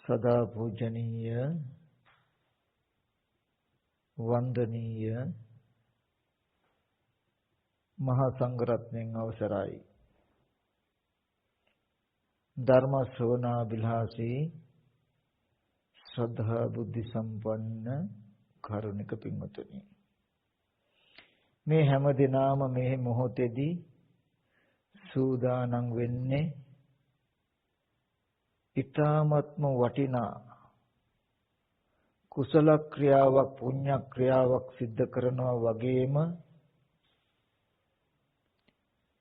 सदा पूजनीय वंदनीय महा संඝरत्नයන් අවසරයි ධර්ම ශ්‍රවණාභිලාෂී ශ්‍රද්ධා බුද්ධ සම්පන්න කරුණික පින්වතුනි මේ හැම දිනම මේ මොහොතේදී සූදානම් වෙන්නේ ඊ타ත්ම වටිනා කුසල ක්‍රියාවක් පුණ්‍ය ක්‍රියාවක් සිද්ධ කරනවා වගේම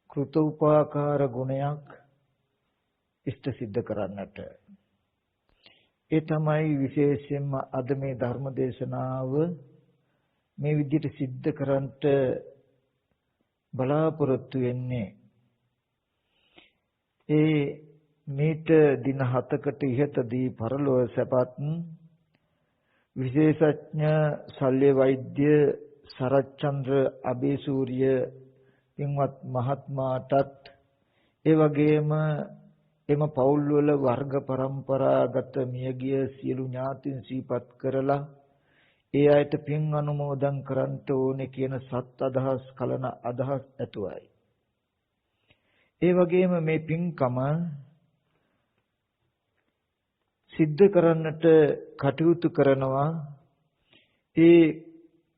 කෘතෝපකාර ගුණයක් ඉෂ්ට සිද්ධ කරන්නට ඒ තමයි විශේෂයෙන්ම අද මේ ධර්ම දේශනාව මේ විදිහට සිද්ධ කරන්නට බලාපොරොත්තු වෙන්නේ ඒ මේට දින 7කට ඉහතදී පරලෝක සැපත් විශේෂඥ ශල්‍ය වෛද්‍ය සරච්චන්ද්‍ර අබේසූරිය පින්වත් මහත්මයාටත් ඒ වගේම එම පවුල් වල වර්ග પરම්පරාගත මියගිය සියලු ඥාතීන් සිහිපත් කරලා ඒ අයට පින් අනුමෝදන් කරන්ට ඕනේ කියන සත් අදහස් කලන අදහස් ඇතුවයි. ඒ වගේම මේ පින්කම සිද්ධ කරන්නට කටයුතු කරනවා ඒ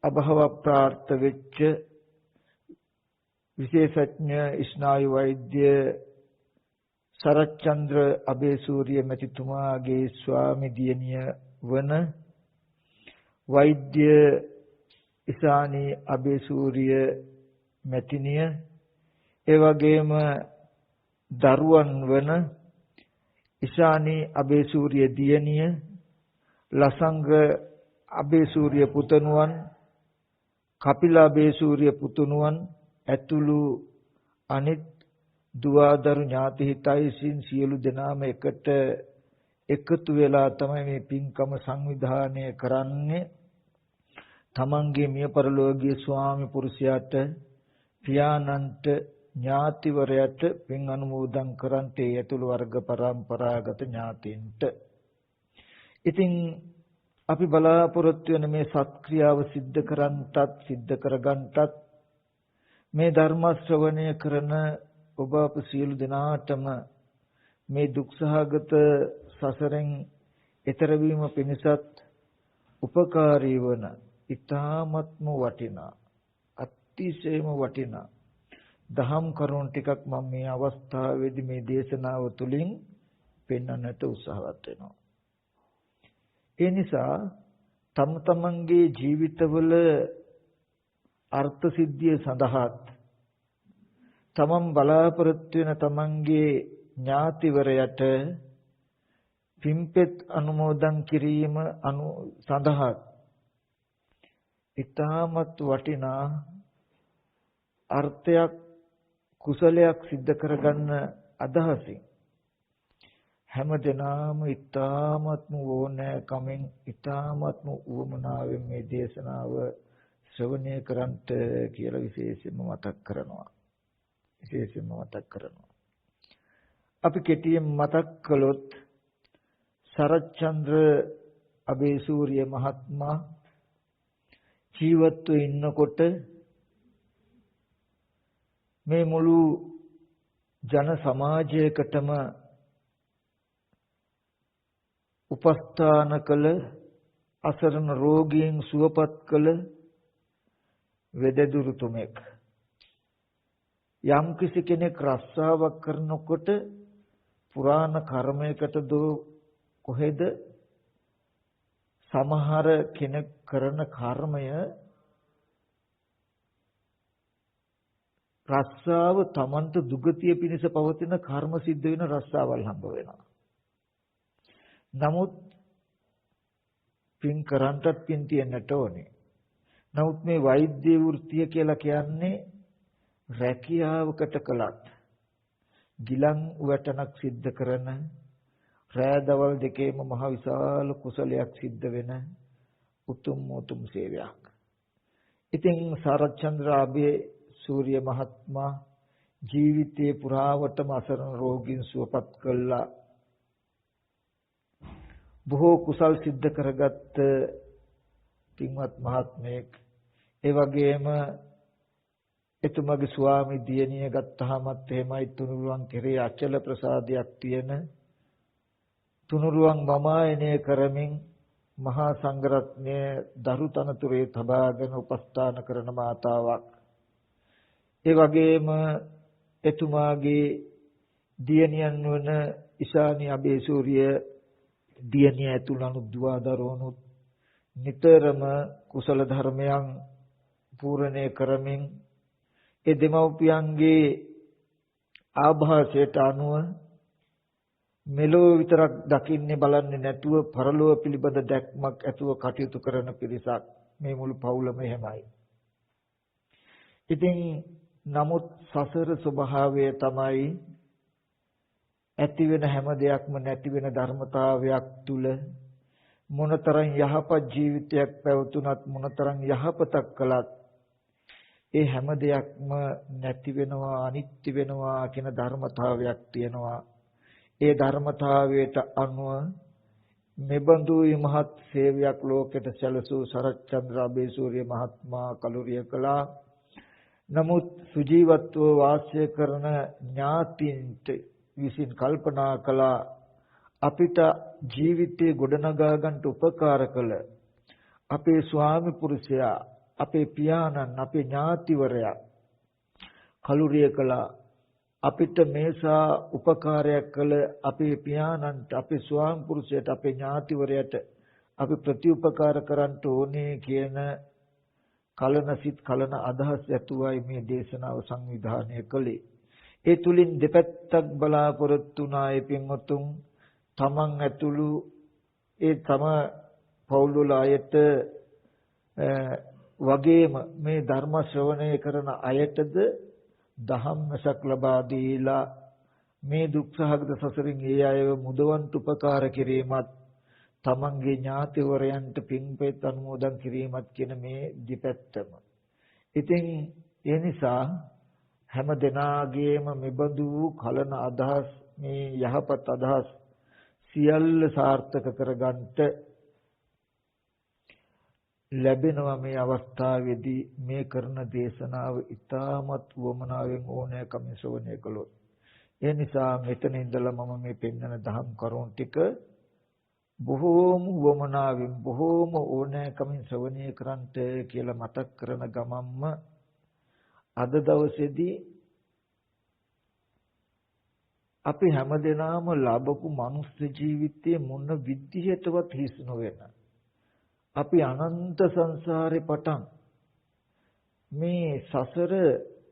අභව ප්‍රාර්ථ වෙච්ච විශේෂඥ ස්නායු වෛද්‍ය සරච්චන්ද්‍ර අබේසූරිය මැතිතුමාගේ ස්වාමි දියණිය වන වෛද්‍ය ඉසානි අබේසූරිය මැතිණිය ඒ වගේම දරුවන් වන ඉසානි අබේසූරිය දියණිය ලසංග අබේසූරිය පුතණුවන් කපිල අබේසූරිය පුතණුවන් ඇතුළු අනිත් දුවදරු ඥාති හිතයිසින් සියලු දෙනාම එකට එකතු වෙලා තමයි මේ පින්කම සංවිධානය කරන්නේ. තමන්ගේ මිය පරලෝකීය ස්වාමි පුරුෂයාට පියාණන්ට ඥාතිවරයට පින් අනුමෝදන් කරන්ට ඒ ඇතුළු වර්ග પરම්පරාගත ඥාතීන්ට. ඉතින් අපි බලාපොරොත්තු වෙන මේ සත්ක්‍රියාව සිද්ධ කරන්ටත් සිද්ධ කරගන්ටත් මේ ධර්ම ශ්‍රවණය කරන ඔබ අප සියලු දෙනාටම මේ දුක්සහගත සසරෙන් එතර වීම පිණිසත් උපකාරී වන ඊ타ත්ම වටිනා අතිශයම වටිනා දහම් කරුණු ටිකක් මම මේ අවස්ථාවේදී මේ දේශනාව තුළින් පෙන්වන්නට උත්සාහවත් වෙනවා. ඒ නිසා තම තමන්ගේ ජීවිතවල අර්ථ සිද්ධිය සඳහාත් තමන් බලාපොරොත්තු වෙන තමන්ගේ ඥාතිවරයට පින්පෙත් අනුමෝදන් කිරීම සඳහා ඊටමත් වටිනා අර්ථයක් කුසලයක් සිද්ධ කරගන්න අදහසින් හැම දිනම ඊටමත්ම ඕනෑකමින් ඊටමත්ම උවමනාවෙන් මේ දේශනාව ශ්‍රවණය කරන්ට කියලා විශේෂයෙන්ම මතක් කරනවා. අපි කෙටියෙන් මතක් කළොත් සරච්චන්ද්‍ර අබේසූරිය මහත්මයා ජීවත්ව ඉන්නකොට මේ මුළු ජන සමාජයකටම උපස්ථාන කළ අසරණ රෝගීන් සුවපත් කළ වෙදදුරු තුමෙක්. යම් කිසි කෙනෙක් රස්සාවක් කරනකොට පුරාණ කර්මයකට දෝ කොහෙද සමහර කෙනෙක් කරන කර්මය රස්සාව Tamanට දුගතිය පිණිස පවතින කර්ම සිද්ධ වෙන රස්සාවල් හම්බ වෙනවා. නමුත් පින් කරන්ටත් පින් තියෙන්නට ඕනේ. නමුත් මේ වෛද්‍ය වෘත්තිය කියලා කියන්නේ රැකියාවකට කළත් ගිලන් වැටනක් සිද්ධ කරන රෑ දවල් දෙකේම මහ විශාල කුසලයක් සිද්ධ වෙන උතුම් සේවයක්. ඉතින් සරච්චන්ද්‍ර අබේසූරිය මහත්මයා ජීවිතේ පුරාවටම අසරණ රෝගීන් සුවපත් කළා. බොහෝ කුසල් සිද්ධ කරගත්ත පින්වත් මහත්මයෙක්. ඒ වගේම එතුමගේ ස්වාමි දියණිය ගත්තාමත් එහෙමයි තුනුරුවන් කෙරේ අචල ප්‍රසාදයක් තියෙන තුනුරුවන් මමායනය කරමින් මහා සංඝරත්නයේ දරු තනතුරේ තබාගෙන උපස්ථාන කරන මාතාවක්. ඒ වගේම එතුමාගේ දියණියන් වන ඉශානි අබේසූරිය දියණිය ඇතුළු අනුත් දුවා දරුවනුත් නිතරම කුසල ධර්මයන් පූර්ණේ කරමින් ඒ දෙමව්පියන්ගේ ආභාසයට අනුව මෙලෝ විතරක් දකින්නේ බලන්නේ නැතුව පරලෝව පිළිබඳ දැක්මක් ඇතුව කටයුතු කරන පිරිසක් මේ මුළු පවුලම එහෙමයි. ඉතින් නමුත් සසර ස්වභාවය තමයි ඇති වෙන හැම දෙයක්ම නැති වෙන ධර්මතාවයක් තුල මොනතරම් යහපත් ජීවිතයක් පැවතුනත් මොනතරම් යහපතක් කළත් ඒ හැම දෙයක්ම නැති වෙනවා අනිත්‍ය වෙනවා කියන ධර්මතාවයක් තියෙනවා. ඒ ධර්මතාවයට අනුව මෙබඳු මහත් සේවයක් ලෝකෙට සැලසූ සරච්චන්ද්‍ර අබේසූරිය මහත්මයා කලුරිය කළා. නමුත් සුජීවත්ව වාසය කරන ඥාතීන්ට විසින් කල්පනා කළා අපිට ජීවිතේ ගොඩනගා ගන්නට උපකාර කළ අපේ ස්වාමි පුරුෂයා අපේ පියාණන් අපේ ඥාතිවරයා කලුරිය කළා. අපිට මේසා උපකාරයක් කළ අපේ පියාණන්ට අපේ ස්වාමි පුරුෂයාට අපේ ඥාතිවරයාට අපි ප්‍රතිඋපකාර කරන්න ඕනේ කියන කලන සිත් කලන අදහස් ඇතුවයි මේ දේශනාව සංවිධානය කළේ. ඒ තුලින් දෙපැත්තක් බලාපොරොත්තු වුණා ඒ පින්වතුන් තමන් ඇතුළු ඒ තම පවුල් වල අයට වගේම මේ ධර්ම ශ්‍රවණය කරන අයටද දහම්සක් ලබා දීලා මේ දුක්ඛහගත සසරින් ඒ අයව මුදවන්ට උපකාර කිරීමත් තමන්ගේ ඥාතිවරයන්ට පින්පෙත් අනුමෝදන් කිරීමත් කියන මේ දෙපැත්තම. ඉතින් ඒ නිසා හැම දෙනාගේම මෙබඳු කලන අදහස් මේ යහපත් අදහස් සියල්ල සාර්ථක කරගන්නට ලැබෙනවා මේ අවස්ථාවේදී මේ කරන දේශනාව ඉතාමත් වමනාවෙන් ඕනෑකමින් ශ්‍රවණය කළොත්. ඒ නිසා මෙතන ඉඳලා මම මේ පෙන්වන දහම් කරුණු ටික බොහෝම වමනාවෙන් බොහෝම ඕනෑකමින් ශ්‍රවණය කරන්ට කියලා මතක් කරන ගමන්ම අද දවසේදී අපි හැමදෙනාම ලැබපු මනුස්ස ජීවිතයේ මොන විදිහටවත් හිස් නොවන අපි අනන්ත සංසාරේ පටන් මේ සසර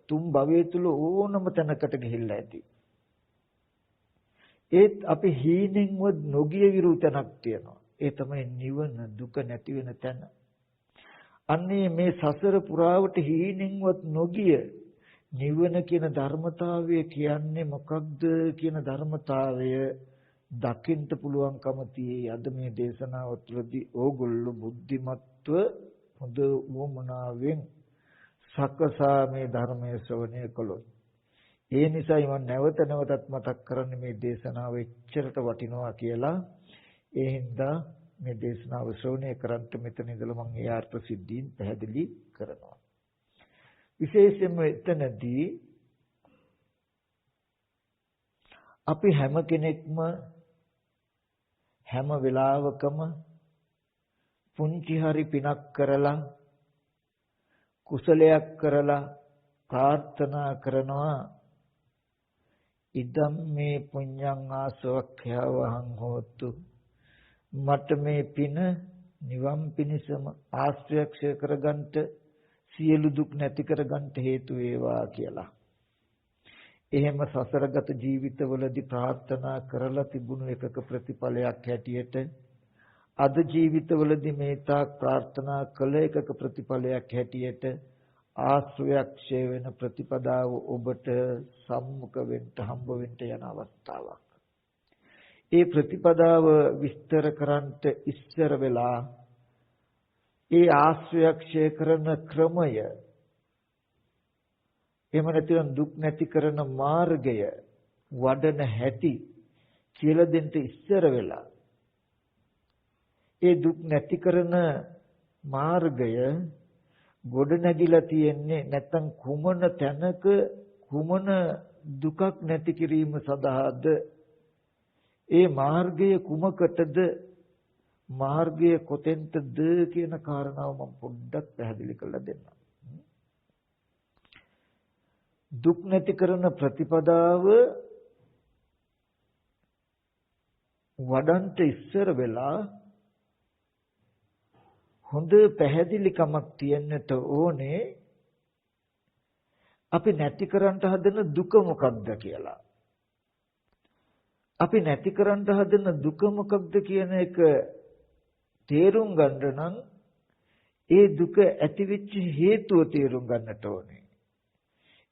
තුන් භවයේ තුල ඕනම තැනකට ගිහිල්ලා ඇති. ඒත් අපි හීනෙන්වත් නොගිය විරුතනක් තියෙනවා. ඒ තමයි නිවන දුක නැති වෙන තැන. අන්නේ මේ සසර පුරාවට හීනෙන්වත් නොගිය නිවන කියන ධර්මතාවය කියන්නේ මොකක්ද කියන ධර්මතාවය දකින්න පුළුවන්කම තියෙයි. අද මේ දේශනාව තුළදී ඕගොල්ලෝ බුද්ධිමත්ව හොඳ වමනාවෙන් සකසා මේ ධර්මයේ ශ්‍රවණය කළොත්. ඒ නිසායි මම නැවත නැවතත් මතක් කරන්නේ මේ දේශනාව එච්චරට වටිනවා කියලා. ඒ හින්දා මේ දේශනාව ශ්‍රවණය කරන්ට මෙතන ඉඳලා මම ඒ අර්ථ සිද්ධීන් පැහැදිලි කරනවා. විශේෂයෙන්ම එතනදී අපි හැම කෙනෙක්ම හැම වෙලාවකම පුංචි හරි පිනක් කරලා කුසලයක් කරලා ප්‍රාර්ථනා කරනවා ඉදම් මේ පුඤ්ඤං ආසවක්ඛ්‍යවහං හෝතු මට මේ පින නිවන් පිණිසම ආශ්‍රයක්ෂය කරගන්නට සියලු දුක් නැති කරගන්නට හේතු වේවා කියලා. එහෙම සසරගත ජීවිතවලදී ප්‍රාර්ථනා කරලා තිබුණු එකක ප්‍රතිඵලයක් හැටියට අද ජීවිතවලදී මේ තාක් ප්‍රාර්ථනා කළ එකක ප්‍රතිඵලයක් හැටියට ආශ්‍රයක්ෂය වෙන ප්‍රතිපදාව ඔබට සම්මුඛ වෙන්න හම්බ වෙන්න යන අවස්ථාවක්. ඒ ප්‍රතිපදාව විස්තර කරන්නට ඉස්සර වෙලා ඒ ආශ්‍රයක්ෂය කරන ක්‍රමය එහෙම නැතිනම් දුක් නැති කරන මාර්ගය වඩන හැටි කියලා දෙන්න ඉස්සර වෙලා ඒ දුක් නැති කරන මාර්ගය ගොඩ නැගිලා තියෙන්නේ නැත්තම් කුමන තැනක කුමන දුකක් නැති කිරීම සඳහාද? ඒ මාර්ගය කුමකටද? මාර්ගය කොතෙන්ටද කියන කාරණාව මම පොඩ්ඩක් පැහැදිලි කරලා දෙන්නම්. දුක් නැති කරන ප්‍රතිපදාව වඩන්ට ඉස්සර වෙලා හොඳ පැහැදිලිකමක් තියෙන්නට ඕනේ. අපි නැති කරන්න හදන දුක මොකක්ද කියලා. අපි නැති කරන්න හදන දුක මොකක්ද කියන එක තේරුම් ගන්න නම් ඒ දුක ඇතිවෙච්ච හේතුව තේරුම් ගන්නට ඕනේ.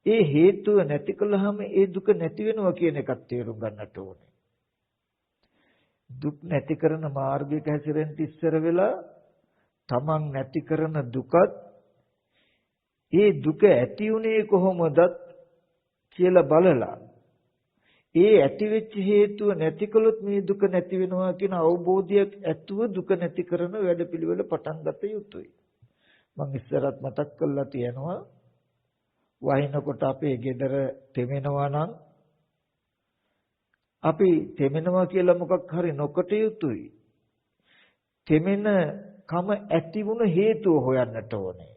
ඒ හේතුව නැති කළාම ඒ දුක නැති වෙනවා කියන එකත් තේරුම් ගන්නට ඕනේ. දුක් නැති කරන මාර්ගයක හැසිරෙන්න ඉස්සර වෙලා තමන් නැති කරන දුකත් ඒ දුක ඇති උනේ කොහොමද කියලා බලලා ඒ ඇතිවෙච්ච හේතුව නැති කළොත් මේ දුක නැති වෙනවා කියන අවබෝධයක් ඇතුව දුක නැති කරන වැඩපිළිවෙල පටන් ගත යුතුයි. මම ඉස්සරත් මතක් කරලා තියෙනවා වහිනකොට අපේ ගෙදර තෙමෙනවා නම් අපි තෙමෙනවා කියලා මොකක් හරි නොකට යුතුයි. තෙමෙන කම ඇති වුණ හේතුව හොයන්නට ඕනේ.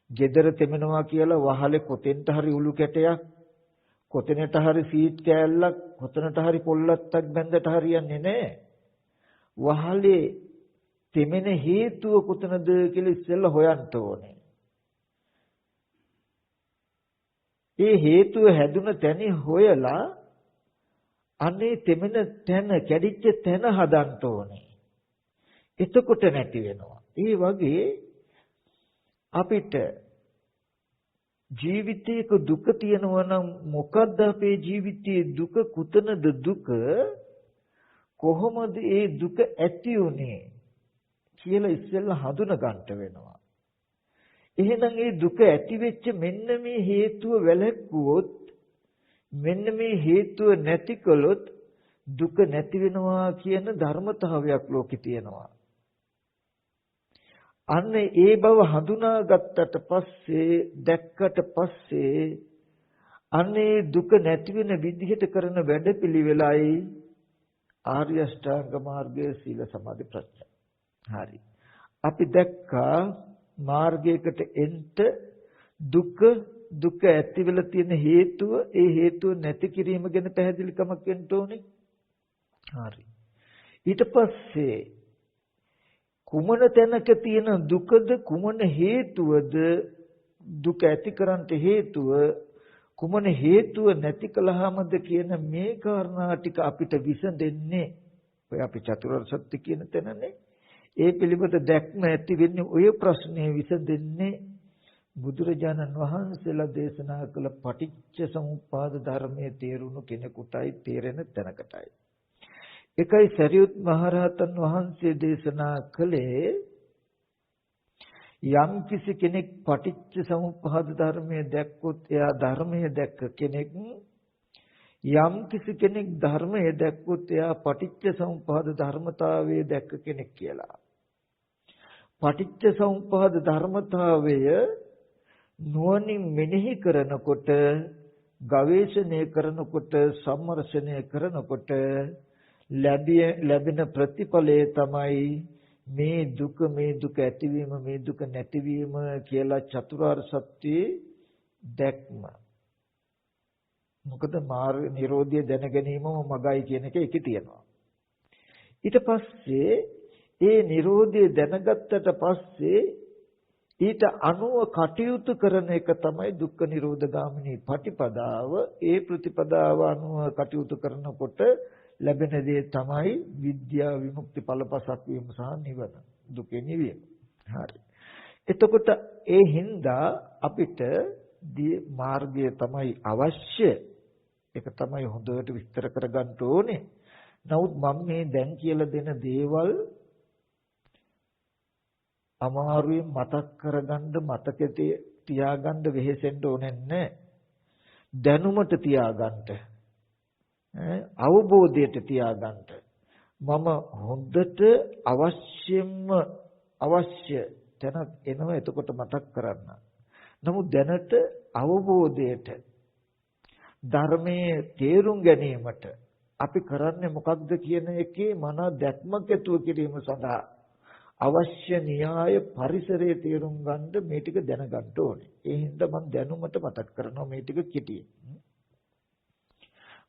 ගෙදර තෙමෙනවා කියලා වහලේ කොතෙන්ට හරි උළු කැටයක්, කොතැනට හරි සීට් කෑල්ලක්, කොතැනට හරි පොල්ලත්තක් බැඳට හරියන්නේ නැහැ. වහලේ තෙමෙන හේතුව කොතනද කියලා ඉස්සෙල්ලා හොයන්න ඕනේ. ඒ හේතුව හැදුන තැන හොයලා අනේ තෙමෙන තැන කැඩිච්ච තැන හදන්න ඕනේ. එතකොට නැති වෙනවා. ඒ වගේ අපිට ජීවිතයක දුක තියෙනවා නම් මොකද්ද අපේ ජීවිතයේ දුක? කුතනද දුක? කොහොමද ඒ දුක ඇති උනේ කියලා ඉස්සෙල්ලා හඳුන ගන්න වෙනවා. එහෙනම් ඒ දුක ඇති වෙච්ච මෙන්න මේ හේතුව වැළැක්වුවොත්, මෙන්න මේ හේතුව නැති කළොත් දුක නැති වෙනවා කියන ධර්මතාවයක් ලෝකේ තියෙනවා. අන්න ඒ බව හඳුනාගත්තට පස්සේ, දැක්කට පස්සේ අන්නේ දුක නැති වෙන විදිහට කරන වැඩපිළිවෙලයි ආර්ය අෂ්ටාංග මාර්ගයේ සීල සමාධි ප්‍රඥා. හරි. අපි දැක්කා මාර්ගයකට එන්න දුක ඇති වෙලා තියෙන හේතුව, ඒ හේතුව නැති කිරීම ගැන පැහැදිලිකමක් වෙන්න ඕනේ. හරි. ඊට පස්සේ කුමන තැනක තියෙන දුකද, කුමන හේතුවද දුක ඇති කරන්නට හේතුව, කුමන හේතුව නැති කළාමද කියන මේ කාරණා ටික අපිට විසඳෙන්නේ ඔය අපි චතුරාර්ය සත්‍ය කියන තැනනේ. ඒ පිළිබඳ දැක්ම ඇති වෙන්නේ ඔය ප්‍රශ්නේ විසඳෙන්නේ බුදුරජාණන් වහන්සේලා දේශනා කළ පටිච්ච සමුප්පාද ධර්මයේ තේරුණු කෙනෙකුටයි, තේරෙන තැනකටයි. එකයි සරියුත් මහරහතන් වහන්සේ දේශනා කළේ යම් කිසි කෙනෙක් පටිච්ච සමුප්පාද ධර්මයේ දැක්කොත් එයා ධර්මයේ දැක්ක කෙනෙක්, යම් කිසි කෙනෙක් ධර්මයේ දැක්කොත් එයා පටිච්ච සමුප්පාද ධර්මතාවයේ දැක්ක කෙනෙක් කියලා. පටිච්ච සමුප්පාද ධර්මතාවය නුවණින් මෙනෙහි කරනකොට, ගවේෂණය කරනකොට, සම්මර්ෂණය කරනකොට ලැබෙන ප්‍රතිඵලය තමයි මේ දුක ඇතිවීම, මේ දුක නැතිවීම කියලා චතුරාර්ය සත්‍යයේ දැක්ම. මොකද මාර්ග නිරෝධය දැන ගැනීමම මගයි කියන එක ඒකේ තියෙනවා. ඊට පස්සේ ඒ නිරෝධය දැනගත්තට පස්සේ ඊට අනුව කටයුතු කරන එක තමයි දුක්ඛ නිරෝධ ගාමිනී පටිපදාව. ඒ ප්‍රතිපදාව අනුව කටයුතු කරනකොට ලැබෙන දේ තමයි විද්‍යා විමුක්ති ඵලපසක් වීම සහ නිවන, දුකේ නිවීම. හරි. එතකොට ඒ හින්දා අපිට මාර්ගය තමයි අවශ්‍ය. ඒක තමයි හොඳට විස්තර කරගන්න ඕනේ. නමුත් මම මේ දැන් කියලා දෙන දේවල් අමාරුවෙන් මතක් කරගන්න, මතකයේ තියාගන්න වෙහෙසෙන්න ඕනේ නැහැ. දැනුමට තියාගන්න, අවබෝධයට තියාගන්න. මම හොඳට අවශ්‍ය තැනක් එනවා එතකොට මතක් කරන්න. නමුත් දැනට අවබෝධයට ධර්මයේ තේරුම් ගැනීමට අපි කරන්නේ මොකක්ද කියන එකේ මන දැක්මක් ඇතුව කිරීම සඳහා අවශ්‍ය න්‍යාය පරිසරයේ තේරුම් ගන්න මේ ටික දැනගන්න ඕනේ. ඒ හින්දා මම දැනුමට මතක් කරනවා මේ ටික කෙටියෙන්.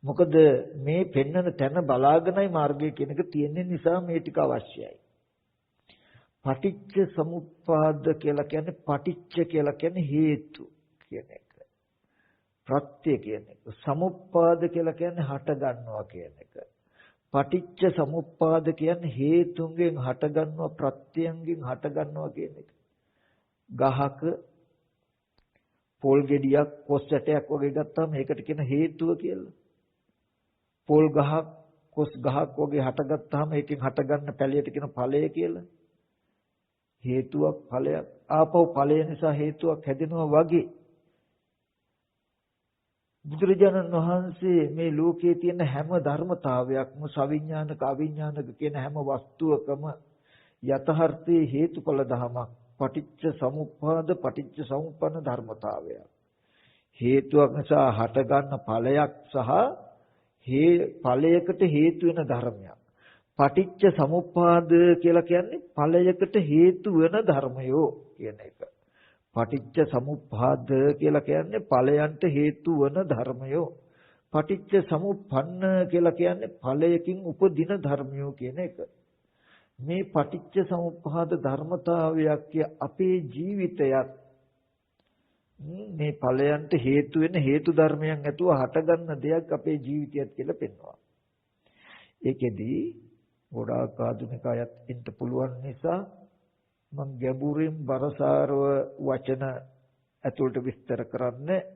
මොකද මේ පෙන්වන තැන බලාගෙනයි මාර්ගය කියන එක තියෙන නිසා මේ ටික අවශ්‍යයි. පටිච්ච සමුප්පාද කියලා කියන්නේ පටිච්ච කියලා කියන්නේ හේතු කියන එක. ප්‍රත්‍ය කියන එක. සමුප්පාද කියලා කියන්නේ හට ගන්නවා කියන එක. පටිච්ච සමුප්පාද කියන්නේ හේතුන්ගෙන් හට ගන්නවා ප්‍රත්‍යයෙන් හට ගන්නවා කියන එක. ගහක පොල් ගෙඩියක් කොස් ඇටයක් වගේ ගත්තාම ඒකට කියන හේතුව කියලා. පොල් ගහක් කොස් ගහක් වගේ හටගත්තාම ඒකෙන් හටගන්න පැලයට කියන ඵලය කියලා. හේතුවක් ඵලයක්. ආපහු ඵලය නිසා හේතුවක් හැදෙනවා වගේ. බුදුරජාණන් වහන්සේ මේ ලෝකයේ තියෙන හැම ධර්මතාවයක්ම සවිඥානික අවිඥානික කියන හැම වස්තුවකම යථාර්ථයේ හේතුඵල ධමයක්. පටිච්ච සමුප්පාද පටිච්ච සමුප්පන්න ධර්මතාවය. හේතුවක් නිසා හටගන්න ඵලයක් සහ ඵලයකට හේතු වෙන ධර්මයක්. පටිච්ච සමුප්පාද කියලා කියන්නේ ඵලයකට හේතු වෙන ධර්මයෝ කියන එක. පටිච්ච සමුප්පාද කියලා කියන්නේ ඵලයන්ට හේතු වන ධර්මයෝ. පටිච්ච සමුප්පන්න කියලා කියන්නේ ඵලයකින් උපදින ධර්මයෝ කියන එක. මේ පටිච්ච සමුප්පාද ධර්මතාවයක් අපේ ජීවිතයත් මේ ඵලයන්ට හේතු වෙන හේතු ධර්මයන් ඇතුව හටගන්න දෙයක් අපේ ජීවිතයත් කියලා පෙන්වනවා. ඒකෙදී ගොඩාක් ආධුනික අයත් ඉන්න පුළුවන් නිසා මම ගැඹුරින් බරසාරව වචන ඇතුළට විස්තර කරන්නේ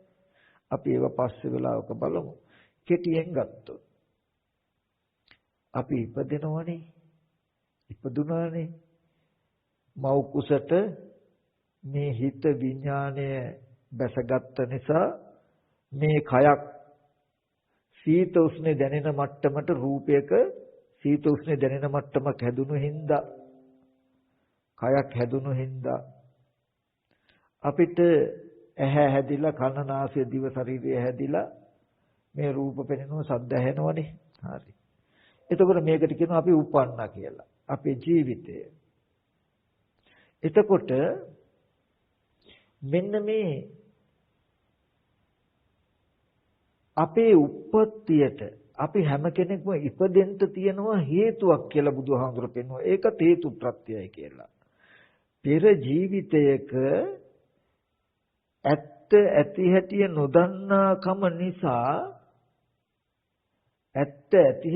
අපි ඒව පස්සේ වෙලාවක බලමු. කෙටියෙන් ගත්තොත් අපි ඉපදෙනවනේ ඉපදුනානේ මව් කුසට මේ හිත විඥාණය බැසගත්ත නිසා මේ කයක් සීත උෂ්ණ දැනෙන මට්ටමට රූපයක සීත උෂ්ණ දැනෙන මට්ටමක් හැදුණු හින්දා කයක් හැදුණු හින්දා අපිට ඇහැ හැදිලා කන නාසය දිව ශරීරය හැදිලා මේ රූප පෙනෙනවා ශබ්ද ඇහෙනවනේ. හරි. එතකොට මේකට කියනවා අපි උපන්නා කියලා. අපේ ජීවිතය. එතකොට මෙන්න මේ අපේ උප්පත්තියට අපි හැම කෙනෙක්ම ඉපදෙන්න තියෙනවා හේතුවක් කියලා බුදුහාමුදුරු පෙන්වනවා. ඒකත් හේතු ප්‍රත්‍යයයි කියලා. පෙර ජීවිතයක ඇත්ත ඇති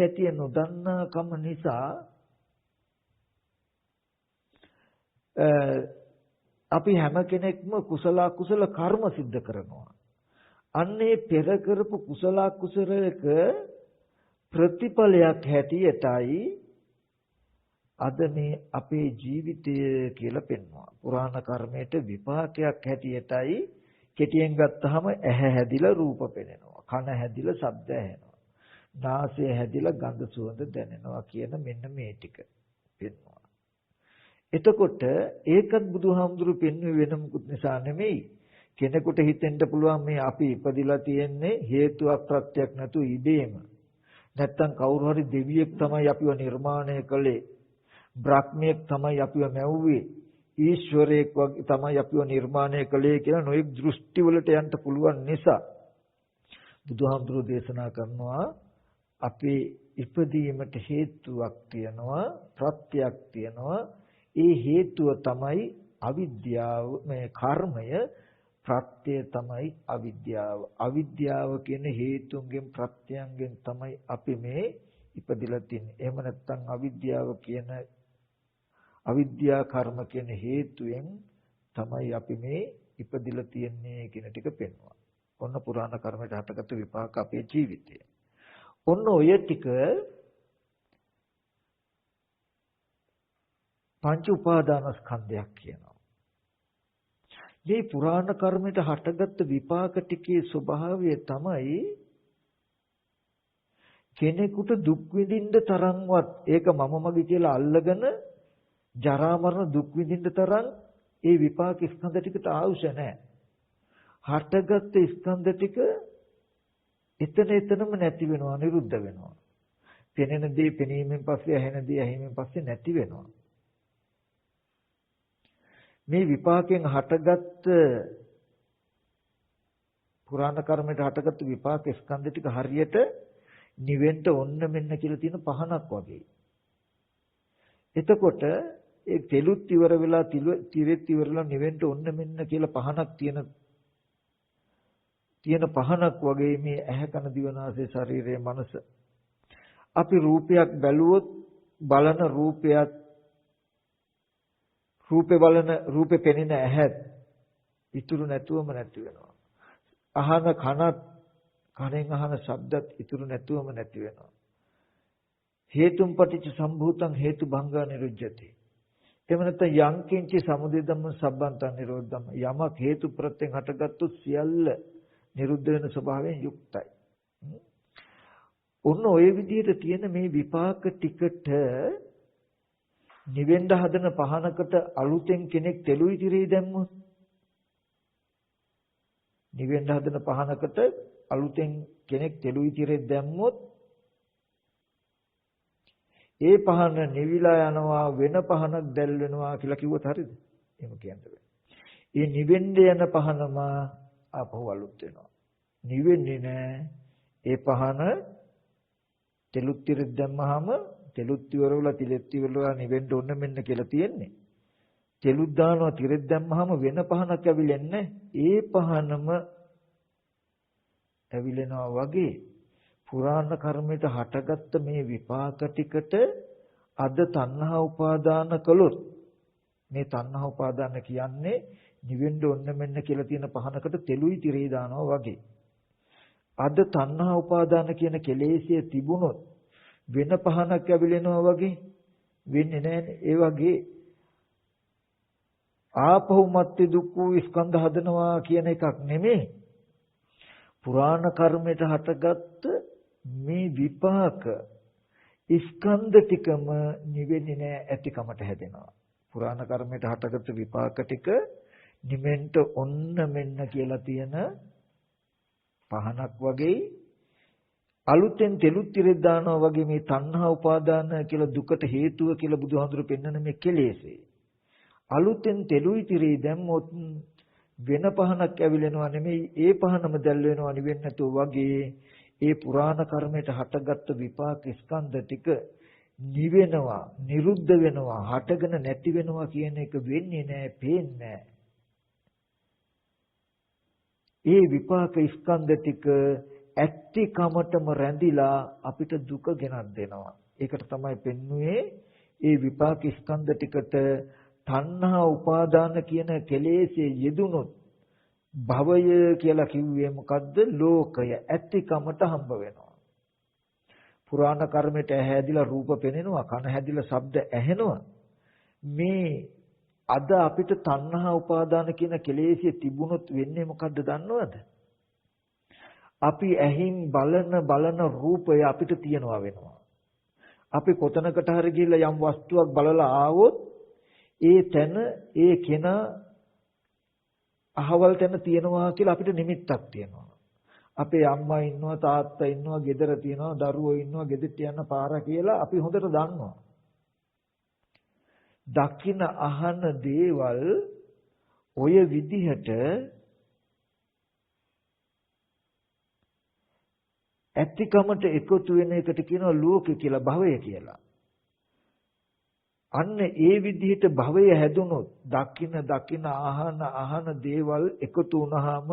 හැටි නොදන්නාකම නිසා අපි හැම කෙනෙක්ම කුසල කුසල කර්ම સિદ્ધ කරනවා. අන්නේ පෙර කරපු කුසල කුසලයක ප්‍රතිඵලයක් හැටියටයි අද මේ අපේ ජීවිතය කියලා පෙන්වනවා. පුරාණ කර්මයට විපාකයක් හැටියටයි කෙටියෙන් ගත්තාම ඇහැ හැදිලා රූප පෙනෙනවා. කන හැදිලා ශබ්ද ඇහෙනවා. නාසය හැදිලා ගඳ සුවඳ දැනෙනවා කියන මෙන්න මේ ටික පෙන්වනවා. එතකොට ඒකත් බුදුහාමුදුරු පෙන්වුවේ වෙන මොකුත් නිසා නෙමෙයි. කෙනෙකුට හිතෙන්න පුළුවන් මේ අපි ඉපදිලා තියෙන්නේ හේතුවක් ප්‍රත්‍යක් නැතු ඉබේම. නැත්තම් කවුරු හරි දෙවියෙක් තමයි අපිව නිර්මාණය කළේ. බ්‍රහ්මයෙක් තමයි අපිව මැව්වේ. ඊශ්වරයෙක් වගේ තමයි අපිව නිර්මාණය කළේ කියලා නොයෙක් දෘෂ්ටි වලට යන්න පුළුවන් නිසා බුදුහාමුදුරු දේශනා කරනවා අපේ ඉපදීමට හේතුවක් තියෙනවා ප්‍රත්‍යක් තියෙනවා. ඒ හේතුව තමයි අවිද්‍යාව මේ කර්මය ප්‍රත්‍ය තමයි අවිද්‍යාව. අවිද්‍යාව කියන හේතුන්ගෙන් ප්‍රත්‍යයෙන් තමයි අපි මේ ඉපදිලා තින්නේ. එහෙම නැත්නම් අවිද්‍යාව කියන අවිද්‍යා කර්ම කියන හේතුයෙන් තමයි අපි මේ ඉපදිලා තියන්නේ කියන ටික පෙන්වනවා. ඔන්න පුරාණ කර්මයට හටගත්තු විපාක අපේ ජීවිතය. ඔන්න ඔය ටික පංච උපාදානස්කන්ධයක් කියනවා. මේ පුරාණ කර්මයට හටගත්තු විපාක ටිකේ ස්වභාවය තමයි කෙනෙකුට දුක් විඳින්න තරම්වත් ඒක මම මගේ කියලා අල්ලගෙන ජරා මරණ දුක් විඳින්න තරම් ඒ විපාක ස්කන්ධ ටිකට ආවුෂ නැහැ. හටගත් ස්කන්ධ ටික එතනම නැති වෙනවා, නිරුද්ධ වෙනවා. පෙනෙන දේ පෙනීමෙන් පස්සේ, ඇහෙන දේ ඇහිමෙන් පස්සේ නැති වෙනවා. මේ විපාකයෙන් හටගත් පුරාණ කර්මයට හටගත් විපාක ස්කන්ධ ටික හරියට නිවෙන්න ඔන්න මෙන්න කියලා තියෙන පහනක් වගේ. එතකොට ඒ තෙලුත් ඉවර වෙලා තිරෙත් ඉවරලා නිවෙන්න ඔන්න මෙන්න කියලා පහනක් තියෙන පහනක් වගේ මේ ඇහැ කන දිව නාසය ශරීරය මනස. අපි රූපයක් බැලුවොත් බලන රූපයත් රූපේ පෙනෙන ඇහත් ඉතුරු නැතුවම නැති වෙනවා. අහන කනත් කනෙන් අහන ශබ්දත් ඉතුරු නැතුවම නැති වෙනවා. හේතුම් පටිච්ච සම්භූතං හේතු භංගා නිරුද්ධති. එහෙම නැත්නම් යං කිංචි සමුදය ධම්ම සම්බන්තං නිරෝධම් යමක් හේතු ප්‍රත්‍යයෙන් හටගත්තු සියල්ල නිරුද්ධ වෙන ස්වභාවයෙන් යුක්තයි. ඔන්න ඔය විදිහට තියෙන මේ විපාක ටිකට නිවෙන්න හදන පහනකට අලුතෙන් කෙනෙක් තෙලුයි තිරේ දැම්මොත් නිවෙන්න හදන පහනකට අලුතෙන් කෙනෙක් තෙලුයි තිරේ දැම්මොත් ඒ පහන නිවිලා යනවා වෙන පහනක් දැල් වෙනවා කියලා කිව්වොත් හරියද? එහෙම කියන්න බෑ. ඒ නිවෙන්න යන පහනම ආපහු අලුත් වෙනවා. නිවෙන්නේ නෑ. ඒ පහන තෙලුත් තිරේ දැම්මහම තෙලුත් ඉවරවලා තිලෙත් ඉවරවලා නිවෙන්න ඕන මෙන්න කියලා තියෙන්නේ. තෙලුත් දානවා තිරෙත් දැම්මහම වෙන පහනක් ඇවිලෙන්නේ. ඒ පහනම ඇවිලෙනවා වගේ පුරාණ කර්මයට හටගත්ත මේ විපාක ටිකට අද තණ්හා උපාදාන කළොත් මේ තණ්හා උපාදාන කියන්නේ නිවෙන්න ඕන මෙන්න කියලා තියෙන පහනකට තෙලුයි තිරේ දානවා වගේ. අද තණ්හා උපාදාන කියන කෙලෙසිය තිබුණොත් වෙන පහනක් ඇවිලෙනවා වගේ වෙන්නේ නැහැ. ඒ වගේ ආපහු මත්ති දුක්ඛ ස්කන්ධ හදනවා කියන එකක් නෙමෙයි. පුරාණ කර්මයට හටගත්ත මේ විපාක ස්කන්ධ ටිකම නිවෙන්නේ නැහැ, ඇතිකමට හැදෙනවා. පුරාණ කර්මයට හටගත්ත විපාක ටික නිමෙන්ට ඔන්න මෙන්න කියලා තියෙන පහනක් වගේ අලුතෙන් තෙලුත් තිරෙත් දානවා වගේ මේ තණ්හා උපාදාන කියලා දුකට හේතුව කියලා බුදුහාඳුර පෙන්වන මේ කෙලෙසේ අලුතෙන් තෙලුයි තිරේ දැම්මොත් වෙන පහනක් ඇවිලෙනවා නෙමෙයි, ඒ පහනම දැල් වෙනවා නිවෙන්නේ නැතුව වගේ ඒ පුරාණ කර්මයට හටගත්තු විපාක ස්කන්ධ ටික නිවෙනවා, නිරුද්ධ වෙනවා, හටගෙන නැති වෙනවා කියන එක වෙන්නේ නැහැ, පේන්නේ නැහැ. ඒ විපාක ස්කන්ධ ටික ඇත්තිකමටම රැඳිලා අපිට දුක ගෙනත් දෙනවා. ඒකට තමයි පෙන්වුවේ ඒ විපාක ස්කන්ධ ටිකට තණ්හා උපාදාන කියන කෙලෙස්යේ යෙදුනොත් භවය කියලා කිව්වේ මොකද්ද? ලෝකය ඇත්තිකමට හම්බ වෙනවා. පුරාණ කර්මයට ඇහැදිලා රූප පෙනෙනවා, කන හැදිලා ශබ්ද ඇහෙනවා. මේ අද අපිට තණ්හා උපාදාන කියන කෙලෙස්යේ තිබුණොත් වෙන්නේ මොකද්ද දන්නවද? අපි ඇහින් බලන රූපය අපිට තියනවා වෙනවා. අපි කොතනකට හරි ගිහිල්ලා යම් වස්තුවක් බලලා ආවොත් ඒ තැන ඒ කෙනා අහවල් තැන තියනවා කියලා අපිට නිමිත්තක් තියෙනවා. අපේ අම්මා ඉන්නවා, තාත්තා ඉන්නවා, ගෙදර තියනවා, දරුවෝ ඉන්නවා, ගෙදරට යන්න පාර කියලා අපි හොඳට දන්නවා. දකින අහන දේවල් ඔය විදිහට ඇත්තිකමට එකතු වෙන එකට කියනවා ලෝකය කියලා, භවය කියලා. අන්න ඒ විදිහට භවය හැදුනොත් දකින අහන දේවල් එකතු වුණාම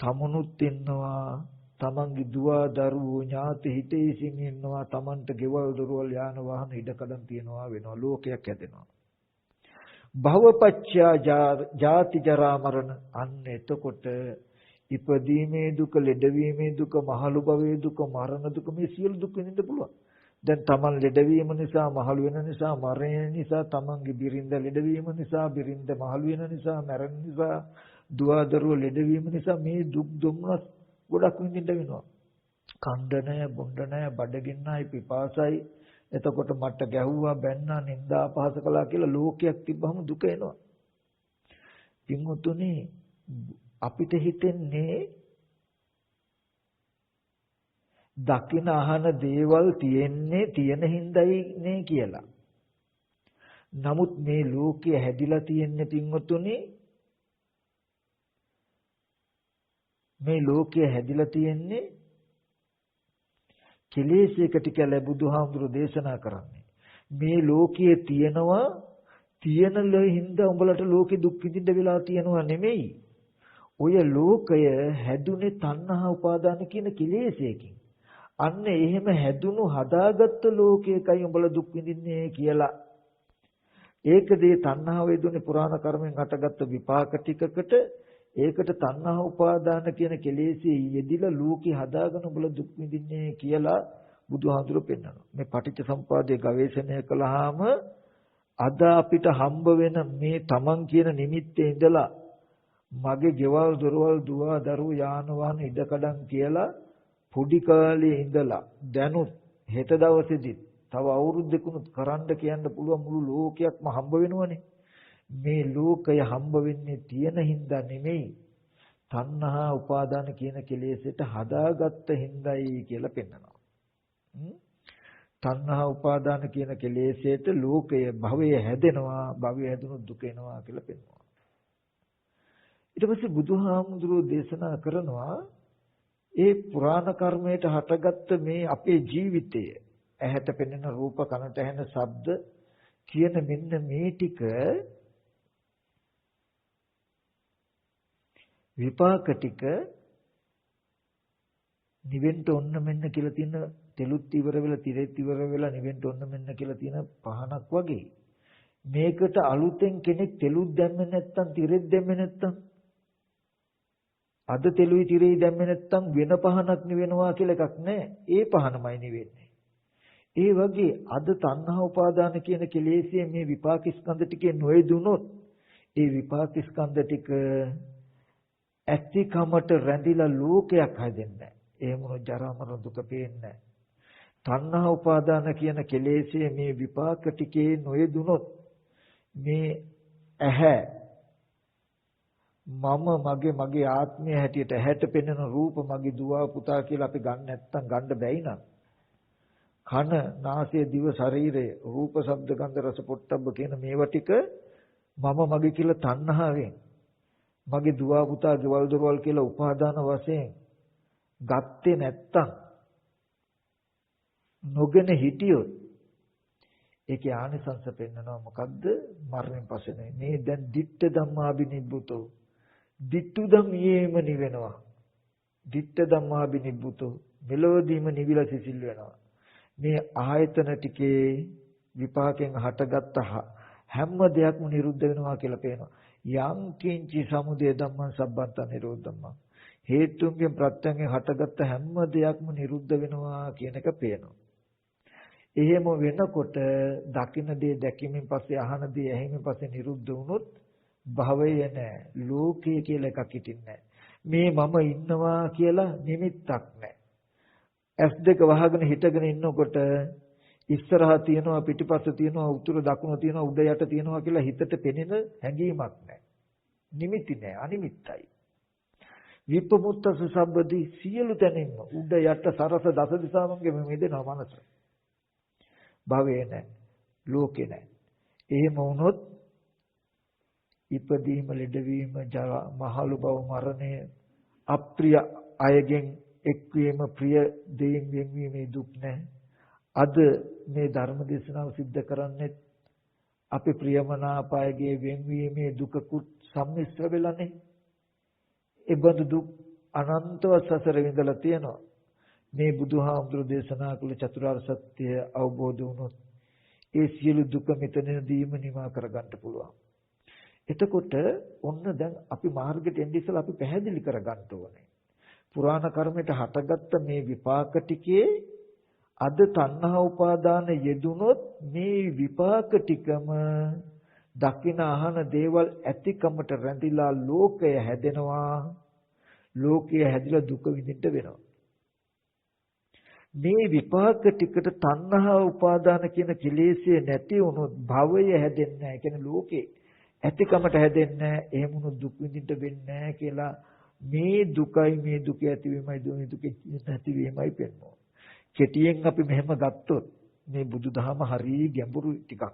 තමනුත් ඉන්නවා, තමන්ගේ දුව දරුවෝ ඥාති හිතේසින් ඉන්නවා, තමන්ට ගෙවල් දොරවල් යාන වාහන ඉඩකඩම් තියනවා වෙනවා, ලෝකයක් හැදෙනවා. භවපච්චා ජාති ජරා මරණ. අන්න එතකොට ඉපදීමේ දුක, ලෙඩවීමේ දුක, මහලු භවයේ දුක, මරණ දුක, මේ සියලු දුක් විඳින්න පුළුවන්. දැන් තමන් ලෙඩවීම නිසා, මහලු වෙන නිසා, මරණ නිසා, තමන්ගේ බිරිඳ ලෙඩවීම නිසා, බිරිඳ මහලු වෙන නිසා, මරණ නිසා, දුව දරුවෝ ලෙඩවීම නිසා මේ දුක් දුම්නස් ගොඩක් විඳින්න වෙනවා. කණ්ඩ නැහැ, බොණ්ඩ නැහැ, බඩගින්නයි, පිපාසයි. එතකොට මට ගැහුවා, බැන්නා, නිന്ദා අපහාස කළා කියලා ලෝකයක් තිබ්බහම දුක එනවා. පින්වතුනි අපිට හිතෙන්නේ දකින අහන දේවල් තියෙන හිඳයි නේ කියලා. නමුත් මේ ලෝකය හැදිලා තියෙන්නේ පින්වතුනි මේ ලෝකය හැදිලා තියෙන්නේ කෙලෙසයකට කියලා බුදුහාමුදුරෝ දේශනා කරන්නේ. මේ ලෝකයේ තියෙනවා තියෙන හින්දා උඹලට ලෝකෙ දුක් විඳින්න වෙලා තියෙනවා නෙමෙයි. ඔය ලෝකය හැදුනේ තණ්හා උපාදාන කියන කෙලෙසයකින්. අන්න එහෙම හැදුණු හදාගත්ත ලෝකයකයි උඹලා දුක් විඳින්නේ කියලා. ඒකදී තණ්හාව වේදුනේ පුරාණ කර්මෙන් හටගත්ත විපාක ටිකකට ඒකට තණ්හා උපාදාන කියන කෙලෙසේ යෙදිලා ලෝකේ හදාගෙන උඹලා දුක් විඳින්නේ කියලා බුදුහාඳුර පෙන්නනවා. මේ පටිච්ච සම්පදායේ ගවේෂණය කළාම අද අපිට හම්බ වෙන මේ තමන් කියන නිමිත්තේ ඉඳලා මගේ ගෙවල් දොරවල් දුව දරුවෝ යාන වාහන ඉඩකඩම් කියලා පොඩි කාලේ ඉඳලා දැනුත් හෙට දවසේදී තව අවුරුද්දකුත් කරන්න කියන්න පුළුවන් මුළු ලෝකයක්ම හම්බ වෙනවනේ. මේ ලෝකය හම්බ වෙන්නේ තියෙන හින්දා නෙමෙයි තණ්හා උපාදාන කියන කෙලෙසට හදාගත්ත හින්දායි කියලා පෙන්නනවා. තණ්හා උපාදාන කියන කෙලෙසට ලෝකය භවය හැදෙනවා, භවය හැදුණොත් දුක එනවා කියලා පෙන්නනවා. ඊට පස්සේ බුදුහාමුදුරුවෝ දේශනා කරනවා ඒ පුරාණ කර්මයට හටගත්ත මේ අපේ ජීවිතය ඇහැට පෙනෙන රූප, කනට ඇහෙන ශබ්ද කියන මෙන්න මේ ටික විපාක ටික නිවෙන්න ඔන්න මෙන්න කියලා තියෙන තෙලුත් ඉවර වෙලා තිරෙත් ඉවර වෙලා නිවෙන්න ඔන්න මෙන්න කියලා තියෙන පහනක් වගේ. මේකට අලුතෙන් කෙනෙක් තෙලුත් දැම්මේ නැත්තම් තිරෙත් දැම්මේ නැත්තම් අද තෙලුයි තිරෙයි දැම්මේ නැත්තම් වෙන පහනක් නිවෙනවා කියලා එකක් නැහැ. ඒ පහනමයි නිවෙන්නේ. ඒ වගේ අද තණ්හා උපාදාන කියන කෙලෙස්යේ මේ විපාක ස්කන්ධ ටිකේ නොයදුනොත් ඒ විපාක ස්කන්ධ ටික ඇතිකමට රැඳිලා ලෝකයක් හැදෙන්නේ. එහෙම වුණොත් ජරා මරණ දුක පේන්නේ. තණ්හා උපාදාන කියන කෙලෙස්යේ මේ විපාක ටිකේ නොයදුනොත් මේ ඇහැ මම මගේ ආත්මය හැටියට ඇහැට පෙනෙන රූප මගේ දුව පුතා කියලා අපි ගන්න නැත්තම් ගන්න බැයි නම් කන නාසය දිව ශරීරය රූප ශබ්ද ගන්ධ රස පොට්ටබ්බ කියන මේවා ටික මම මගේ කියලා තණ්හාවෙන් මගේ දුව පුතා ගෙවල් දොරවල් කියලා උපාදාන වශයෙන් ගත්තේ නැත්තම් නොගෙන හිටියොත් ඒකේ ආනිසංස පෙන්නනවා මොකද්ද මරණයෙන් පස්සේ මේ දැන් ditta ධම්මාබිනිබ්බුතෝ dittu ධම්මයේම නිවෙනවා ditta ධම්මාබිනිබ්බුතෝ මෙලොවදීම නිවිලා සිසිල් වෙනවා මේ ආයතන ටිකේ විපාකයෙන් හටගත්ත හැම දෙයක්ම නිරුද්ධ වෙනවා කියලා පේනවා යම් කිංචි සමුදය ධම්මං සබ්බන්ත නිරෝධම්මං හේතුන්ගෙන් ප්‍රත්‍යයෙන් හටගත්ත හැම දෙයක්ම නිරුද්ධ වෙනවා කියන එක පේනවා එහෙම වෙනකොට දකින්න දේ දැකීමෙන් පස්සේ අහන දේ ඇහිමෙන් පස්සේ නිරුද්ධ වුණොත් භවය නැහැ ලෝකය කියලා එකක් හිටින්නේ මේ මම ඉන්නවා කියලා නිමිත්තක් නැහැ S2 වහගෙන හිටගෙන ඉන්නකොට ඉස්සරහා තියනවා පිටිපස්ස තියනවා උතුර දකුණ තියනවා උඩ යට තියනවා කියලා හිතට පෙනෙන හැඟීමක් නැහැ නිමිති නැහැ අනිමිත්තයි විපමුත්තස සම්බදී සියලු තැනින්ම උඩ යට සරස දස දිසාවන්ගෙම මෙදෙනවා මනස භවය නැහැ ලෝකේ නැහැ එහෙම වුණොත් ඉපදීම ලෙඩවීම ජරා මහලු බව මරණය අප්‍රිය අයගෙන් එක්වීම ප්‍රිය දෙයින් වෙන්වීමේ දුක් නැහැ අද මේ ධර්ම දේශනාව සිද්ධ කරන්නේ අපි ප්‍රියමනාප අයගේ වෙන්වීමේ දුකකුත් සම්මිශ්‍ර වෙලානේ ඒ බඳු දුක් අනන්තව සසර විඳලා තියෙනවා මේ බුදුහාමුදුරු දේශනා කළ චතුරාර්ය සත්‍ය අවබෝධ වුණොත් ඒ සියලු දුක මෙතනදීම නිවා කරගන්න පුළුවන්. එතකොට ඔන්න දැන් අපි මාර්ගයට එන්න ඉස්සලා අපි පැහැදිලි කරගන්න ඕනේ. පුරාණ කර්මයට හටගත්ත මේ විපාක ටිකේ අද තණ්හා උපාදාන යෙදුනොත් මේ විපාක ටිකම දකින අහන දේවල් ඇතිකමට රැඳිලා ලෝකය හැදෙනවා. ලෝකය හැදිලා දුක විඳින්න වෙනවා. මේ විපාක ටිකට තණ්හා උපාදාන කියන කෙලෙස්ය නැති වුණොත් භවය හැදෙන්නේ නැහැ. ඒ කියන්නේ ලෝකේ ඇතිකමට හැදෙන්නේ නැහැ. එහෙම වුණොත් දුක් විඳින්න වෙන්නේ නැහැ කියලා මේ දුකයි මේ දුක ඇතිවීමයි මේ දුක නැතිවීමයි පෙන්වනවා. කෙටියෙන් අපි මෙහෙම ගත්තොත් මේ බුදුදහම හරිය ගැඹුරු ටිකක්.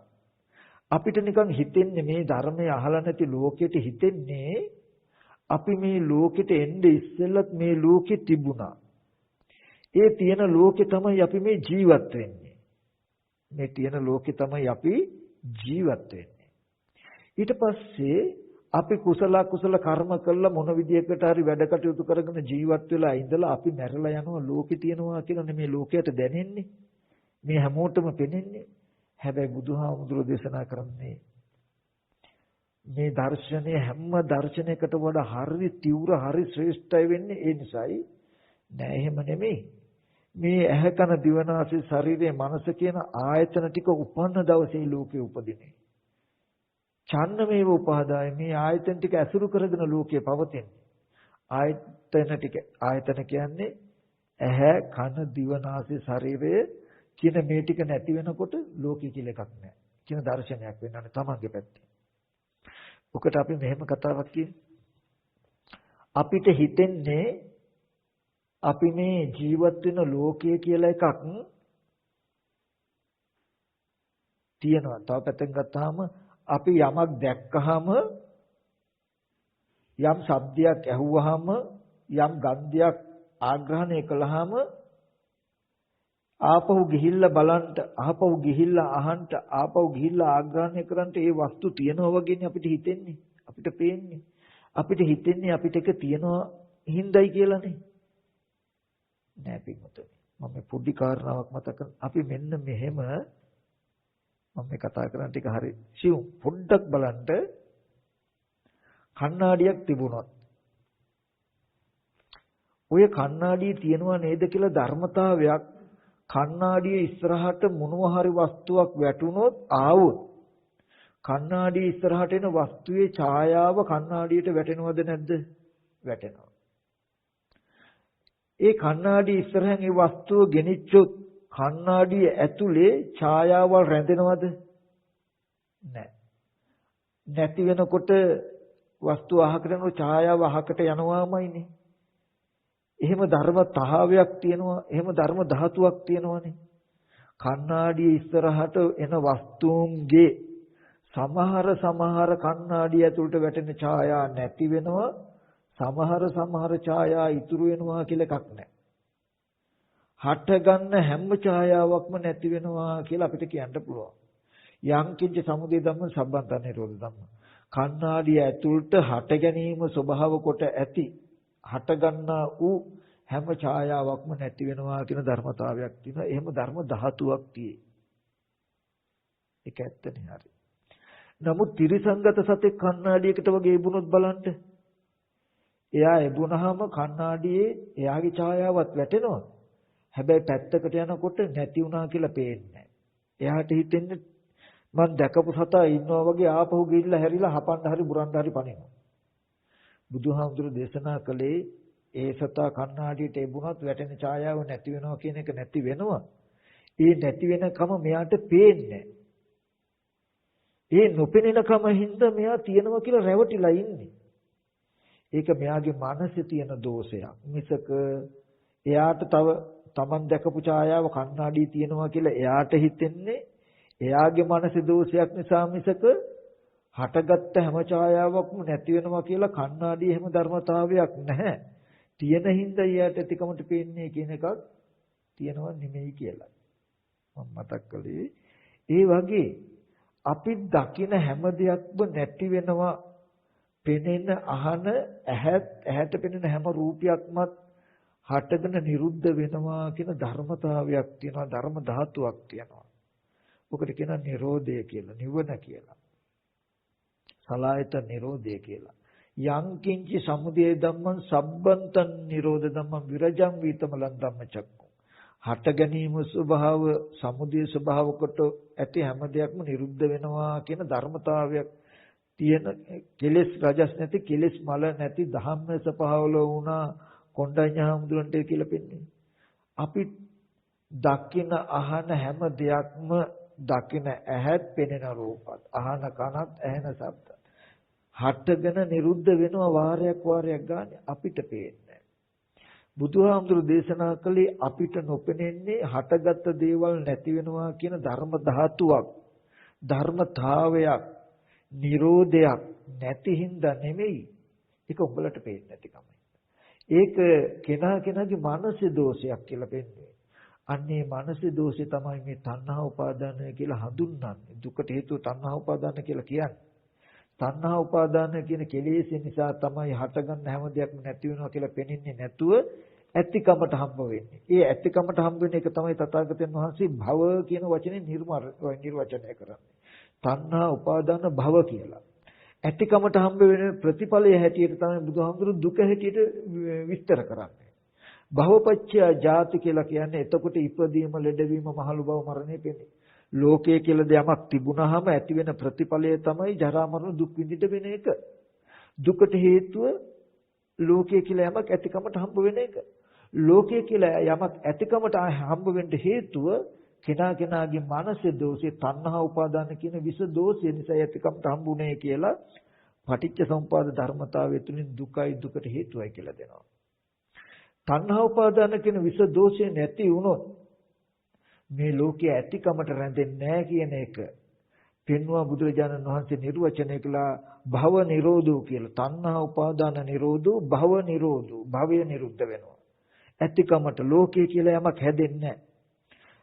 අපිට නිකන් හිතෙන්නේ මේ ධර්මය අහලා නැති ලෝකෙට හිතෙන්නේ අපි මේ ලෝකෙට එන්නේ ඉස්සෙල්ලත් මේ ලෝකෙ තිබුණා. ඒ තියෙන ලෝකෙ තමයි අපි මේ ජීවත් වෙන්නේ. මේ තියෙන ලෝකෙ තමයි අපි ජීවත් වෙන්නේ. ඊට පස්සේ අපි කුසල කර්ම කළා මොන විදියකට හරි වැඩ කටයුතු කරගෙන ජීවත් වෙලා ඉඳලා අපි මැරලා යනවා ලෝකෙ තියනවා කියලා මේ ලෝකයට දැනෙන්නේ. මේ හැමෝටම පෙනෙන්නේ. හැබැයි බුදුහාමුදුරුවෝ දේශනා කරන්නේ මේ දර්ශනය හැම දර්ශනයකට වඩා හරි තීව්‍ර හරි ශ්‍රේෂ්ඨයි වෙන්නේ ඒ නිසායි. නෑ එහෙම නෙමෙයි. මේ ඇහැ කන දිව නාසය ශරීරය මනස කියන ආයතන ටික උපන්න දවසේ ලෝකේ උපදිනේ. ඡන්නමේව උපාදාය මේ ආයතන ටික ඇසුරු කරගෙන ලෝකේ පවතින. ආයතන කියන්නේ ඇහැ කන දිව නාසය ශරීරය කියන මේ ටික නැති වෙනකොට ලෝකේ කියලා එකක් නැහැ. කියන දර්ශනයක් වෙනවනේ තමන්ගේ පැත්තේ. ඔකට අපි මෙහෙම කතාවක් කියන්නේ. අපිට හිතෙන්නේ අපි මේ ජීවත් වෙන ලෝකය කියලා එකක් තියෙනවා. තව පැත්තෙන් ගත්තාම අපි යමක් දැක්කහම යම් ශබ්දයක් ඇහුවහම යම් ගන්ධයක් ආග්‍රහණය කළාම ආපහු ගිහිල්ලා බලන්න ආපහු ගිහිල්ලා අහන්න ආපහු ගිහිල්ලා ආග්‍රහණය කරන්න ඒ වස්තු තියනවා වගේනේ අපිට හිතෙන්නේ අපිට පේන්නේ අපිට හිතෙන්නේ අපිට එක තියනවා හින්දායි කියලානේ නෑ පිටුතුනි මම පොඩි කාරණාවක් මතක අපි මෙන්න මෙහෙම මම මේ කතා කරන ටික හරි සියුම් පොඩ්ඩක් බලන්න කණ්ණාඩියක් තිබුණොත් ඔය කණ්ණාඩිය තියනවා නේද කියලා ධර්මතාවයක් කණ්ණාඩියේ ඉස්සරහට මොනවා හරි වස්තුවක් වැටුනොත් ආවොත් කණ්ණාඩියේ ඉස්සරහට එන වස්තුවේ ඡායාව කණ්ණාඩියට වැටෙනවද නැද්ද? වැටෙනවා. ඒ කණ්ණාඩියේ ඉස්සරහෙන් ඒ වස්තුව ගෙනිච්චොත් කණ්ණාඩිය ඇතුලේ ඡායාවල් රැඳෙනවද? නැහැ. නැති වෙනකොට වස්තුව අහකට යනකොට ඡායාව අහකට යනවාමයිනේ. එහෙම ධර්මතාවයක් තියෙනවා. එහෙම ධර්ම ධාතුවක් තියෙනවානේ. කණ්ණාඩියේ ඉස්සරහට එන වස්තුන්ගේ සමහර කණ්ණාඩිය ඇතුළට වැටෙන ඡායා නැති වෙනවා. සමහර ඡායා ඉතුරු වෙනවා කියලා එකක් නැහැ. හට ගන්න හැම ඡායාවක්ම නැති වෙනවා කියලා අපිට කියන්න පුළුවන්. යම් කිංච සමුදය ධම්ම සම්බන්ත නිරෝධ ධම්ම. කණ්ණාඩිය ඇතුළට හට ගැනීම ස්වභාව කොට ඇති හට ගන්නා වූ හැම ඡායාවක්ම නැති වෙනවා කියන ධර්මතාවයක් තියෙනවා. එහෙම ධර්ම ධාතුවක් තියෙයි. ඒක ඇත්තනේ හරි. නමුත් ත්‍රිසංගත සතෙක් කණ්ණාඩියකට වගේ ඉබුණොත් බලන්න. එයා ඉබුණාම කණ්ණාඩියේ එයාගේ ඡායාවත් වැටෙනවා. හැබැයි පැත්තකට යනකොට නැති වුණා කියලා පේන්නේ. එයාට හිතෙන්නේ මම දැකපු සතා ඉන්නවා වගේ ආපහු ගිහිල්ලා හැරිලා හපන්න හරි බුරන්න හරි පනිනවා. බුදුහාමුදුරු දේශනා කළේ ඒ සතා කණ්ණාඩියට එබුණත් වැටෙන ඡායාව නැති වෙනවා කියන එක නැති වෙනවා. ඒ නැති වෙනකම මෙයාට පේන්නේ. ඒ නොපෙනෙන කම හින්දා මෙයා තියෙනවා කියලා රැවටිලා ඉන්නේ. ඒක මෙයාගේ මනසේ තියෙන දෝෂයක්. මිසක එයාට තව Taman දැකපු ඡායාව කණ්ණාඩියේ තියෙනවා කියලා එයාට හිතෙන්නේ එයාගේ මනසේ දෝෂයක් නිසා මිසක හටගත්ත හැම ඡායාවක්ම නැති වෙනවා කියලා කණ්ණාඩියේ හැම ධර්මතාවයක් නැහැ. තියෙන හින්දා එයාට ඇතිකමට පේන්නේ කියන එකක් තියෙනවා නෙමෙයි කියලා. මම මතක් කළේ ඒ වගේ අපි දකින හැම දෙයක්ම නැති වෙනවා. පෙනෙන අහන ඇහැට පෙනෙන හැම රූපයක්මත් හටගෙන නිරුද්ධ වෙනවා කියන ධර්මතාවයක් තියෙනවා. ධර්ම ධාතුවක් තියෙනවා. ඔකට කියනවා නිරෝධය කියලා, නිවන කියලා. සලායත නිරෝධය කියලා. යං කිංචි සමුදය ධම්මං සබ්බන්තං නිරෝධ ධම්මං විරජං වීතමලං ධම්මචක්කු. හට ගැනීම ස්වභාව සමුදය ස්වභාව කොට ඇති හැම දෙයක්ම නිරුද්ධ වෙනවා කියන ධර්මතාවයක් තියෙන කෙලෙස් රජස් නැති කෙලෙස් මල නැති ධම්ම ස්වභාවල වුණා කොණ්ඩඤ්ඤ හාමුදුරන්ට කියලා පෙන්නේ. අපි දකින අහන හැම දෙයක්ම දකින ඇහත් පෙනෙන රූපත් අහන කනත් ඇහෙන ශබ්ද හටගෙන නිරුද්ධ වෙනවා වාරයක් ගන්න අපිට පේන්නේ. බුදුහාමුදුරු දේශනා කළේ අපිට නොපෙනෙන්නේ හටගත් දේවල් නැති වෙනවා කියන ධර්ම ධාතුවක් ධර්මතාවයක් නිරෝධයක් නැති හින්දා නෙමෙයි. ඒක උඹලට පේන්නේ නැතිකමයි. ඒක කෙනාගේ මානසික දෝෂයක් කියලා පෙන්වන්නේ. අන්නේ මානසික දෝෂය තමයි මේ තණ්හා උපාදානය කියලා හඳුන්වන්නේ. දුකට හේතුව තණ්හා උපාදාන කියලා කියන්නේ. තණ්හා උපාදාන කියන කෙලෙස් නිසා තමයි හටගන්න හැම දෙයක්ම නැති වෙනවා කියලා පෙනෙන්නේ නැතුව ඇතිකමට හම්බ වෙන්නේ. ඒ ඇතිකමට හම්බ වෙන එක තමයි තථාගතයන් වහන්සේ භව කියන වචනේ නිර්වචනය කරන්නේ. තණ්හා උපාදාන භව කියලා. ඇතිකමට හම්බ වෙන ප්‍රතිඵලය හැටියට තමයි බුදුහාමුදුරු දුක හැටියට විස්තර කරන්නේ. භවපච්චය ජාති කියලා කියන්නේ එතකොට ඉපදීම, ලෙඩවීම, මහලු බව, මරණය පෙන්නේ. ලෝකයේ කියලා දෙයක් තිබුණාම ඇති වෙන ප්‍රතිඵලය තමයි ජරා මරණ දුක් විඳින්න වෙන එක. දුකට හේතුව ලෝකයේ කියලා යමක් ඇතිකමට හම්බ වෙන එක. ලෝකයේ කියලා යමක් ඇතිකමට හම්බ වෙන්න හේතුව කෙනාගේ මානසික දෝෂේ තණ්හා උපාදාන කියන විස දෝෂය නිසා ඇතිකමට හම්බුනේ කියලා පටිච්ච සමුප්පාද ධර්මතාවය තුලින් දුකයි දුකට හේතුවයි කියලා දෙනවා. තණ්හා උපාදාන කියන විස දෝෂය නැති වුණොත් මේ ලෝකයේ ඇතිකමට රැඳෙන්නේ නැහැ කියන එක පෙන්වුවා බුදුරජාණන් වහන්සේ නිර්වචනය කළා භව නිරෝධෝ කියලා. තණ්හා උපාදාන නිරෝධෝ භව නිරෝධෝ. භවය නිරුද්ධ වෙනවා. ඇතිකමට ලෝකයේ කියලා යමක් හැදෙන්නේ නැහැ.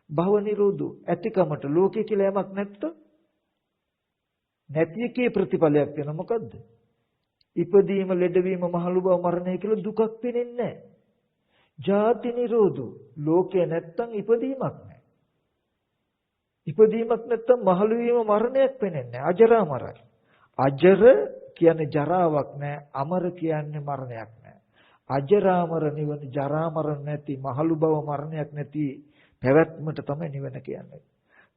භව නිරෝධෝ. ඇතිකමට ලෝකයේ කියලා යමක් නැත්තම් නැති එකේ ප්‍රතිඵලයක් වෙන මොකද්ද? ඉපදීම, ලෙඩවීම, මහලු බව, මරණය කියලා දුකක් පෙනෙන්නේ නැහැ. ජාති නිරෝධෝ. ලෝකේ නැත්තම් ඉපදීමක් නැහැ. ඉපදීමක් නැත්තම් මහලු වීම, මරණයක් පෙනෙන්නේ නැහැ. අජරාමරයි. අජර කියන්නේ ජරාවක් නැහැ. අමර කියන්නේ මරණයක් නැහැ. අජරාමර නිවන, ජරාමර නැති, මහලු බව, මරණයක් නැති පැවැත්මට තමයි නිවන කියන්නේ.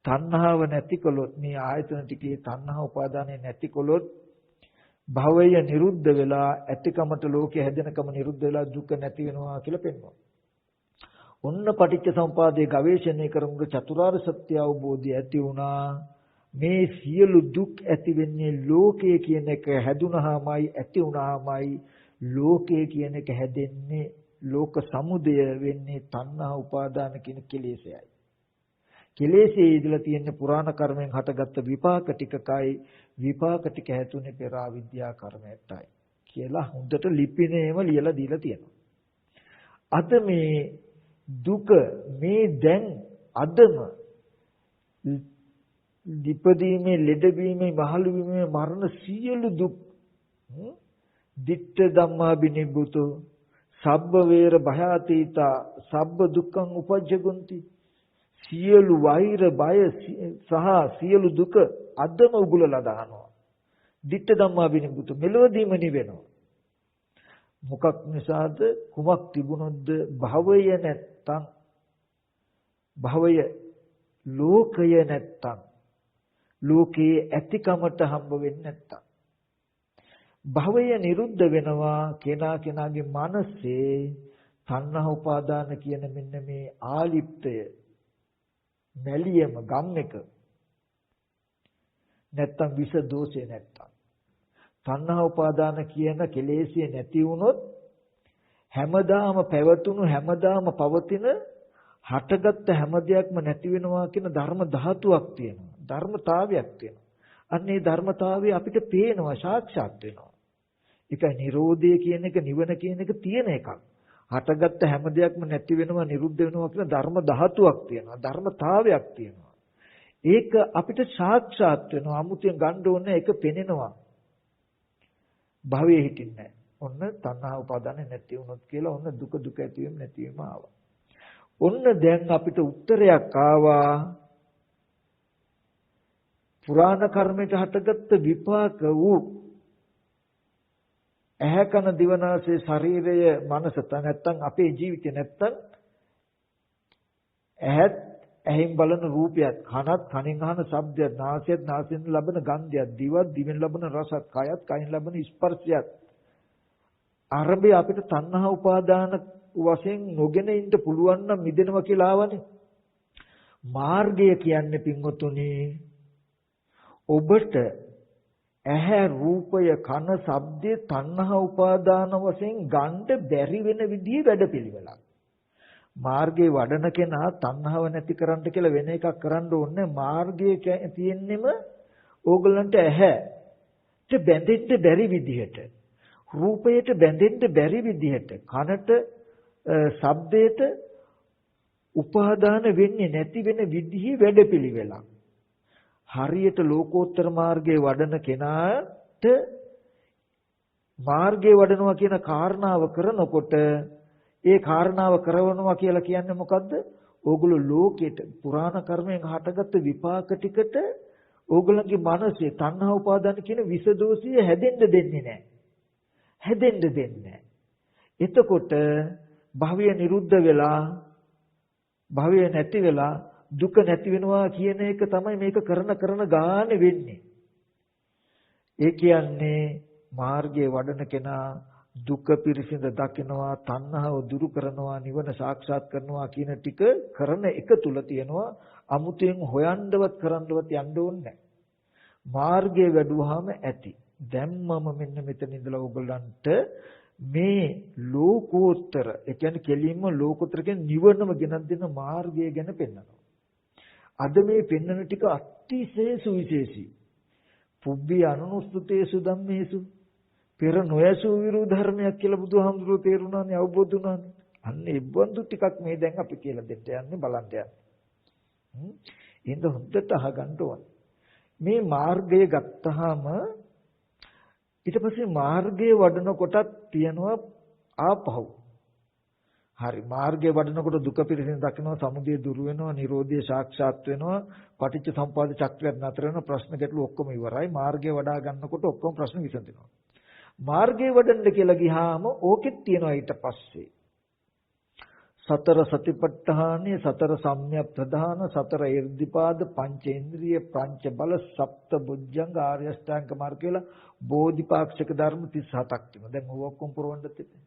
තණ්හාව නැතිකොලොත් මේ ආයතන ටිකේ තණ්හා උපාදානය නැතිකොලොත් භවය නිරුද්ධ වෙලා ඇතිකමට ලෝකේ හැදෙනකම නිරුද්ධ වෙලා දුක නැති වෙනවා කියලා පෙන්වනවා. ඔන්න පටිච්ච සමුපාදයේ ගවේෂණය කරමුද චතුරාර්ය සත්‍ය අවබෝධය ඇති වුණා. මේ සියලු දුක් ඇති වෙන්නේ ලෝකයේ කියන එක හැදුනහමයි ඇති වුණාමයි. ලෝකයේ කියන එක හැදෙන්නේ ලෝක සමුදය වෙන්නේ තණ්හා උපාදාන කියන කෙලෙසයයි. කෙලෙසේ ඉදලා තියෙන පුරාණ කර්මෙන් හටගත්ත විපාක ටිකකයි විපාක ටික හැතුනේ පෙර අවිද්‍යා කර්මයටයි කියලා හොඳට ලිපිනේම ලියලා දීලා තියෙනවා. අද මේ දුක මේ දැන් අදම දීපදීමේ ලෙඩවීමේ මහලු වීමේ මරණ සියලු දුක් ditta ධම්මා බිනිබ්බුතු සබ්බ වේර භයාතීතා සබ්බ දුක්ඛං උපජ්ජගොන්ති සියලු වෛර බය සහ සියලු දුක අදම උගුලලා දානවා. ditta ධම්මා බිනිබ්බුතු මෙලොවදීම නිවෙනවා. මොකක් නිසාද? කුමක් තිබුණොත්ද? භවය නැත්තම් භවය ලෝකය නැත්තම් ලෝකයේ ඇතිකමට හම්බ වෙන්නේ නැත්තම් භවය නිරුද්ධ වෙනවා. කෙනාගේ මනසේ තණ්හා උපාදාන කියන මෙන්න මේ ආලිප්තය නැලියම ගම් එක නැත්තම් විස දෝෂය නැත්තම් තණ්හා උපාදාන කියන කෙලෙසිය නැති වුණොත් හැමදාම පැවතුණු හැමදාම පවතින හටගත්ත හැම දෙයක්ම නැති වෙනවා කියන ධර්ම ධාතුවක් තියෙනවා. ධර්මතාවයක් තියෙනවා. අන්නේ ධර්මතාවය අපිට පේනවා, සාක්ෂාත් වෙනවා. ඒකයි නිරෝධය කියන එක, නිවන කියන එක තියෙන එකක්. හටගත්ත හැම දෙයක්ම නැති වෙනවා, නිරුද්ධ වෙනවා කියන ධර්ම ධාතුවක් තියෙනවා. ධර්මතාවයක් තියෙනවා. ඒක අපිට සාක්ෂාත් වෙනවා. අමුතියෙන් ගන්න ඕනේ ඒක පෙනෙනවා. භවයේ හිටින්නේ ඔන්න තණ්හා උපාදාන නැති වුණොත් කියලා ඔන්න දුක ඇතිවීම නැතිවීම ආවා. ඔන්න දැන් අපිට උත්තරයක් ආවා. පුරාණ කර්මයට හටගත්ත විපාක වූ ඇහැ කන දිවනාසය ශරීරය මනස නැත්තම් අපේ ජීවිතේ නැත්තම් ඇහත් ඇහෙන් බලන රූපයත් කනත් කනෙන් අහන ශබ්දයත් නාසයත් නාසයෙන් ලබන ගන්ධයත් දිවත් දිවෙන් ලබන රසත් කයත් කයින් ලබන ස්පර්ශයත් අරබේ අපිට තණ්හා උපාදාන වශයෙන් නොගෙන ඉන්න පුළුවන් නම් මිදෙනවා කියලා ආවනේ. මාර්ගය කියන්නේ පින්වතුනි ඔබට ඇහැ රූපය කන ශබ්දය තණ්හා උපාදාන වශයෙන් ගන්න බැරි වෙන විදිහේ වැඩපිළිවෙලක්. මාර්ගයේ වඩන කෙනා තණ්හාව නැති කරන්න කියලා වෙන එකක් කරන්න ඕනේ. මාර්ගයේ තියෙන්නෙම ඕගලන්ට ඇහැට බැඳෙන්න බැරි විදිහට, රූපයට බැඳෙන්න බැරි විදිහට, කනට ශබ්දයට උපාදාන වෙන්නේ නැති වෙන විදිහේ වැඩපිළිවෙලක්. හරියට ලෝකෝත්තර මාර්ගයේ වඩන කෙනාට මාර්ගයේ වඩනවා කියන කාරණාව කරනකොට ඒ කාරණාව කරවනවා කියලා කියන්නේ මොකද්ද? ඕගොල්ලෝ ලෝකෙට පුරාණ කර්මයෙන් හටගත්ත විපාක ටිකට ඕගොල්ලන්ගේ මනසේ තණ්හා උපාදාන කියන විස දෝෂය හැදෙන්න දෙන්නේ නැහැ. හැදෙන්න දෙන්නේ නැහැ. එතකොට භවය නිරුද්ධ වෙලා භවය නැති වෙලා දුක නැති වෙනවා කියන එක තමයි මේක කරන ගානේ වෙන්නේ. ඒ කියන්නේ මාර්ගයේ වඩන කෙනා දුක පිරිසිඳ දකිනවා, තණ්හාව දුරු කරනවා, නිවන සාක්ෂාත් කරනවා කියන ටික කරන එක තුල තියෙනවා. අමුතෙන් හොයන්නවත් කරන්නවත් යන්න ඕනේ නැහැ. මාර්ගයේ වැඩුවාම ඇති. දැන් මම මෙන්න මෙතන ඉඳලා ඔයගලන්ට මේ ලෝකෝත්තර, ඒ කියන්නේ කෙලින්ම ලෝකෝත්තර කියන්නේ නිවනම ගෙනත් දෙන මාර්ගය ගැන පෙන්වනවා. අද මේ පෙන්වන ටික අතිශය සුවිශේෂී. පුබ්බේ අනුනුස්තුතේසු ධම්මේසු පෙර නොයසු විරු ධර්මයක් කියලා බුදුහාමුදුරුවෝ තේරුණානේ, අවබෝධ වුණානේ. අන්න ඒ බඳු ටිකක් මේ දැන් අපි කියලා දෙන්න යන්නේ, බලන්න යන්නේ. එහෙනම් හොඳට අහගන්න ඕන. මේ මාර්ගය ගත්තාම ඊට පස්සේ මාර්ගයේ වඩන කොටත් තියනවා ආපහු. හරි, මාර්ගයේ වඩනකොට දුක පිරිසිදු දකිනවා, සමුදය දුරු වෙනවා, නිරෝධය සාක්ෂාත් වෙනවා, පටිච්ච සම්පදාය චක්‍රයක් නතර වෙනවා, ප්‍රශ්න ගැටළු ඔක්කොම ඉවරයි. මාර්ගය වඩා ගන්නකොට ඔක්කොම ප්‍රශ්න විසඳෙනවා. මාර්ගයේ වඩන්න කියලා ගියාම ඕකෙත් තියනවා ඊට පස්සේ සතර සතිපට්ඨානෙ, සතර සම්‍යක් ප්‍රධාන, සතර ඉර්ධිපාද, පංචේන්ද්‍රිය, පංච බල, සප්ත බුද්ධංග, ආර්ය අෂ්ටාංග මාර්ග කියලා බෝධිපාක්ෂික ධර්ම 37ක් තියෙනවා. දැන් ඕක ඔක්කොම පුරවන්න තිබෙනවා.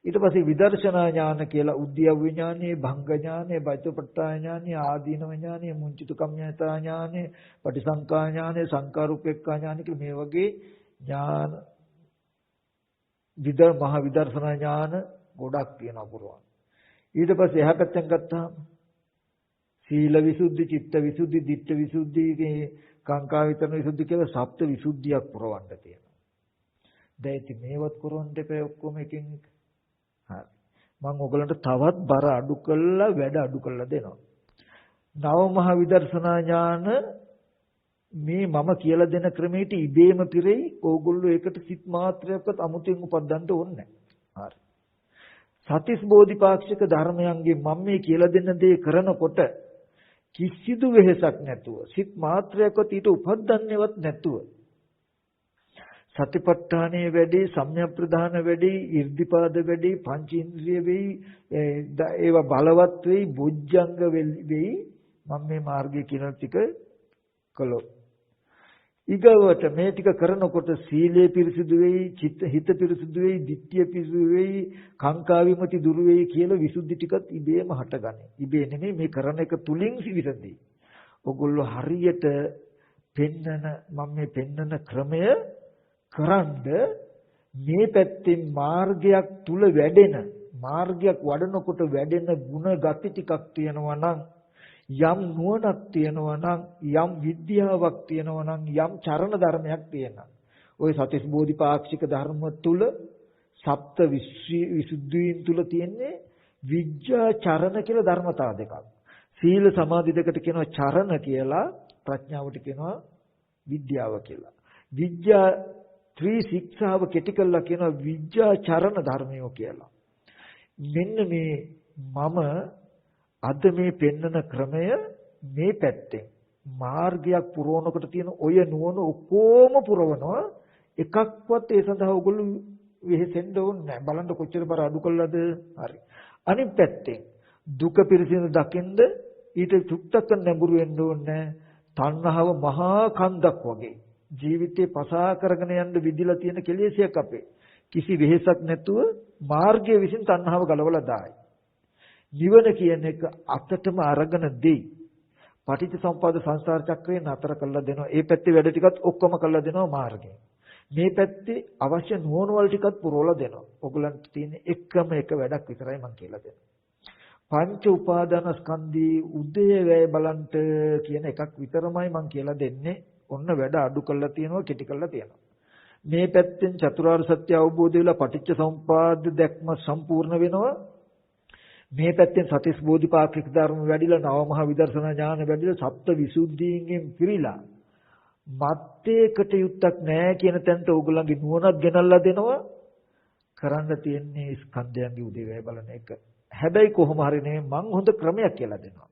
ඊට පස්සේ විදර්ශනා ඥාන කියලා උද්‍යව ඥානෙ, භංග ඥානෙ, බයිතපට්ඨාන ඥානෙ, ආදීනව ඥානෙ, මුංචිතුකම්ඤ්ඤතා ඥානෙ, පටිසංකා ඥානෙ, සංකාරූපේක්ඛා ඥානෙ කියලා මේ වගේ ඥාන මහ විදර්ශනා ඥාන ගොඩක් තියෙනවා පුරවන්න. ඊට පස්සේ එහා පැත්තෙන් ගත්තාම සීල විසුද්ධි, චිත්ත විසුද්ධි, ධිට්ඨ විසුද්ධි, කාංකා විතරන විසුද්ධි කියලා සප්ත විසුද්ධියක් පුරවන්න තියෙනවා. දැන් ඉතින් මේවත් කරවන්න දෙපේ ඔක්කොම එකින් එක. හරි. මම ඔයගලන්ට තවත් බර අඩු කළා, වැඩ අඩු කළා දෙනවා. නව මහ විදර්ශනා ඥාන මේ මම කියලා දෙන ක්‍රමයට ඉබේම පිරෙයි. ඕගොල්ලෝ ඒකට සිත් මාත්‍රයක්වත් අමුතෙන් උපදින්න ඕනේ නැහැ. හරි. සතිස් බෝධිපාක්ෂික ධර්මයන්ගේ මම මේ කියලා දෙන දේ කරනකොට කිසිදු වෙහෙසක් නැතුව, සිත් මාත්‍රයක්වත් ඊට උපදින්නේවත් නැතුව සතිපට්ඨානයේ වැඩි, සම්‍යක් ප්‍රදාන වැඩි, ඉර්ධිපාද වැඩි, පංචේන්ද්‍රිය වෙයි, ඒවා බලවත් වෙයි, බොජ්ජංග වෙයි. මම මේ මාර්ගය කියන ටික කළොත් ඊගවට මේ ටික කරනකොට සීලය පිරිසිදු වෙයි, හිත පිරිසිදු වෙයි, ධිට්ඨිය පිරිසිදු වෙයි, කාංකා විමුති දුරු වෙයි කියලා විසුද්ධි ටිකත් ඉබේම හටගන්නේ. ඉබේ නෙමෙයි, මේ කරන එක තුලින් විසඳෙයි. ඔගොල්ලෝ හරියට මම මේ පෙන්නන ක්‍රමය කරන්ඩ මේ පැත්තෙන් මාර්ගයක් තුල වැඩෙන, මාර්ගයක් වඩනකොට වැඩෙන ಗುಣ ගති ටිකක් තියෙනවා නම්, යම් නුවණක් තියෙනවා නම්, යම් විද්‍යාවක් තියෙනවා නම්, යම් චරණ ධර්මයක් තියෙනවා. ওই සතිස් බෝධිපාක්ෂික ධර්ම තුල සප්ත විසුද්ධීන් තුල තියෙන්නේ විඥා චරණ කියලා ධර්මතා දෙකක්. සීල සමාධි දෙකට කියනවා චරණ කියලා, ප්‍රඥාවට කියනවා විද්‍යාව කියලා. විද්‍යා ත්‍රි ශික්ෂාව කෙටි කළා කියනවා විඥා චරණ ධර්මයෝ කියලා. මෙන්න මේ මම අද මේ පෙන්නන ක්‍රමය මේ පැත්තෙන් මාර්ගයක් පුරවනකොට තියෙන ඔය නුවණ ඔක්කොම පුරවනවා. එකක්වත් ඒ සඳහා ඔයගොල්ලෝ වෙහෙසෙන්න ඕනේ නැහැ. බලන්න කොච්චර බර අඩු කළාද. හරි. අනිත් පැත්තෙන් දුක පිරිසිදු දකින්ද ඊට චුට්ටක් නැඹුරු වෙන්න ඕනේ. තණ්හාව මහා කන්දක් වගේ ජීවිතේ පසා කරගෙන යන්න විදිලා තියෙන කෙලෙසයක් අපේ. කිසි වෙහෙසක් නැතුව මාර්ගයේ විසින් තණ්හාව ගලවලා දායි. නිවන කියන එක අතටම අරගෙන දෙයි. පටිච්චසමුප්පාද සංසාර චක්‍රේ නතර කළා දෙනවා. ඒ පැත්තේ වැඩ ටිකත් ඔක්කොම කළා දෙනවා මාර්ගයෙන්. මේ පැත්තේ අවශ්‍ය නුවණ වල ටිකත් පුරවලා දෙනවා. ඔයගලන්ට තියෙන එකම එක වැඩක් විතරයි මම කියලා දෙන්නේ. පංච උපාදානස්කන්ධී උදේවැය බලන්ට කියන එකක් විතරමයි මම කියලා දෙන්නේ. ඔන්න වැඩ අඩු කළා තියෙනවා, කෙටි කළා තියෙනවා. මේ පැත්තෙන් චතුරාර්ය සත්‍ය අවබෝධ වෙලා පටිච්ච සමුප්පාද දැක්ම සම්පූර්ණ වෙනවා. මේ පැත්තෙන් සතිස් බෝධිපාක්ෂික ධර්ම වැඩිලා නව මහ විදර්ශනා ඥාන වැඩිලා සප්ත විසුද්ධීන්ගෙන් පිරීලා මත්තේකට යුක්තක් නැහැ කියන තැනට ඕගොල්ලන්ගේ නුවණක් ගෙනල්ලා දෙනවා. කරන්න තියෙන්නේ ස්කන්ධයන්ගේ උදේවැය බලන එක. හැබැයි කොහොම හරි නේ මං හොඳ ක්‍රමයක් කියලා දෙනවා.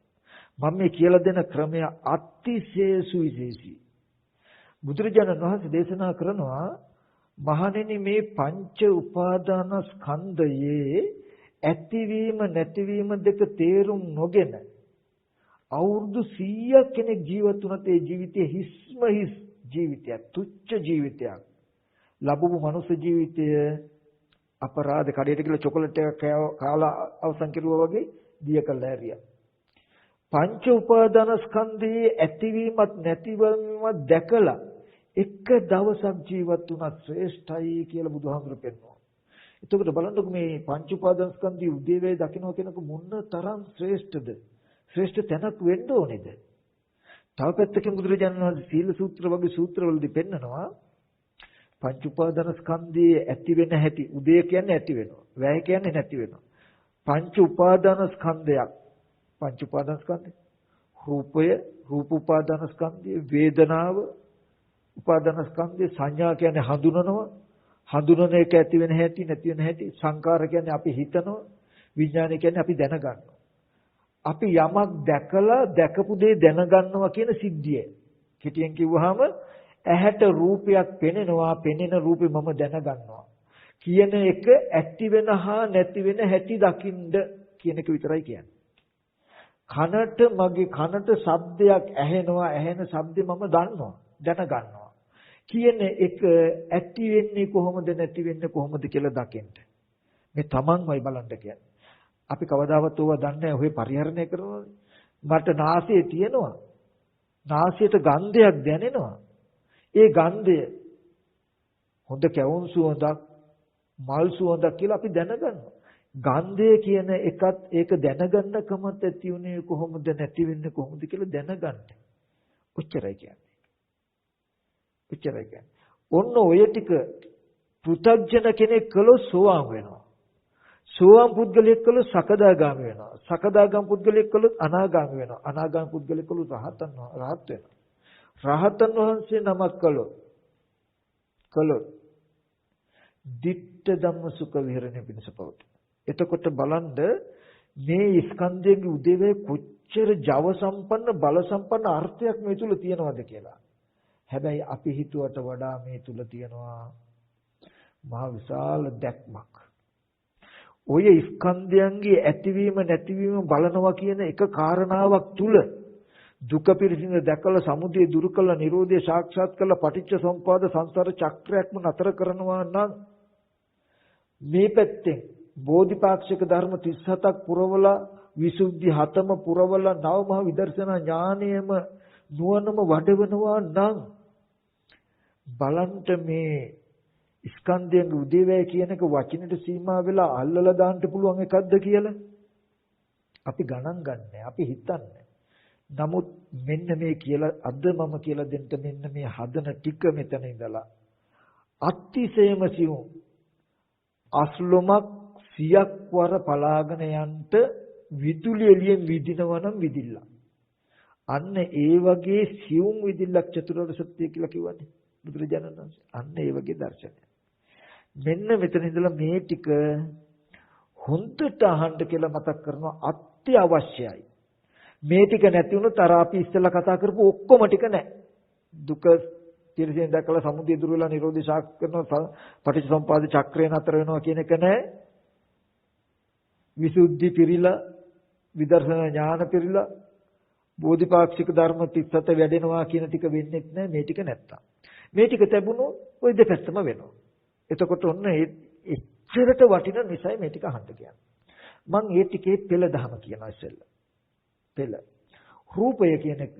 මම මේ කියලා දෙන ක්‍රමය අතිශය සුවිශේෂී. බුදුරජාණන් වහන්සේ දේශනා කරනවා මහණෙනි මේ පංච උපාදාන ස්කන්ධයේ ඇතිවීම නැතිවීම දෙක තේරුම් නොගෙන අවුරුදු 100ක් කෙනෙක් ජීවත් වුණත් ඒ ජීවිතයේ හිස්ම හිස් ජීවිතයක්, තුච්ච ජීවිතයක්. ලැබුණු මනුෂ්‍ය ජීවිතය අපරාධ කඩේට ගිහලා චොකලට් එකක් කාලා අවසන් කෙරුවා වගේ දිය කළා ඇරියා. පංච උපාදානස්කන්ධයේ ඇතිවීමත් නැතිවීමත් දැකලා එක දවසක් ජීවත් වුණත් ශ්‍රේෂ්ඨයි කියලා බුදුහාමුදුරු පෙන්වනවා. එතකොට බලන්නකො මේ පංච උපාදානස්කන්ධයේ උදේවැය දකින්න කෙනෙකු මොන තරම් ශ්‍රේෂ්ඨද? ශ්‍රේෂ්ඨ තැනක් වෙන්න ඕනේද? තව පැත්තකින් බුදුරජාණන් වහන්සේ සීල සූත්‍ර වගේ සූත්‍රවලදී පෙන්නනවා පංච උපාදානස්කන්ධයේ ඇති වෙන හැටි. උදේ කියන්නේ ඇති වෙනවා. වැය කියන්නේ නැති වෙනවා. පංච උපාදානස්කන්ධයක්. පංච උපාදානස්කන්ධය රූපය, රූප උපාදානස්කන්ධය, වේදනාව උපාදානස්කන්ධය, සංඥා කියන්නේ හඳුනනවා. හඳුනන එක ඇති වෙන හැටි නැති වෙන හැටි. සංකාර කියන්නේ අපි හිතනවා. විඥානය කියන්නේ අපි දැනගන්නවා. අපි යමක් දැකලා දැකපු දේ දැනගන්නවා කියන සිද්ධිය. කෙටියෙන් කිව්වහම ඇහැට රූපයක් පෙනෙනවා, පෙනෙන රූපේ මම දැනගන්නවා කියන එක ඇති වෙන හා නැති වෙන හැටි දකින්න කියන එක විතරයි කියන්නේ. කනට මගේ කනට ශබ්දයක් ඇහෙනවා, ඇහෙන ශබ්දේ මම දන්නවා, දැනගන්නවා කියන එක ඇති වෙන්නේ කොහොමද නැති වෙන්නේ කොහොමද කියලා දකින්න. මේ තමන්මයි බලන්න කියන්නේ. අපි කවදාවත් ඕවා දන්නේ නැහැ. ඔය පරිහරණය කරනවානේ. මට නාසයේ තියෙනවා. නාසයට ගන්ධයක් දැනෙනවා. ඒ ගන්ධය හොඳ කැවුම් සුවඳක්, මල් සුවඳක් කියලා අපි දැනගන්නවා. ගන්ධය කියන එකත් ඒක දැනගන්නකමත් ඇති උනේ කොහොමද නැති වෙන්නේ කොහොමද කියලා දැනගන්න. ඔච්චරයි කියන්නේ. ඔච්චරයි කියන්නේ. ඔන්න ඔය ටික පෘථග්ජන කෙනෙක් කළොත් සෝවාන් වෙනවා. සෝවාන් පුද්ගලයෙක් කළොත් සකදාගාමී වෙනවා. සකදාගාම පුද්ගලයෙක් කළොත් අනාගාමී වෙනවා. අනාගාම පුද්ගලයෙක් කළොත් රහත් වෙනවා. රහතන් වහන්සේ නමක් කළොත් ditta ධම්ම සුඛ විහරණය පිණිස පවතී. එතකොට බලන්න මේ ස්කන්ධයේ උදේවේ කොච්චර ජව සම්පන්න බල සම්පන්න අර්ථයක් මේ තුල තියෙනවද කියලා. හැබැයි අපි හිතුවට වඩා මේ තුල තියෙනවා මහ විශාල දැක්මක්. ඔය ස්කන්ධයන්ගේ ඇතිවීම නැතිවීම බලනවා කියන එක කාරණාවක් තුල දුක පිරිසිඳ දැකලා සමුදය දුරු කළා නිරෝධය සාක්ෂාත් කළා පටිච්ච සමුප්පාද සංසාර චක්‍රයක්ම නතර කරනවා නම් මේ පැත්තෙන් බෝධිපාක්ෂික ධර්ම 37ක් පුරවලා විසුද්ධි 7ම පුරවලා නව මහ විදර්ශනා ඥානයම නුවණම වඩවනවා නම් බලන්ට මේ ස්කන්ධයන්ගේ උදේවැය කියන එක වචනෙට සීමා වෙලා අල්ලලා දාන්න පුළුවන් එකක්ද කියලා අපි ගණන් ගන්නෑ අපි හිතන්නේ. නමුත් මෙන්න මේ කියලා අද මම කියලා දෙන්න මෙන්න මේ හදන ටික මෙතන ඉඳලා අතිශයම සියුම් අස්ලොමක් 100ක් වර පලාගෙන යන්ට විදුලි එළියෙන් විදිනවා නම් විදිල්ල. අන්න ඒ වගේ සියුම් විදිල්ලක් චතුරාර්ය සත්‍ය කියලා කිව්වනේ බුදුරජාණන් වහන්සේ. අන්න ඒ වගේ දර්ශනය. මෙන්න මෙතන ඉඳලා මේ ටික හොඳට අහන්න කියලා මතක් කරනවා අත්‍යවශ්‍යයි. මේ ටික නැති වුණොත් අර අපි ඉස්සෙල්ලා කතා කරපු ඔක්කොම ටික නැහැ. දුක තිරසෙන් දැකලා සමුදය දුර වෙලා නිරෝධය සාක්ෂාත් කරනවා පටිච්චසමුපාද චක්‍රය නතර වෙනවා කියන එක නැහැ. විසුද්ධි පිරීලා විදර්ශනා ඥාන පිරීලා බෝධිපාක්ෂික ධර්ම 37 වැඩෙනවා කියන ටික වෙන්නේ නැහැ මේ ටික නැත්තම්. මේ ටික ලැබුණොත් ওই දෙපැත්තම වෙනවා. එතකොට ඔන්න එච්චරට වටින නිසයි මේ ටික අහන්න කියන්නේ. මම මේ ටිකේ පෙළ දහම කියනවා ඉස්සෙල්ලා. පෙළ. රූපය කියන එක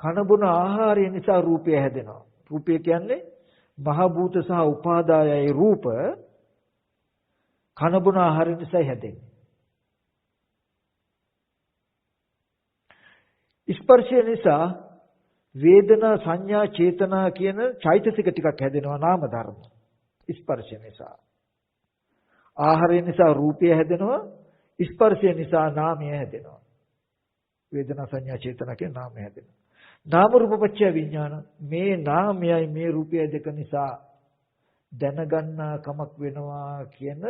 කන බොන ආහාරය නිසා රූපය හැදෙනවා. රූපය කියන්නේ මහ භූත සහ උපාදායයි රූප කන බොන ආහාරය නිසා හැදෙන්නේ. ස්පර්ශය නිසා වේදනා සංඥා චේතනා කියන චෛතසික ටිකක් හැදෙනවා නාම ධර්ම. ස්පර්ශය නිසා. ආහාරය නිසා රූපය හැදෙනවා. ස්පර්ශය නිසා නාමය හැදෙනවා. වේදනා සංඥා චේතනා කියන නාමය හැදෙනවා. නාම රූප පත්‍ය විඥාන මේ නාමයයි මේ රූපය දෙක නිසා දැනගන්නා කමක් වෙනවා කියන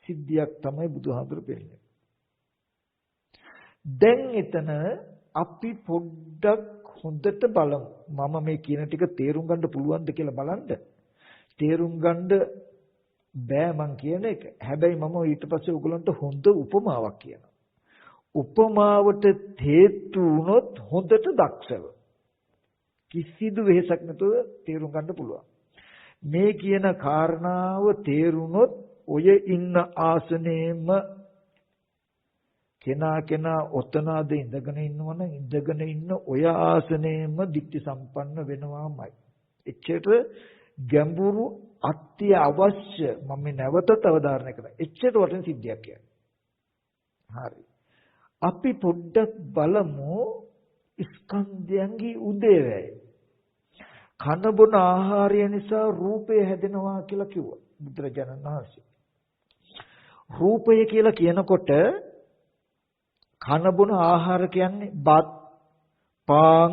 සිද්ධියක් තමයි බුදුහාමුදුරු පෙන්නන්නේ. දැන් එතන අපි පොඩ්ඩක් හොඳට බලමු. මම මේ කියන ටික තේරුම් ගන්න පුළුවන්ද කියලා බලන්න. තේරුම් ගන්න බෑ මං කියන එක. හැබැයි මම ඊට පස්සේ ඔයගලන්ට හොඳ උපමාවක් කියනවා. උපමාවට හේතු වුණොත් හොඳට දක්ෂව කිසිදු වෙහසක් නැතුව තේරුම් ගන්න පුළුවන්. මේ කියන කාරණාව තේරුනොත් ඔය ඉන්න ආසනයේම කෙනා ඔතනද ඉඳගෙන ඉන්නවනම් ඉඳගෙන ඉන්න ඔය ආසනයේම ධිට්ඨි සම්පන්න වෙනවාමයි. එච්චර ගැඹුරු අත්‍ය අවශ්‍ය මම නැවතත් අවධාරණය කරා. එච්චර වටින සිද්ධියක් කියන්නේ. හරි. අපි පොඩ්ඩක් බලමු ස්කන්ධයන්ගේ උදේවැය. කන බොන ආහාරය නිසා රූපය හැදෙනවා කියලා කිව්වා බුදුරජාණන් වහන්සේ. රූපය කියලා කියනකොට කන බොන ආහාර කියන්නේ බත්, පාන්,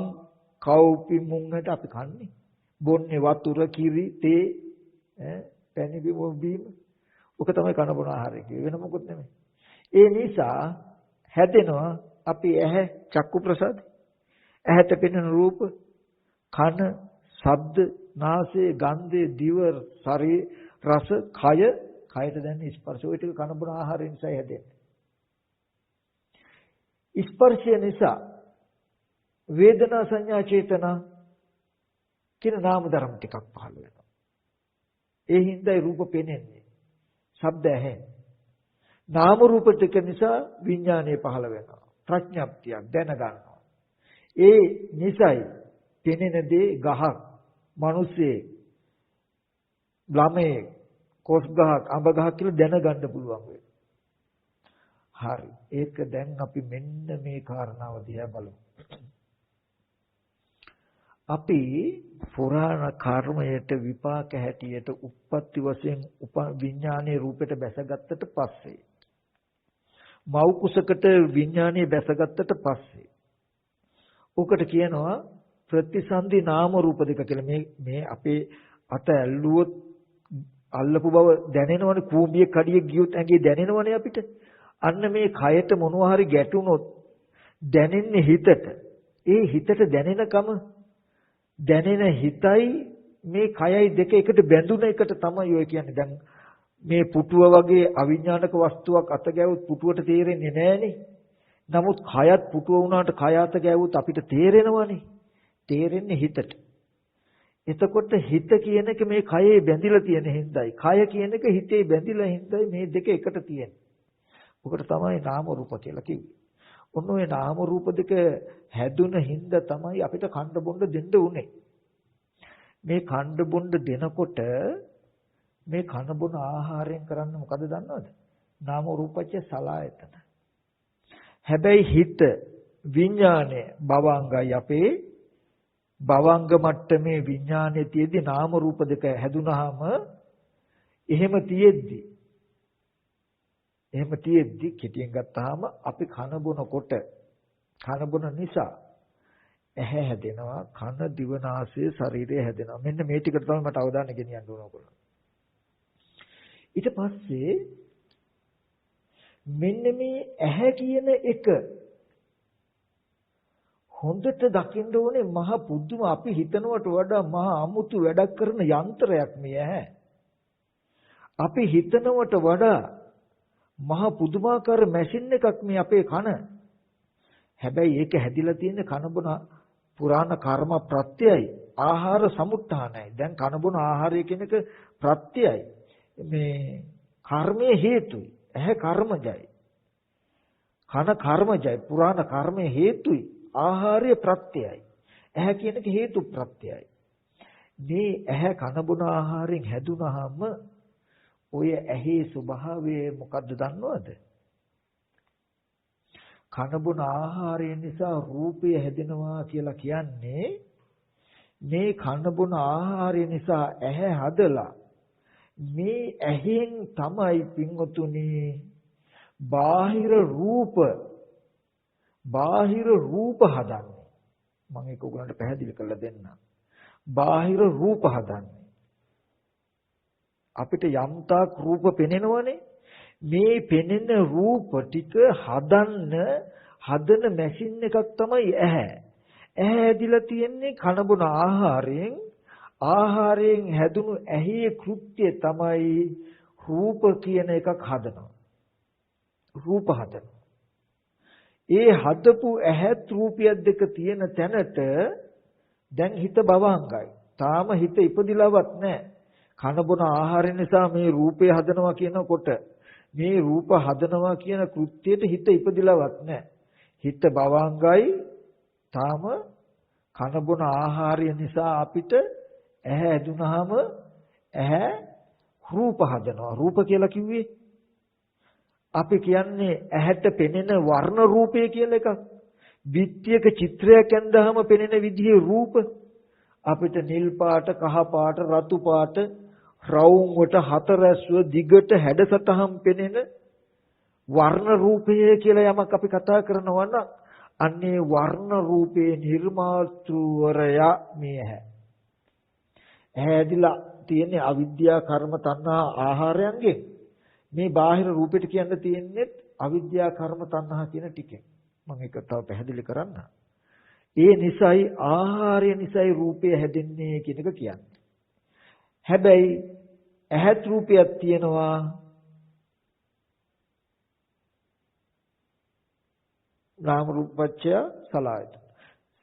කව්පි මුංගට අපි කන්නේ. බොන්නේ වතුර, කිරි, තේ, පැණි බීම. ඔක තමයි කන බොන ආහාරය කියන්නේ. වෙන මොකුත් නෙමෙයි. ඒ නිසා හැදෙනවා අපි ඇහැ චක්කු ප්‍රසාද. ඇහැට පෙනෙන රූප, කන, ශබ්ද, නාසය, ගන්ධය, දිව, ශරීර, රස, කය, කයට දැනෙන ස්පර්ශ. ඔය ටික කන බොන ආහාරය නිසා හැදෙන්නේ. ස්පර්ශය නිසා වේදනා සංඥා චේතනා කියන නාම ධර්ම ටිකක් පහළ වෙනවා. ඒ හින්දායි රූප පෙනෙන්නේ. ශබ්ද ඇහෙන්නේ. නාම රූප ටික නිසා විඥානය පහළ වෙනවා. ප්‍රඥප්තියක් දැනගන්නවා. ඒ නිසයි පෙනෙන දේ ගහක්, මිනිස්සේ, ළමයේ, කොස් ගහක්, අඹ ගහක් කියලා දැනගන්න පුළුවන් වෙයි. හරි. ඒක දැන් අපි මෙන්න මේ කාරණාව දිහා බලමු. අපි පුරාණ කර්මයට විපාක හැටියට උප්පත්ති වශයෙන් විඥානයේ රූපයට බැසගත්තට පස්සේ මව් කුසකට විඥානයේ බැසගත්තට පස්සේ උකට කියනවා ප්‍රතිසන්දි නාම රූප දෙක කියලා. මේ අපේ අත ඇල්ලුවොත් අල්ලපු බව දැනෙනවනේ. කූඹිය කඩිය ගියොත් ඇඟේ දැනෙනවනේ අපිට. අන්න මේ කයට මොනවා හරි ගැටුනොත් දැනෙන්නේ හිතට. ඒ හිතට දැනෙනකම දැනෙන හිතයි මේ කයයි දෙක එකට බැඳුන එකට තමයි ඔය කියන්නේ. දැන් මේ පුටුව වගේ අවිඥානික වස්තුවක් අත ගැවුත් පුටුවට තේරෙන්නේ නැහනේ. නමුත් කයත් පුටුව වුණාට කය අත ගැවුත් අපිට තේරෙනවනේ. තේරෙන්නේ හිතට. එතකොට හිත කියන එක මේ කයේ බැඳිලා තියෙන හින්දායි. කය කියන එක හිතේ බැඳිලා හින්දායි මේ දෙක එකට තියෙන්නේ. ඔකට තමයි නාම රූප කියලා කිව්වේ. ඔන්න ඔය නාම රූප දෙක හැදුන හින්දා තමයි අපිට කණ්ඩ බොණ්ඩ දෙන්න උනේ. මේ කණ්ඩ බොණ්ඩ දෙනකොට මේ කන බොන ආහාරයෙන් කරන්නේ මොකද දන්නවද? නාම රූපච්ච සලආයතන. හැබැයි හිත විඥානය භවංගයි අපේ භවංග මට්ටමේ විඥානයේ තියෙද්දි නාම රූප දෙක හැදුනහම එහෙම තියෙද්දි කෙටියෙන් ගත්තාම අපි කන බොනකොට කන බොන නිසා ඇහැ හැදෙනවා, කන, දිව, නාසය, ශරීරය හැදෙනවා. මෙන්න මේ ටිකට තමයි මට අවධානය ගෙනියන්න ඕන ඔයගොල්ලෝ. ඊට පස්සේ මෙන්න මේ ඇහැ කියන එක හොඳට දකින්න ඕනේ. මහ පුදුම අපි හිතනවට වඩා මහ අමුතු වැඩක් කරන යන්ත්‍රයක් මේ ඇහැ. අපි හිතනවට වඩා මහ පුදුමාකාර මැෂින් එකක් මේ අපේ කන. හැබැයි ඒක හැදිලා තියෙන කන බොන පුරාණ කර්ම ප්‍රත්‍යයයි, ආහාර සමුත්ථානයි. දැන් කන බොන ආහාරය කියන එක ප්‍රත්‍යයයි. මේ කර්මයේ හේතුයි. ඇහැ කර්මජයි. කන කර්මජයි. පුරාණ කර්මයේ හේතුයි. ආහාරය ප්‍රත්‍යයයි. ඇහැ කියන එක හේතු ප්‍රත්‍යයයි. මේ ඇහැ කන බොන ආහාරයෙන් හැදුනහම ඔය ඇහි ස්වභාවය මොකද්ද දන්නවද? කන බොන ආහාරය නිසා රූපය හැදෙනවා කියලා කියන්නේ මේ කන බොන ආහාරය නිසා ඇහැ හදලා මේ ඇහෙන් තමයි පින්වතුනි බාහිර රූප හදන්නේ. මම ඒක ඔයගලන්ට පැහැදිලි කරලා දෙන්නම්. බාහිර රූප හදන්නේ. අපිට යම්තාක් රූප පෙනෙනවනේ. මේ පෙනෙන රූප ටික හදන මැෂින් එකක් තමයි ඇහැ. ඇහැ ඇදිලා තියෙන්නේ කනබුන ආහාරයෙන් හැදුණු ඇහි කෘත්‍ය තමයි රූප කියන එකක් හදනවා. රූප හදනවා. ඒ හදපු ඇහත් රූපියක් දෙක තියෙන තැනට දැන් හිත භවංගයි. තාම හිත ඉපදිලවත් නැහැ. කනබුන ආහාරය නිසා මේ රූපය හදනවා කියනකොට මේ රූප හදනවා කියන කෘත්‍යයට හිත ඉපදිලවත් නැහැ. හිත භවංගයි. තාම කනබුන ආහාරය නිසා අපිට ඇහැ ඇදුනහම ඇහැ රූප හදනවා. රූප කියලා කිව්වේ අපි කියන්නේ ඇහැට පෙනෙන වර්ණ රූපය කියලා එකක්. විත්‍යක චිත්‍රයක් ඇඳහම පෙනෙන විදිහේ රූප අපිට නිල් පාට, කහ පාට, රතු පාට, රවුම් වට හතරැස්ව දිගට හැඩසටහන් පෙනෙන වර්ණ රූපය කියලා යමක් අපි කතා කරනවා නම් අන්නේ වර්ණ රූපේ නිර්මාතෘවරයා මේ ඇහැ. ඇහැදිලා තියෙන අවිද්‍යා කර්ම තණ්හා ආහාරයන්ගෙන් මේ බාහිර රූපෙට කියන්න තියෙන්නේ අවිද්‍යා කර්ම තණ්හා කියන ටිකෙන්. මම ඒක තව පැහැදිලි කරන්න. ඒ නිසයි ආහාරය නිසයි රූපය හැදෙන්නේ කියන එක කියන්නේ. හැබැයි ඇහත් රූපයක් තියෙනවා නාම රූපච්ඡය සලආයතන.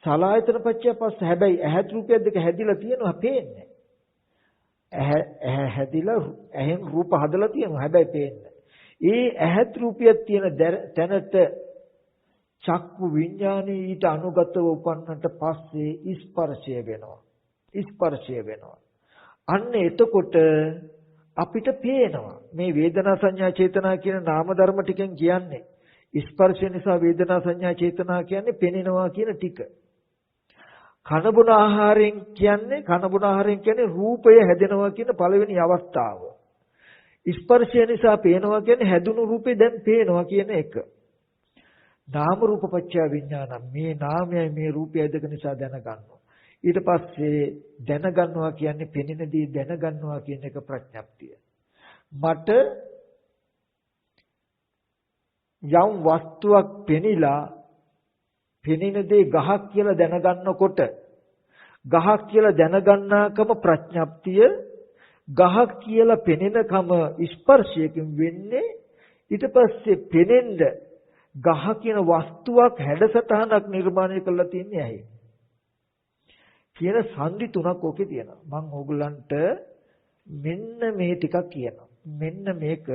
සලආයතන පච්චය පස්ස හැබැයි ඇහත් රූපයක් දෙක හැදිලා තියෙනවා පේන්නේ. ඇහැ හැදිලා ඇහෙන් රූප හදලා තියෙනවා හැබැයි පේන්නේ. ඒ ඇහත් රූපයක් තියෙන තැනට චක්කු විඥානේ ඊට අනුගතව උපන්නට පස්සේ ස්පර්ශය වෙනවා. අන්න එතකොට අපිට පේනවා මේ වේදනා සංඥා චේතනා කියන නාම ධර්ම ටිකෙන් කියන්නේ ස්පර්ශය නිසා වේදනා සංඥා චේතනා කියන්නේ පෙනෙනවා කියන ටික. කනබුන ආහාරයෙන් කියන්නේ රූපය හැදෙනවා කියන පළවෙනි අවස්ථාව. ස්පර්ශය නිසා පේනවා කියන්නේ හැදුණු රූපේ දැන් පේනවා කියන එක. නාම රූප පත්‍ය විඥාන මේ නාමයයි මේ රූපයයි දෙක නිසා දැනගන්නවා. ඊට පස්සේ දැනගන්නවා කියන්නේ පෙනෙන දේ දැනගන්නවා කියන එක ප්‍රඥප්තිය. මට යම් වස්තුවක් පෙනිලා පෙනෙන දේ ගහක් කියලා දැනගන්නකොට ගහක් කියලා දැනගන්නාකම ප්‍රඥප්තිය ගහක් කියලා පෙනෙනකම ස්පර්ශයකින් වෙන්නේ ඊට පස්සේ පෙනෙන්න ගහ කියන වස්තුවක් හැඩසටහනක් නිර්මාණය කරලා තියන්නේ ඇයි කියන සංදි තුනක් ඕකේ තියෙනවා මම ඕගලන්ට මෙන්න මේ ටිකක් කියනවා මෙන්න මේක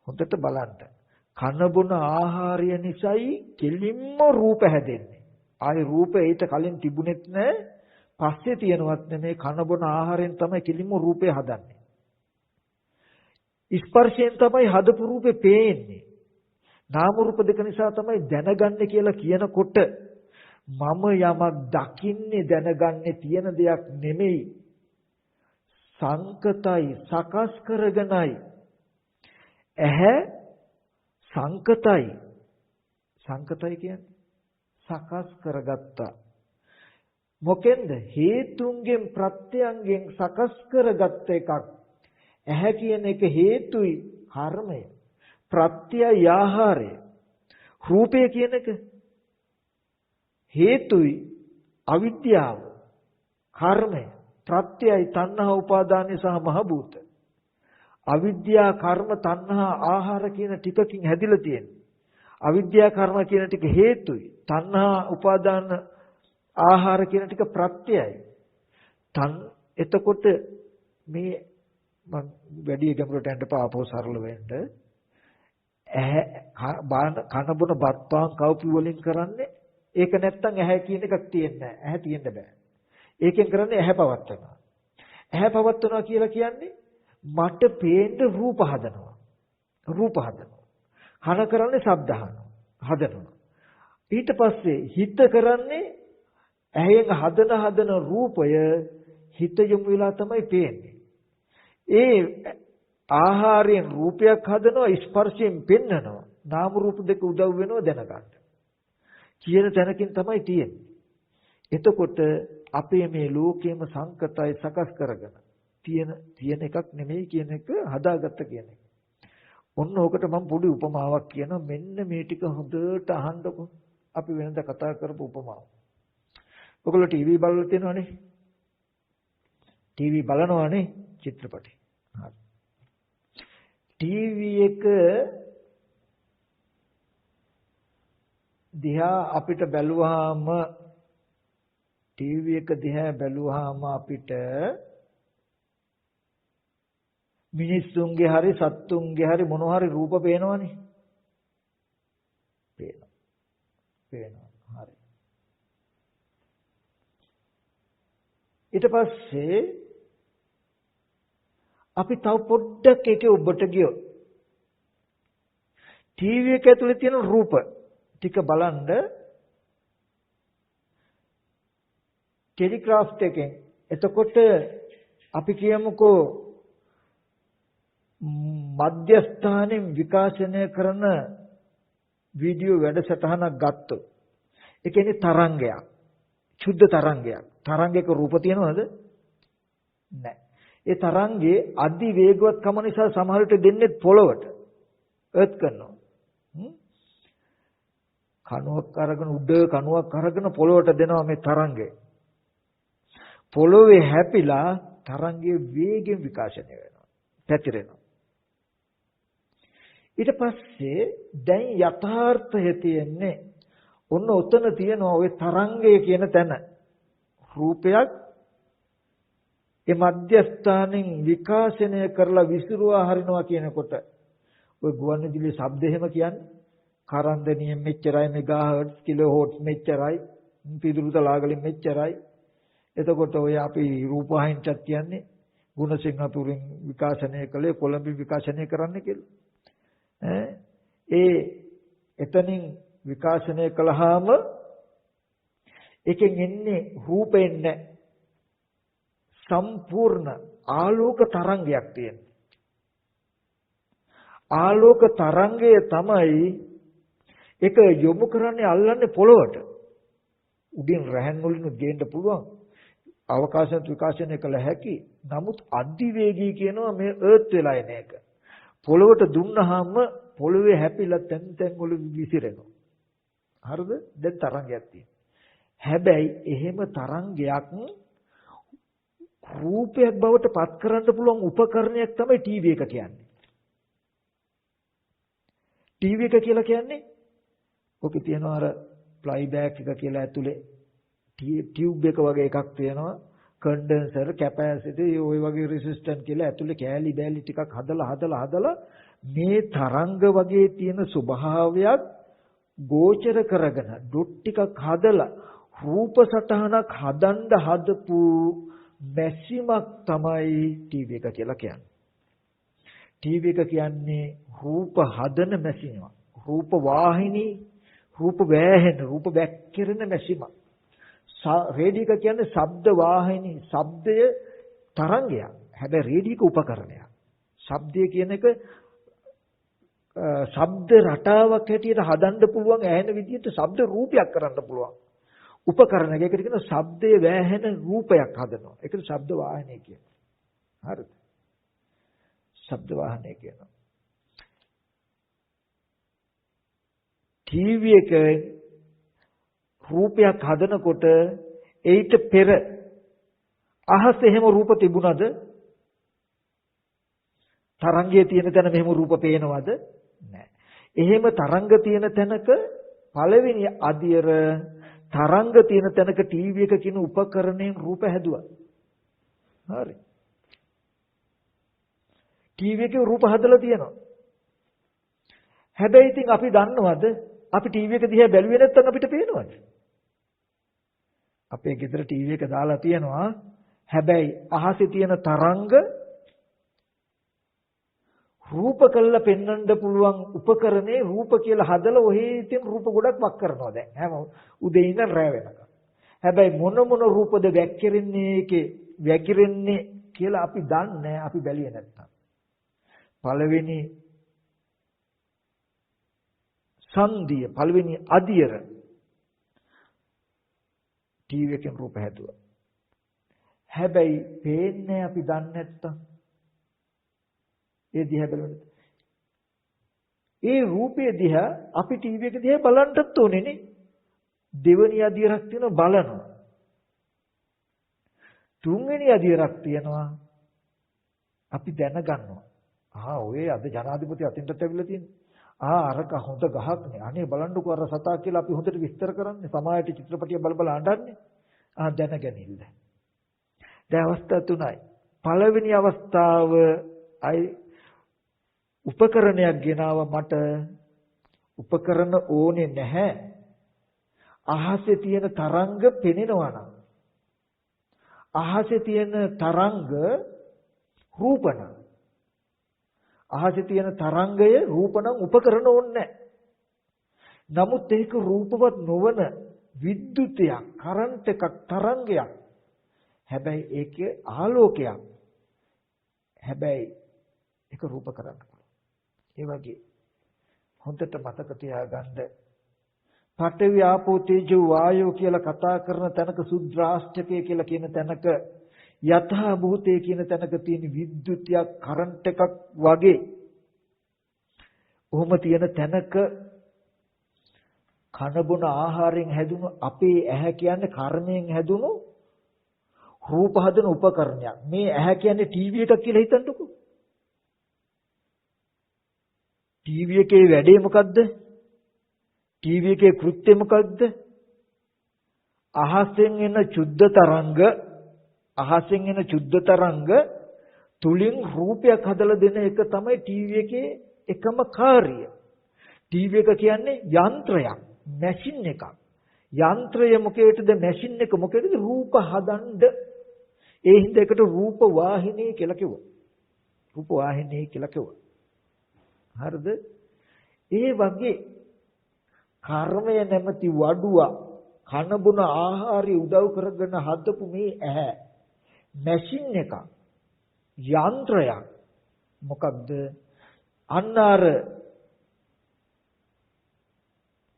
හොඳට බලන්න කනබුන ආහාරය නිසායි කෙලින්ම රූප හැදෙන්නේ. ආයේ රූප ඊට කලින් තිබුණෙත් නැහැ. පස්සේ තියෙනවත් නෙමේ කනබුන ආහාරයෙන් තමයි කෙලින්ම රූපය හදන්නේ. ස්පර්ශයෙන් තමයි හදපු රූපේ පේන්නේ. නාම රූප දෙක නිසා තමයි දැනගන්නේ කියලා කියනකොට මම යමක් දකින්නේ දැනගන්නේ තියෙන දෙයක් නෙමෙයි. සංකතයි සකස් කරගෙනයි. ඇහැ සංකතයි කියන්නේ සකස් කරගත්තා මොකෙන්ද හේතුන්ගෙන් ප්‍රත්‍යයන්ගෙන් සකස් කරගත්ත එකක් ඇහැ කියන එක හේතුයි කර්මය ප්‍රත්‍යය ආහාරය රූපය කියන එක හේතුයි අවිද්‍යාව කර්මය ප්‍රත්‍යයයි තණ්හා උපාදානය සහ මහ භූත අවිද්‍යා කර්ම තණ්හා ආහාර කියන ටිකකින් හැදිලා තියෙනවා. අවිද්‍යා කර්ම කියන ටික හේතුයි. තණ්හා උපාදාන ආහාර කියන ටික ප්‍රත්‍යයයි. එතකොට මේ මම වැඩි ගැඹුරට යන්න පාපෝ සරල වෙන්න කන බොන බත් පාන් කව්පි වලින් කරන්නේ ඒක නැත්තම් ඇහැ කියන එකක් තියෙන්නේ නැහැ. ඇහැ තියෙන්න බෑ. ඒකෙන් කරන්නේ ඇහැ පවත්වනවා. ඇහැ පවත්වනවා කියලා කියන්නේ මට පේන්න රූප හදනවා. රූප හදනවා. කන කරන්නේ ශබ්ද හදනවා. ඊට පස්සේ හිත කරන්නේ ඇහෙන් හදන රූපය හිත යොමු වෙලා තමයි පේන්නේ. ඒ ආහාරයෙන් රූපයක් හදනවා ස්පර්ශයෙන් පෙන්නනවා. නාම රූප දෙක උදව් වෙනවා දැනගන්න. කියන තැනකින් තමයි තියෙන්නේ. එතකොට අපේ මේ ලෝකයේම සංකතයි සකස් කරගෙන තියෙන එකක් නෙමෙයි කියන එක හදාගත්ත කියන එක. ඔන්න ඕකට මම පොඩි උපමාවක් කියනවා. මෙන්න මේ ටික හොඳට අහන්නකො. අපි වෙනදා කතා කරපු උපමාව. ඔයගොල්ලෝ ටීවී බලලා තියෙනවනේ. ටීවී බලනවනේ චිත්‍රපටි. හරි. ටීවී එක දිහා අපිට බැලුවාම ටීවී එක දිහා බැලුවාම අපිට මිනිස්සුන්ගේ හරි සත්තුන්ගේ හරි මොන හරි රූප පේනවනේ. පේනවා. හරි. ඊට පස්සේ අපි තව පොඩ්ඩක් එකේ ඔබට ගියොත් ටීවී එක ඇතුලේ තියෙන රූප ටික බලන්න ටෙලිග්‍රාෆ් එකෙන්. එතකොට අපි කියමුකෝ මධ්‍යස්ථානයෙන් විකාශනය කරන වීඩියෝ වැඩසටහනක් ගත්තොත් ඒ කියන්නේ තරංගයක්. ශුද්ධ තරංගයක්. තරංගයක රූප තියෙනවද? නැහැ. ඒ තරංගයේ අධි වේගවත්කම නිසා සමහර විට දෙන්නේ පොළවට එර්ත් කරනවා. කණුවක් අරගෙන උඩ කණුවක් අරගෙන පොළවට දෙනවා මේ තරංගය. පොළවේ හැපිලා තරංගයේ වේගෙන් විකාශනය වෙනවා. පැතිරෙනවා. ඊට පස්සේ දැන් යථාර්ථය තියෙන්නේ ඔන්න ඔතන තියෙනවා ওই තරංගය කියන තැන. රූපයක් ඒ මධ්‍යස්ථානෙන් විකාශනය කරලා විසිරුවා හරිනවා කියනකොට ওই ගුවන්විදුලි ශබ්ද එහෙම කියන්නේ කරන්දනියෙන් මෙච්චරයි මෙගාහර්ට්ස් කිලෝහර්ට්ස් මෙච්චරයි පිදුරුතලාගලින් මෙච්චරයි. එතකොට ඔය අපි රූපවාහිනියක් කියන්නේ ගුණසිංහපුරින් විකාශනය කළේ කොළඹින් විකාශනය කරන්න කියලා. එතනින් විකාශනය කළාම එකෙන් එන්නේ රූපෙන්න සම්පූර්ණ ආලෝක තරංගයක් තියෙනවා. ආලෝක තරංගය තමයි ඒක යොමු කරන්නේ අල්ලන්නේ පොළවට. උඩින් රැහන් වලින් ගේන්න පුළුවන්. අවකාශයත් විකාශනය කළ හැකි. නමුත් අධිවේගී කියනවා මේ අර්ත් වෙලා එන එක. පොළවට දුන්නාම පොළවේ හැපිලා තැන් තැන් වල විසිරෙනවා. හරිද? දැන් තරංගයක් තියෙනවා. හැබැයි එහෙම තරංගයක් රූපයක් බවට පත් කරන්න පුළුවන් උපකරණයක් තමයි ටීවී එක කියන්නේ. ටීවී එක කියලා කියන්නේ ඔකේ තියෙනවා අර ප්ලයි බෑක් එක කියලා ඇතුලේ ටියුබ් එක වගේ එකක් තියෙනවා. කන්ඩෙන්සර් කැපැසිටි ওই වගේ රෙසිස්ටන්ට් කියලා ඇතුලේ කෑලි බෑලි ටිකක් හදලා මේ තරංග වගේ තියෙන ස්වභාවයක් ගෝචර කරගෙන ඩොට් ටිකක් හදලා රූප සටහනක් හදන්න හදපු මැෂිමක් තමයි ටීවී එක කියලා කියන්නේ. ටීවී එක කියන්නේ රූප හදන මැෂිමක්. රූප වාහිනී, රූප වෑහෙන, රූප වැක්කිරෙන මැෂිමක්. රේඩියෝ එක කියන්නේ ශබ්ද වාහිනී, ශබ්දය තරංගයක්. හැබැයි රේඩියෝ එක උපකරණයක්. ශබ්දය කියන එක ශබ්ද රටාවක් හැටියට හදන්න පුළුවන් ඇහෙන විදිහට ශබ්ද රූපයක් කරන්න පුළුවන්. උපකරණයක්. ඒකට කියනවා ශබ්දයේ වැහෙන රූපයක් හදනවා. ඒකට ශබ්ද වාහනය කියනවා. හරිද? ශබ්ද වාහනය කියනවා. ටීවී එක රූපයක් හදනකොට ඒිට පෙර අහස එහෙම රූප තිබුණද? තරංගයේ තියෙන තැන මෙහෙම රූප පේනවද? නැහැ. එහෙම තරංග තියෙන තැනක පළවෙනි අදියර තරංග තියෙන තැනක ටීවී එක කියන උපකරණයෙන් රූප හැදුවා. හරි. ටීවී එකේ රූප හදලා තියෙනවා. හැබැයි ඉතින් අපි දන්නවද අපි ටීවී එක දිහා බැලුවේ නැත්නම් අපිට පේනවද? අපේ ගෙදර ටීවී එක දාලා තියෙනවා. හැබැයි අහසේ තියෙන තරංග රූප කළා පෙන්වන්න පුළුවන් උපකරණේ රූප කියලා හදලා ඔහේ ඉතින් රූප ගොඩක් වක් කරනවා දැන් හැම උදේ ඉඳන් රැ වෙනකම්. හැබැයි මොන රූපද වැක්කිරෙන්නේ ඒකේ වැగిරෙන්නේ කියලා අපි දන්නේ අපි බැලියේ නැත්තම්. පළවෙනි සංදිය පළවෙනි අදියර ටීවී එකෙන් රූප හැදුවා. හැබැයි පේන්නේ අපි දන්නේ නැත්තම් ඒ දිහා බලන්න. ඒ රූපේ දිහා අපි ටීවී එක දිහා බලන්නත් ඕනේ නේ. දෙවෙනි අදියරක් තියෙනවා බලනවා. තුන්වෙනි අදියරක් තියෙනවා අපි දැනගන්නවා. ඔය අද ජනාධිපති අතින්ටත් ඇවිල්ලා තියෙන්නේ. අරක හොඳ ගහක්නේ. අනේ බලන්නකෝ අර සතා කියලා අපි හොඳට විස්තර කරන්නේ. සමාජයේ චිත්‍රපටිය බල බල අඬන්නේ. දැනගැනිල්ල. දැන් අවස්ථා තුනයි. පළවෙනි අවස්ථාව උපකරණයක් ගෙනාව මට උපකරණ ඕනේ නැහැ. අහසේ තියෙන තරංග පෙනෙනවා නම් අහසේ තියෙන තරංග රූපණ අහසේ තියෙන තරංගය රූපණ උපකරණ ඕනේ නැහැ. නමුත් ඒක රූපවත් නොවන විද්‍යුතයක් කරන්ට් එකක් තරංගයක්. හැබැයි ඒකේ ආලෝකයක්. හැබැයි ඒක රූප කරන්න පුළුවන්. ඒ වගේ හොඳට මතක තියාගන්න පඨවි ආපෝ තේජෝ වායෝ කියලා කතා කරන තැනක සුද්‍රාෂ්ටකය කියලා කියන තැනක යථා භූතය කියන තැනක තියෙන විද්‍යුතියක් කරන්ට් එකක් වගේ ඔහොම තියෙන තැනක කන බොන ආහාරයෙන් හැදුණු අපේ ඇහැ කියන්නේ කර්මයෙන් හැදුණු රූප හදන උපකරණයක්. මේ ඇහැ කියන්නේ ටීවී එකක් කියලා හිතන්නකෝ. ටීවී එකේ වැඩේ මොකද්ද? ටීවී එකේ කෘත්‍යය මොකද්ද? අහසෙන් එන චුද්ධ තරංග තුලින් රූපයක් හදලා දෙන එක තමයි ටීවී එකේ එකම කාර්යය. ටීවී එක කියන්නේ යන්ත්‍රයක්, මැෂින් එකක්. යන්ත්‍රය මොකේද? මැෂින් එක මොකේද? රූප හදන්න. ඒ හින්දා එකට රූප වාහිනී කියලා කිව්වා. රූප වාහිනී කියලා කිව්වා. හරිද? ඒ වගේ කර්මය නැමැති වඩුව කන බොන ආහාරي උදව් කරගෙන හදපු මේ ඇහැ මැෂින් එකක් යන්ත්‍රයක් මොකක්ද? අන්න අර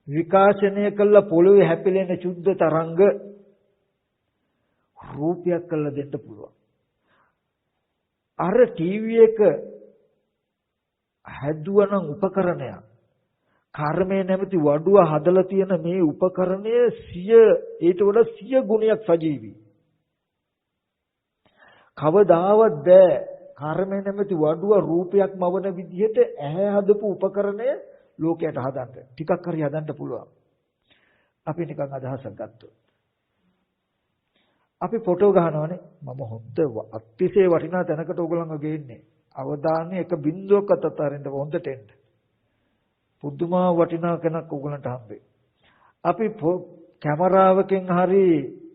විකාශනය කළ පොළොවේ හැපිලෙන චුද්ධ තරංග රූපයක් කළ දෙන්න පුළුවන්. අර ටීවී එක හැදුවනම් උපකරණයක් කර්මය නැමැති වඩුව හදලා තියෙන මේ උපකරණය ඊට වඩා 100 ගුණයක් සජීවී. කවදාවත් බෑ කර්මය නැමැති වඩුව රූපයක් මවන විදිහට ඇහැ හදපු උපකරණය ලෝකයට හදන්න. ටිකක් හරි හදන්න පුළුවන්. අපි නිකන් අදහසක් ගත්තොත්. අපි ෆොටෝ ගහනවානේ. මම හොඳ අතිශය වටිනා තැනකට ඕගොල්ලන්ව ගේන්නේ. අවධානය එක බිඳුවක්වත් අතරින්ද හොඳට එන්න. පුදුමා වටිනා කෙනෙක් ඕගොල්ලන්ට හම්බෙයි. අපි කැමරාවකින් හරි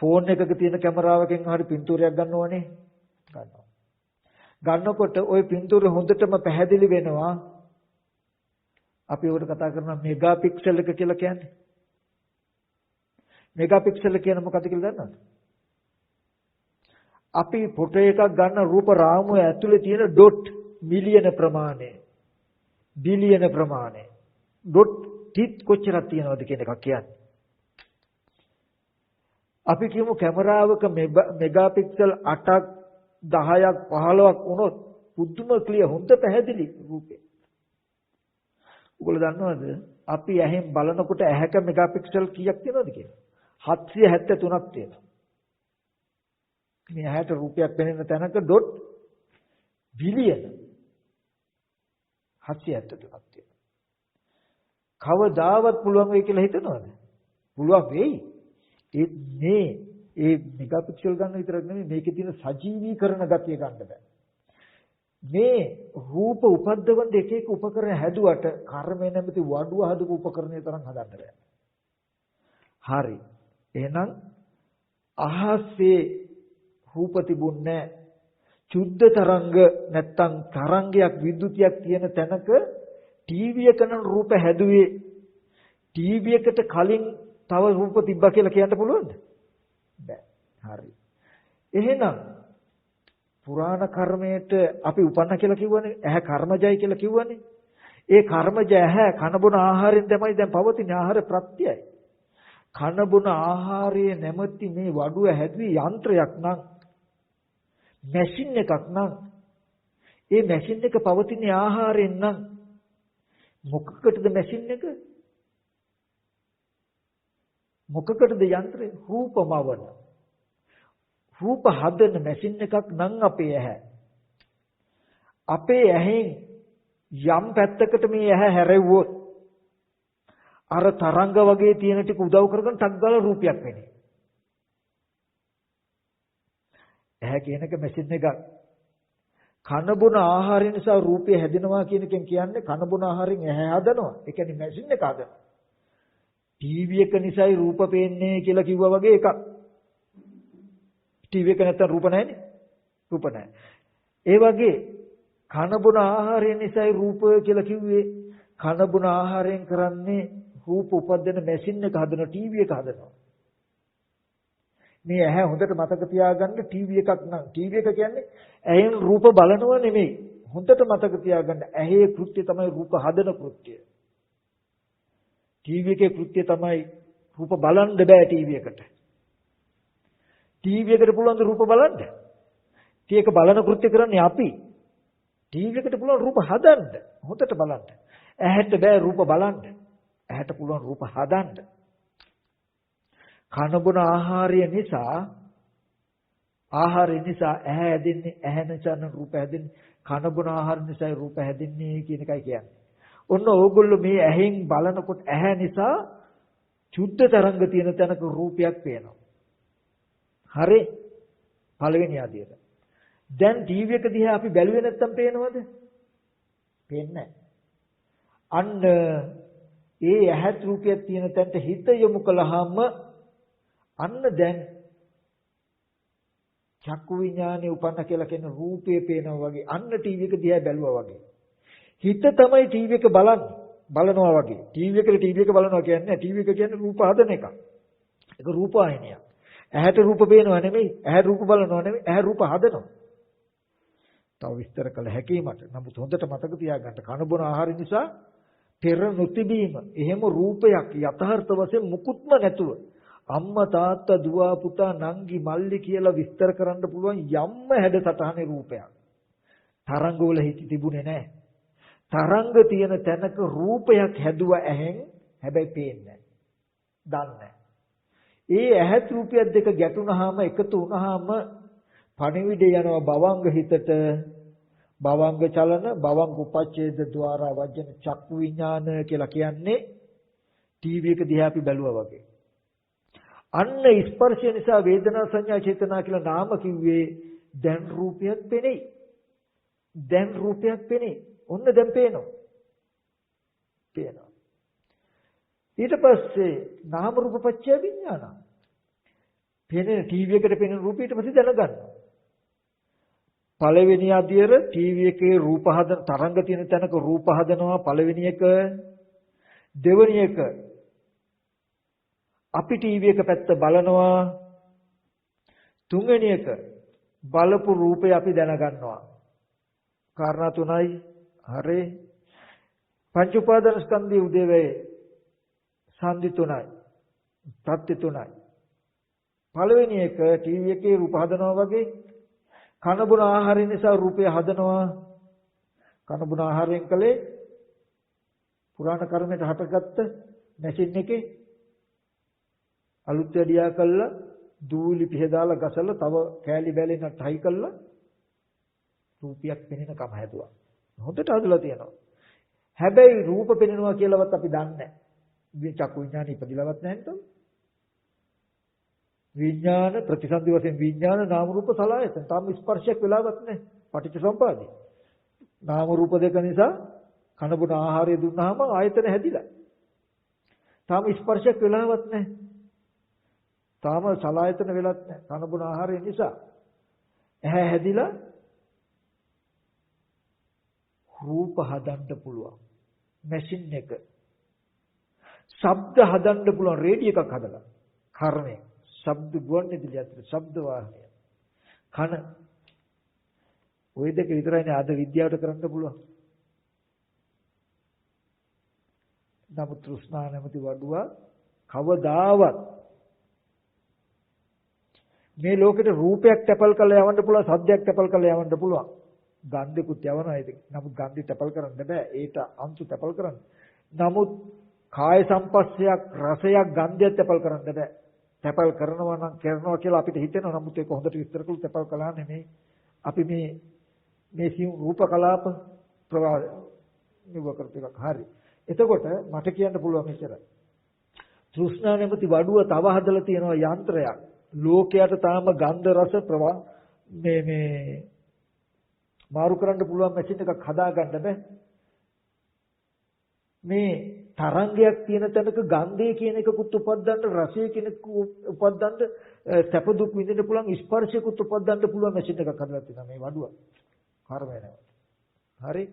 ෆෝන් එකක තියෙන කැමරාවකින් හරි පින්තූරයක් ගන්නවනේ. ගන්නවා. ගන්නකොට ওই පින්තූරය හොඳටම පැහැදිලි වෙනවා. අපි උඩ කතා කරන මෙගා පික්සල් එක කියලා කියන්නේ. මෙගා පික්සල් කියන මොකක්ද කියලා දන්නවද? අපි ෆොටෝ එකක් ගන්න රූප රාමුව ඇතුලේ තියෙන ඩොට් මිලියන ප්‍රමාණය බිලියන ප්‍රමාණය ඩොට් ටිත් කොච්චරක් තියෙනවද කියන එකක් කියන්නේ. අපි කියමු කැමරාවක මෙගා පික්සල් 8ක් 10ක් 15ක් වුණොත් පුදුම ක්ලියර් හොඳ පැහැදිලි රූපේ. ඔයගොල්ලෝ දන්නවද අපි ඇහෙන් බලනකොට ඇහැක මෙගා පික්සල් කීයක් තියෙනවද කියලා? 773ක් තියෙනවා. මේ ඇහැට රූපයක් පෙනෙන තැනක ඩොට් බිලියන 773ක් තියෙනවා. කවදාවත් පුළුවන් වෙයි කියලා හිතනවද? පුළුවන් වෙයි. ඒ මෙගා පික්සල් ගන්න විතරක් නෙමෙයි මේකේ තියෙන සජීවීකරණ ගතිය ගන්න බෑ. මේ රූප උපද්දවන්න එක එක උපකරණ හැදුවට කර්මය නැමැති වඩුව හදපු උපකරණය තරම් හදන්න බෑ. හරි. එහෙනම් අහසේ රූප තිබුණේ චුද්ධ තරංග නැත්තම් තරංගයක් විද්‍යුතියක් තියෙන තැනක ටීවී එක නම් රූප හැදුවේ ටීවී එකට කලින් තව රූප තිබ්බා කියලා කියන්න පුළුවන්ද? බෑ. හරි. එහෙනම් පුරාණ කර්මයට අපි උපන්න කියලා කිව්වනේ. ඇහැ කර්මජයි කියලා කිව්වනේ. ඒ කර්මජය ඇහැ කන බොන ආහාරයෙන් තමයි දැන් පවතින ආහාර ප්‍රත්‍යයයි. කන බොන ආහාරයේ නැමැති මේ වඩුව හැදුවේ යන්ත්‍රයක් නම් මැෂින් එකක් නම් ඒ මැෂින් එක පවතින ආහාරයෙන් නම් මොකකටද මැෂින් එක? මොකකටද යන්ත්‍රය? රූපමවන. රූප හදන මැෂින් එකක් නම් අපේ ඇහැ. අපේ ඇහෙන් යම් පැත්තකට මේ ඇහැ හැරෙව්වොත් අර තරංග වගේ තියෙන ටික උදව් කරගෙන ටක් ගාලා රූපයක් වෙන්නේ. ඇහැ කියන එක මැෂින් එකක්. කන බොන ආහාරය නිසා රූපය හැදෙනවා කියන එකෙන් කියන්නේ කන බොන ආහාරයෙන් ඇහැ හදනවා. ඒ කියන්නේ මැෂින් එක හදනවා. ටීවී එක නිසායි රූප පේන්නේ කියලා කිව්වා වගේ එකක්. ටීවී එක නැත්තම් රූප නැහැනේ. රූප නැහැ. ඒ වගේ කන බොන ආහාරය නිසායි රූප කියලා කිව්වේ කන බොන ආහාරයෙන් කරන්නේ රූප උපදින මැෂින් එක හදන ටීවී එක හදනවා. මේ ඇහැ හොඳට මතක තියාගන්න ටීවී එකක් නම් ටීවී එක කියන්නේ ඇහෙන් රූප බලනවා නෙමෙයි. හොඳට මතක තියාගන්න ඇහි කෘත්‍ය තමයි රූප හදන කෘත්‍ය. ටීවී එකේ කෘත්‍ය තමයි රූප බලන්න බෑ ටීවී එකට. ටීවී එකට පුළුවන් ද රූප බලන්න? ඒක බලන කෘත්‍ය කරන්නේ අපි. ටීවී එකට පුළුවන් රූප හදන්න. හොඳට බලන්න. ඇහැට බෑ රූප බලන්න. ඇහැට පුළුවන් රූප හදන්න. කන බොන ආහාරය නිසා ඇහැ හැදෙන්නේ. ඇහැ නිසා නම් රූප හැදෙන්නේ. කන බොන ආහාර නිසායි රූප හැදෙන්නේ කියන එකයි කියන්නේ. ඔන්න ඕගොල්ලෝ මේ ඇහෙන් බලනකොට ඇහැ නිසා චුද්ධ තරංග තියෙන තැනක රූපයක් පේනවා. හරි? පළවෙනි ආදියට. දැන් ටීවී එක දිහා අපි බැලුවේ නැත්තම් පේනවද? පේන්නේ නැහැ. අන්න ඒ ඇහත් රූපයක් තියෙන තැනට හිත යොමු කළාම අන්න දැන් චක්කු විඥානේ උපන්න කියලා කියන රූපේ පේනවා වගේ අන්න ටීවී එක දිහා බැලුවා වගේ. හිත තමයි ටීවී එක බලනවා වගේ. ටීවී එක බලනවා කියන්නේ ටීවී එක කියන්නේ රූප හදන එකක්. ඒක රූපවාහිනියක්. ඇහැට රූප පේනවා නෙමෙයි. ඇහැ රූප බලනවා නෙමෙයි. ඇහැ රූප හදනවා. තව විස්තර කළ හැකියි මට. නමුත් හොඳට මතක තියාගන්න කන බොන ආහාර නිසා පෙර නොතිබීම එහෙම රූපයක් යථාර්ථ වශයෙන් මුකුත්ම නැතුව අම්මා තාත්තා දුව පුතා නංගි මල්ලි කියලා විස්තර කරන්න පුළුවන් යම්ම හැඩසටහනේ රූපයක්. තරංග වල හිටි තිබුණේ නැහැ. තරංග තියෙන තැනක රූපයක් හැදුවා ඇහෙන් හැබැයි පේන්නේ නැහැ. ඒ ඇහත් රූපයක් දෙක ගැටුණාම එකතු වුණාම පණිවිඩය යනවා භවංග හිතට. භවංග චලන භවංග උපච්ඡේද ద్వාරා වජන චක්කු විඥාන කියලා කියන්නේ ටීවී එක දිහා අපි බැලුවා වගේ. අන්න ස්පර්ශය නිසා වේදනා සංඥා චේතනා කියලා නාම කිව්වේ දැන් රූපයක් පෙනෙයි. ඔන්න දැන් පේනවා. ඊට පස්සේ නාම රූප පත්‍ය විඥාන. පෙනෙන ටීවී එකට පෙනෙන රූප ඊට පස්සේ දැනගන්නවා. පළවෙනි අධ්‍යයර ටීවී එකේ රූප හදන තරංග තියෙන තැනක රූප හදනවා පළවෙනි එක. දෙවෙනි එක අපි ටීවී එක පැත්ත බලනවා. තුන්වෙනි එක බලපු රූපය අපි දැනගන්නවා. කාරණා තුනයි. හරි. පංච උපාදාන ස්කන්ධයේ උදේවේ සංදි තුනයි. ප්‍රත්‍ය තුනයි. පළවෙනි එක ටීවී එකේ රූප හදනවා වගේ කන බොන ආහාරය නිසා රූපය හදනවා. කන බොන ආහාරයෙන් කලේ පුරාණ කර්මයට හටගත්ත මැෂින් එකේ අලුත් වැඩියා කළා දූලි පිහදාලා ගසලා තව කෑලි බැලෙන ටයි කළා රූපයක් පෙනෙන කම හැදුවා. හොඳට හදලා තියෙනවා. හැබැයි රූප පෙනෙනවා කියලාවත් අපි දන්නේ නැහැ. මේ චක්කු විඥාන ඉපදිලවත් නැහැ නේද? විඥාන ප්‍රතිසන්දි වශයෙන් විඥාන නාම රූප සලආයතන තාම ස්පර්ශයක් වෙලාවක් නැහැ. පටිච්ච සමුප්පාදේ. නාම රූප දෙක නිසා කන බොන ආහාරය දුන්නාම ආයතන හැදිලා. තාම ස්පර්ශයක් වෙලාවක් නැහැ. තාම සලආයතන වෙලත් නැහැ. කන බොන ආහාරය නිසා ඇහැ හැදිලා රූප හදන්න පුළුවන්. මැෂින් එක. ශබ්ද හදන්න පුළුවන් රේඩියෝ එකක් හදලා. කර්ණය. ශබ්ද ගුවන් විදුලි අතර ශබ්ද වාහනය. කන ওই දෙක විතරයිනේ අද විද්‍යාවට කරන්න පුළුවන්. නමුත් තෘෂ්ණා නැමැති වඩුව කවදාවත් මේ ලෝකෙට රූපයක් තැපල් කරලා යවන්න පුළුවන්, සද්දයක් තැපල් කරලා යවන්න පුළුවන්. ගන්ධෙකුත් යවනවා ඒක. නමුත් ගන්ධය තැපල් කරන්න බෑ. ඒට අංශු තැපල් කරන්න. නමුත් කාය සම්පස්සයක්, රසයක්, ගන්ධයක් තැපල් කරන්න බෑ. තැපල් කරනවා නම් කරනවා කියලා අපිට හිතෙනවා. නමුත් ඒක හොඳට විස්තර කරලා තැපල් කළා නෙමෙයි. අපි මේ සියුම් රූප කලාප ප්‍රවාහ නිව කරපු එකක්. හරි. එතකොට මට කියන්න පුළුවන් මෙච්චරයි. තෘෂ්ණා නැමැති වඩුව තව හදලා තියෙනවා යන්ත්‍රයක්. ලෝකයට තාම ගන්ධ රස ප්‍රවාහ මේ මාරු කරන්න පුළුවන් මැෂින් එකක් හදාගන්න බෑ. මේ තරංගයක් තියෙන තැනක ගන්ධය කියන එකකුත් උපද්දන්න, රසය කියන එක උපද්දන්න, සැප දුක් විඳින්න පුළුවන් ස්පර්ශයකුත් උපද්දන්න පුළුවන් මැෂින් එකක් හදලා තියෙනවා මේ වඩුව. කර්මය නැවත. හරි.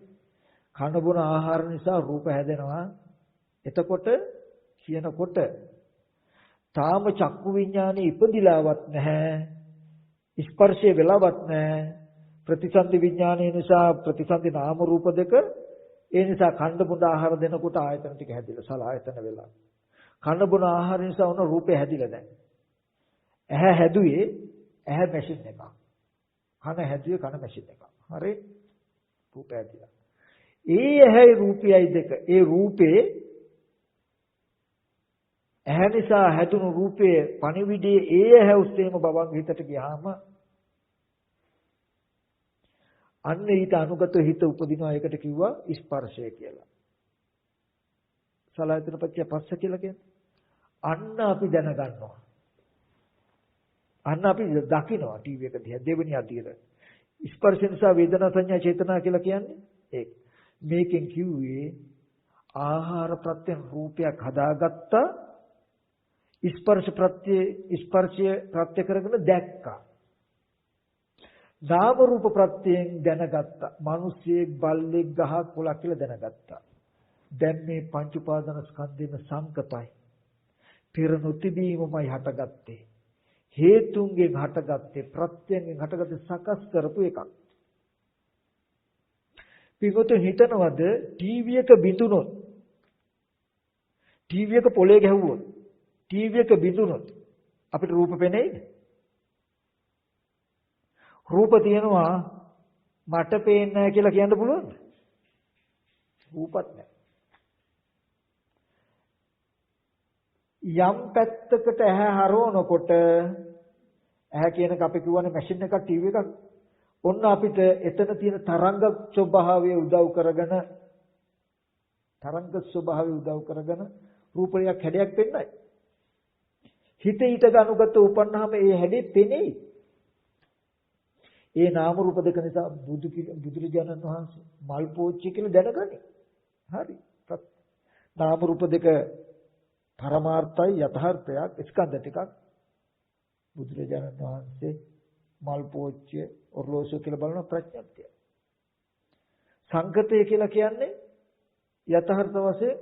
කන බොන ආහාර නිසා රූප හැදෙනවා. එතකොට කියනකොට තාම චක්කු විඥානේ ඉපදිලාවත් නැහැ. ස්පර්ශය වෙලාවත් නැහැ. ප්‍රතිසන්දි විඥානය නිසා ප්‍රතිසන්දි නාම රූප දෙක ඒ නිසා කන්න බොන ආහාර දෙනකොට ආයතන ටික හැදිලා සලආයතන වෙලා. කන්න බොන ආහාර නිසා උන රූපේ හැදිලා දැන්. ඇහැ හැදුවේ ඇහැ මැෂින් එකක්. කන හැදුවේ කන මැෂින් එකක්. හරි? රූපය හැදිලා. ඒ ඇහැයි රූපයයි දෙක. ඒ රූපේ ඇහැ නිසා හැදුණු රූපයේ පණිවිඩයේ ඒ ඇහැ උස්සේම බවන් හිතට ගියාම අන්න ඊට අනුගත හිත උපදිනවා. ඒකට කිව්වා ස්පර්ශය කියලා. සලආයතන පත්‍ය පස්ස කියලා කියන්නේ. අන්න අපි දැනගන්නවා. අන්න අපි දකිනවා ටීවී එක දිහා දෙවෙනි අදියර. ස්පර්ශ නිසා වේදනා සංඥා චේතනා කියලා කියන්නේ ඒක. මේකෙන් කිව්වේ ආහාර ප්‍රත්‍ය රූපයක් හදාගත්තා. ස්පර්ශය ප්‍රත්‍ය කරගෙන දැක්කා. නාම රූප ප්‍රත්‍යයෙන් දැනගත්තා. මිනිස්සෙක්, බල්ලෙක්, ගහක්, කොළක් කියලා දැනගත්තා. දැන් මේ පංච උපාදාන ස්කන්ධෙම සංකතයි. පෙර නොතිබීමමයි හටගත්තේ. හේතුන්ගෙන් හටගත්තේ, ප්‍රත්‍යයෙන් හටගත්තේ, සකස් කරපු එකක්. පිටුත හිතනවද ටීවී එක බිඳුනොත්, ටීවී එක පොලේ ගැහුවොත්, ටීවී එක බිඳුනොත් අපිට රූප පෙනෙයිද? රූප තියෙනවා මට පේන්නේ නැහැ කියලා කියන්න පුළුවන්ද? රූපත් නැහැ. යම් පැත්තකට ඇහැ හරවනකොට ඇහැ කියනක අපි කියවනේ මැෂින් එකක් ටීවී එකක්. ඔන්න අපිට එතන තියෙන තරංග ස්වභාවය උදව් කරගෙන රූපයක් හැඩයක් පෙන්නයි. හිත ඊට ගනුගත උපන්නාම ඒ හැඩේ පෙනෙයි. ඒ නාම රූප දෙක නිසා බුදුරජාණන් වහන්සේ මල් පෝච්චි කියලා දැනගනි. හරි. නාම රූප දෙක පරමාර්ථයි යථාර්ථයක් ස්කන්ධ ටිකක්. බුදුරජාණන් වහන්සේ මල් පෝච්චි ඔර්ලෝසුව කියලා බලන ප්‍රඥප්තිය. සංකතය කියලා කියන්නේ යථාර්ථ වශයෙන්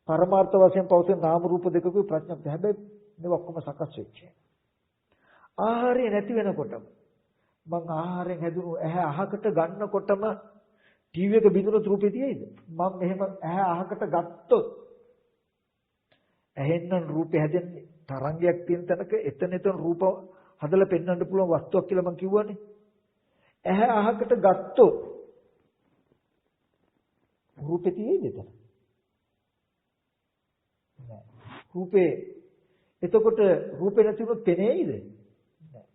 පරමාර්ථ වශයෙන් පවතින නාම රූප දෙකකුයි ප්‍රඥප්තිය. හැබැයි මේ ඔක්කොම සකස් වෙච්ච. ආහාරය නැති වෙනකොටම මං ආහාරයෙන් හැදුණු ඇහැ අහකට ගන්නකොටම ටීවී එක බිඳුනොත් රූපේ තියෙයිද? මම මෙහෙම ඇහැ අහකට ගත්තොත් ඇහෙන්න රූපේ හැදෙන්නේ තරංගයක් තියෙන තැනක එතන රූප හදලා පෙන්වන්න පුළුවන් වස්තුවක් කියලා මං කිව්වනේ. ඇහැ අහකට ගත්තොත් රූපේ තියෙයිද එතන? නෑ. රූපේ එතකොට රූපේ නැතිවොත් පෙනෙයිද? නෑ.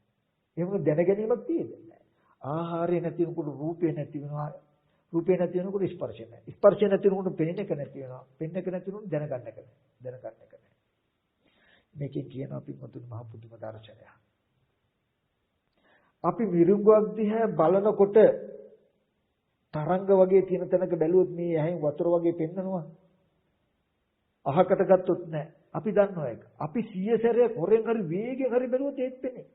එහෙම දැනගැනීමක් තියෙද? නෑ. ආහාරය නැති වෙනකොට රූපේ නැති වෙනවා. රූපේ නැති වෙනකොට ස්පර්ශය නැහැ. ස්පර්ශය නැති වෙනකොට පෙනෙන එක නැති වෙනවා. පෙනෙන එක නැති වෙනකොට දැනගන්න එක නැහැ. මේකේ කියන අපි මුතුන් මහ පුදුම දර්ශනයක්. අපි මිරිඟුවක් දිහා බලනකොට තරංග වගේ තියෙන තැනක බැලුවොත් මේ ඇහෙන් වතුර වගේ පෙන්නනවා. අහකට ගත්තොත් නෑ. අපි දන්නවා ඒක. අපි 100 සැරයක් හොරෙන් හරි වේගෙන් හරි බැලුවොත් ඒත් පෙනේ.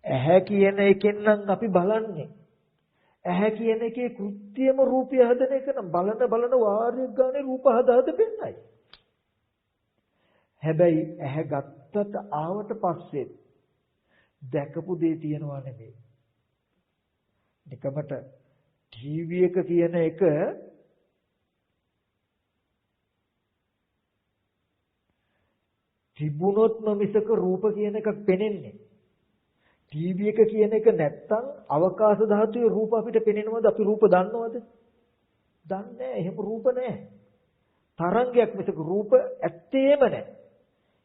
ඇහැ කියන එකෙන් නම් අපි බලන්නේ. ඇහැ කියන එකේ කෘත්‍යම රූපය හදන එක නම් බලන වාරයක් ගානේ රූප හද පෙන්නයි. හැබැයි ඇහැ ගත්තට ආවට පස්සේ දැකපු දේ තියනවා නෙමෙයි. නිකමට ටීවී එක කියන එක තිබුණොත්ම මිසක රූප කියන එකක් පෙනෙන්නේ. ටීවී එක කියන එක නැත්තම් අවකාශ ධාතුවේ රූප අපිට පෙනෙනවද? අපි රූප දන්නවද? දන්නේ නැහැ. එහෙම රූප නැහැ. තරංගයක් මිසක රූප ඇත්තේම නැහැ.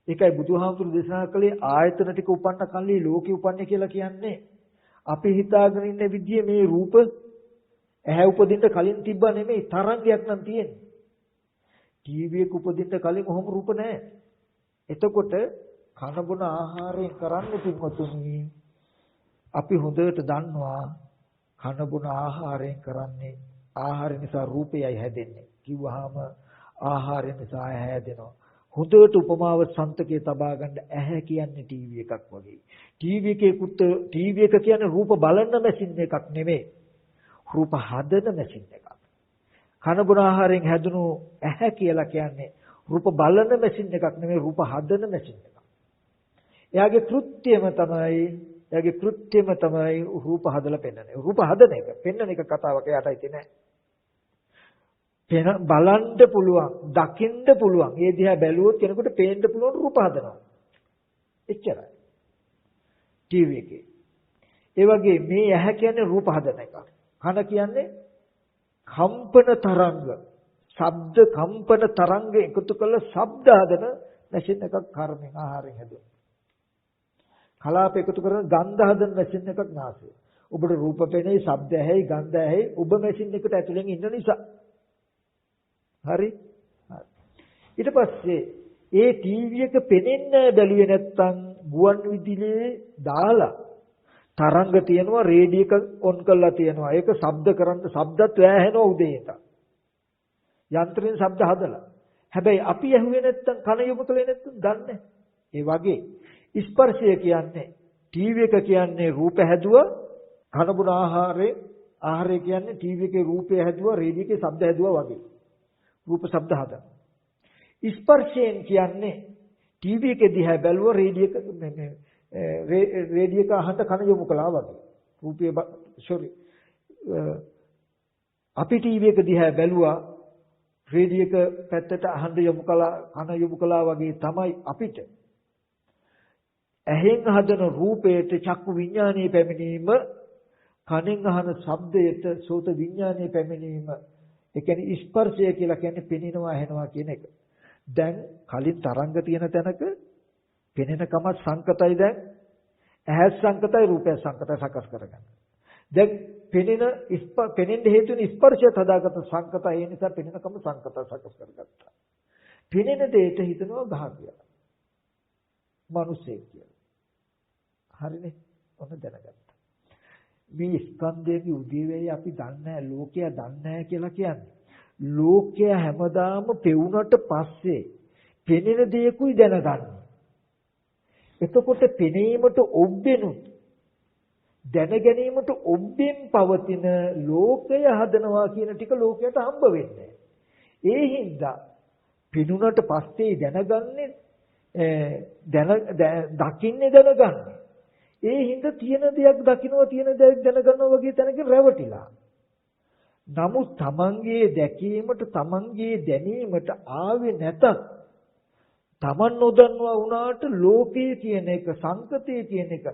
ඒකයි බුදුහාමුදුරු දේශනා කළේ ආයතන ටික උපන්න කල්ලි ලෝකෙ උපන්නේ කියලා කියන්නේ. අපි හිතාගෙන ඉන්න විදිය මේ රූප ඇහැ උපදින්න කලින් තිබ්බා නෙමෙයි, තරංගයක් නම් තියෙන්නේ. ටීවී එක උපදින්න කලින් කොහොම රූප නැහැ. එතකොට කන බොන ආහාරයෙන් කරන්නේ පින්වතුනි, අපි හොඳට දන්නවා කන බොන ආහාරයෙන් කරන්නේ, ආහාර නිසා රූපයයි හැදෙන්නේ කිව්වහම ආහාරය නිසා හැදෙනවා. හොඳට උපමාව සන්තකේ තබා ගන්න, ඇහැ කියන්නේ ටීවී එකක් වගේ. ටීවී එක කියන්නේ රූප බලන මැෂින් එකක් නෙමෙයි, රූප හදන මැෂින් එකක්. කන බොන ආහාරයෙන් හැදුණු ඇහැ කියලා කියන්නේ රූප බලන මැෂින් එකක් නෙමෙයි, රූප හදන මැෂින් එකක්. එයාගේ කෘත්‍යම තමයි රූප හදලා පෙන්වන්නේ. රූප හදන එක, පෙන්වන එක කතාවක් එයාටයි තියෙන්නේ. බලන්න පුළුවන්, දකින්න පුළුවන්. ඒ දිහා බැලුවොත් කෙනෙකුට පේන්න පුළුවන් රූප හදනවා. එච්චරයි. ටීවී එකේ. ඒ වගේ මේ ඇහැ කියන්නේ රූප හදන එක. කන කියන්නේ කම්පන තරංග, ශබ්ද කම්පන තරංග එකතු කරලා ශබ්ද හදන මැෂින් එකක් කර්මෙන් ආහාරයෙන් හැදුවා. කලාප එකතු කරන ගන්ධ හදන මැෂින් එකක් නාසය. ඔබට රූප පෙනේ, ශබ්ද ඇහෙයි, ගන්ධ ඇහෙයි. ඔබ මැෂින් එකට ඇතුලෙන් ඉන්න නිසා. හරි? ඊට පස්සේ ඒ ටීවී එක පෙනෙන්නේ බැලුවේ නැත්තම් ගුවන් විදුලියේ දාලා තරංග තියෙනවා, රේඩියෝ එක ඔන් කරලා තියෙනවා. ඒක ශබ්ද කරන්න, ශබ්දත් වැහෙනවා උදේට. යන්ත්‍රයෙන් ශබ්ද හදලා. හැබැයි අපි ඇහුවේ නැත්තම්, කන යොමු කළේ නැත්තම් දන්නේ. ඒ වගේ ස්පර්ශය කියන්නේ, ටීවී එක කියන්නේ රූප හැදුවා, කන බුන ආහාරය කියන්නේ ටීවී එකේ රූපය හැදුවා, රේඩියෝ එකේ ශබ්ද හැදුවා වගේ. රූප ශබ්ද හදන. ස්පර්ශයෙන් කියන්නේ ටීවී එකේ දිහා බැලුවා, රේඩියෝ එක අහන්න කන යොමු කළා වගේ. අපි ටීවී එක දිහා බැලුවා, රේඩියෝ එක පැත්තට අහන්න යොමු කළා, කන යොමු කළා වගේ තමයි අපිට ඇහෙන් හදන රූපයට චක්කු විඥානයේ පැමිණීම, කනෙන් අහන ශබ්දයට සෝත විඥානයේ පැමිණීම. ඒ කියන්නේ ස්පර්ශය කියලා කියන්නේ පෙනෙනවා, ඇහෙනවා කියන එක. දැන් කලින් තරංග තියෙන තැනක පෙනෙනකම සංකතයි, දැන් ඇහැ සංකතයි, රූපය සංකතයි සකස් කරගන්න. දැන් පෙනෙන්න හේතු වෙන ස්පර්ශයත් හදාගත්ත සංකතය, ඒ නිසා පෙනෙනකම සංකතය සකස් කරගත්තා. පෙනෙන දෙයට හිතනවා ගහ කියලා, මිනිස්සෙක් කියලා. හරිනේ? ඔන්න දැනගත්තා. මේ ස්කන්ධයේ උදේවැය අපි දන්නේ නැහැ, ලෝකයා දන්නේ නැහැ කියලා කියන්නේ. ලෝකයා හැමදාම පෙවුනට පස්සේ පෙනෙන දේකුයි දැනගන්නේ. එතකොට පෙනීමට ඔබ්බෙනුත් දැන ගැනීමට ඔබ්බෙන් පවතින ලෝකය හදනවා කියන ටික ලෝකයට හම්බ වෙන්නේ. ඒ හින්දා පෙනුනට පස්සේ දැනගන්නේ, දකින්නේ දැනගන්නේ. ඒ හින්දා තියෙන දෙයක් දකින්නවා, තියෙන දෙයක් දැනගන්නවා වගේ තැනකින් රැවටිලා. නමුත් තමන්ගේ දැකීමට, තමන්ගේ දැනීමට ආවේ නැතත්, තමන් නොදන්නවා වුණාට ලෝකයේ කියන එක, සංකතයේ කියන එක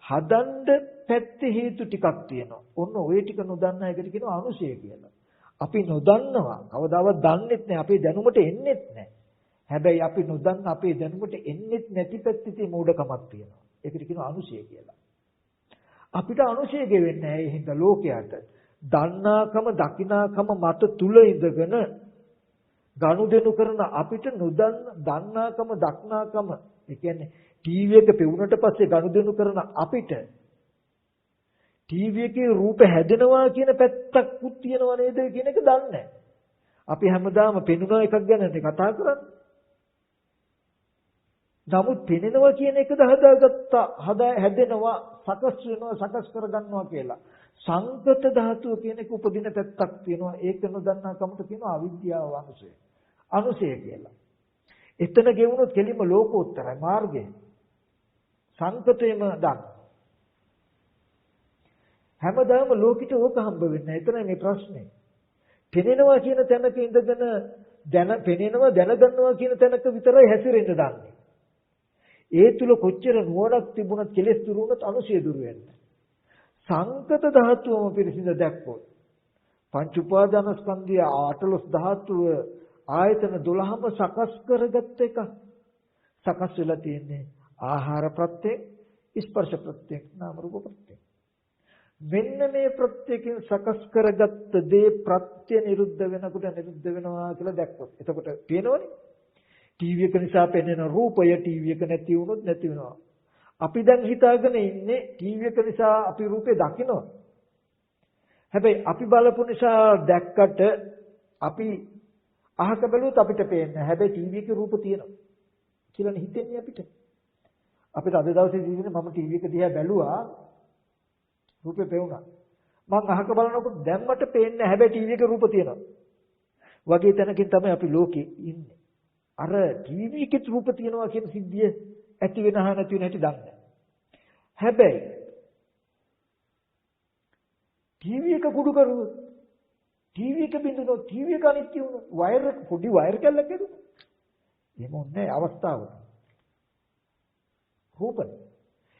හදන්න පැත්තේ හේතු ටිකක් තියෙනවා. ඔන්න ওই ටික නොදන්න එකට කියනවා අනුශය කියලා. අපි නොදන්නවා, කවදාවත් දන්නෙත් නැහැ, අපේ දැනුමට එන්නෙත් නැහැ. හැබැයි අපි නොදන්න, අපේ දැනුමට එන්නෙත් නැති පැත්තේ මූඩකමක් තියෙනවා. ඒකට කියනවා අනුශය කියලා. අපිට අනුශය ගෙවෙන්නේ නැහැ. ඒ හින්දා ලෝකයට දන්නාකම, දකිනාකම මත තුල ඉඳගෙන ගනුදෙනු කරන අපිට දන්නාකම, දක්නාකම, ඒ කියන්නේ ටීවී එක පෙවුනට පස්සේ ගනුදෙනු කරන අපිට ටීවී එකේ රූප හැදෙනවා කියන පැත්තකුත් තියෙනව නේද කියන එක දන්නේ නැහැ. අපි හැමදාම පෙනුන එකක් ගැන කතා කරන්නේ. නමුත් පෙනෙනවා කියන එකද හැදෙනවා, සකස් වෙනවා, සකස් කරගන්නවා කියලා. සංකත ධාතුව කියන එක උපදින පැත්තක් තියෙනවා. ඒක නොදන්නා කමට කියනවා අවිද්‍යාව අනුසය. අනුසය කියලා. එතන ගෙවුනොත් කෙලින්ම ලෝකෝත්තරයි මාර්ගය. සංකතේම දන්න. හැමදාම ලෝකිත ඕක හම්බ වෙන්නේ නැහැ. එතනයි මේ ප්‍රශ්නේ. පෙනෙනවා කියන තැනක ඉඳගෙන පෙනෙනවා දැනගන්නවා කියන තැනක විතරයි හැසිරෙන්න දන්නේ. ඒ තුල කොච්චර නුවණක් තිබුණත් කෙලෙස් දුරු වුණත් අනුසය දුරු වෙන්නේ. සංකත ධාතුවම පිරිසිඳ දැක්කොත් පංච උපාදානස්කන්ධය 18 ධාතුව ආයතන 12ම සකස් කරගත් එක. සකස් වෙලා තියෙන්නේ ආහාර ප්‍රත්‍යයෙන්, ස්පර්ශ ප්‍රත්‍යයෙන්, නාම රූප ප්‍රත්‍යයෙන්. මෙන්න මේ ප්‍රත්‍යයෙන් සකස් කරගත්ත දේ ප්‍රත්‍ය නිරුද්ධ වෙනකොට නිරුද්ධ වෙනවා කියලා දැක්කොත්. එතකොට පේනවනේ. ටීවී එක නිසා පෙනෙන රූපය ටීවී එක නැති වුණොත් නැති වෙනවා. අපි දැන් හිතාගෙන ඉන්නේ ටීවී එක නිසා අපි රූපේ දකිනවා. හැබැයි අපි බලපු නිසා දැක්කට අපි අහක බැලුවොත් අපිට පේන්නේ. හැබැයි ටීවී එකේ රූප තියෙනවා කියලා හිතෙන්නේ අපිට. අපිට අද දවසේ ජීවිතේ මම ටීවී එක දිහා බැලුවා රූපේ පෙවුණා. මං අහක බලනකොට දැන් මට පේන්නේ හැබැයි ටීවී එකේ රූප තියෙනවා. වගේ තැනකින් තමයි අපි ලෝකේ ඉන්නේ. අර ටීවී එකේ රූප තියෙනවා කියන සිද්ධිය ඇති වෙන හා නැති වෙන හැටි දන්නේ. හැබැයි ටීවී එක කුඩු කරුවොත් ටීවී එක බින්දුනොත් ටීවී එක අනිත්‍ය වුණොත් වයර් එක පොඩි වයර් කැල්ලක් ඇදුනොත් එහෙම නැහැ අවස්ථාව. රූපනේ.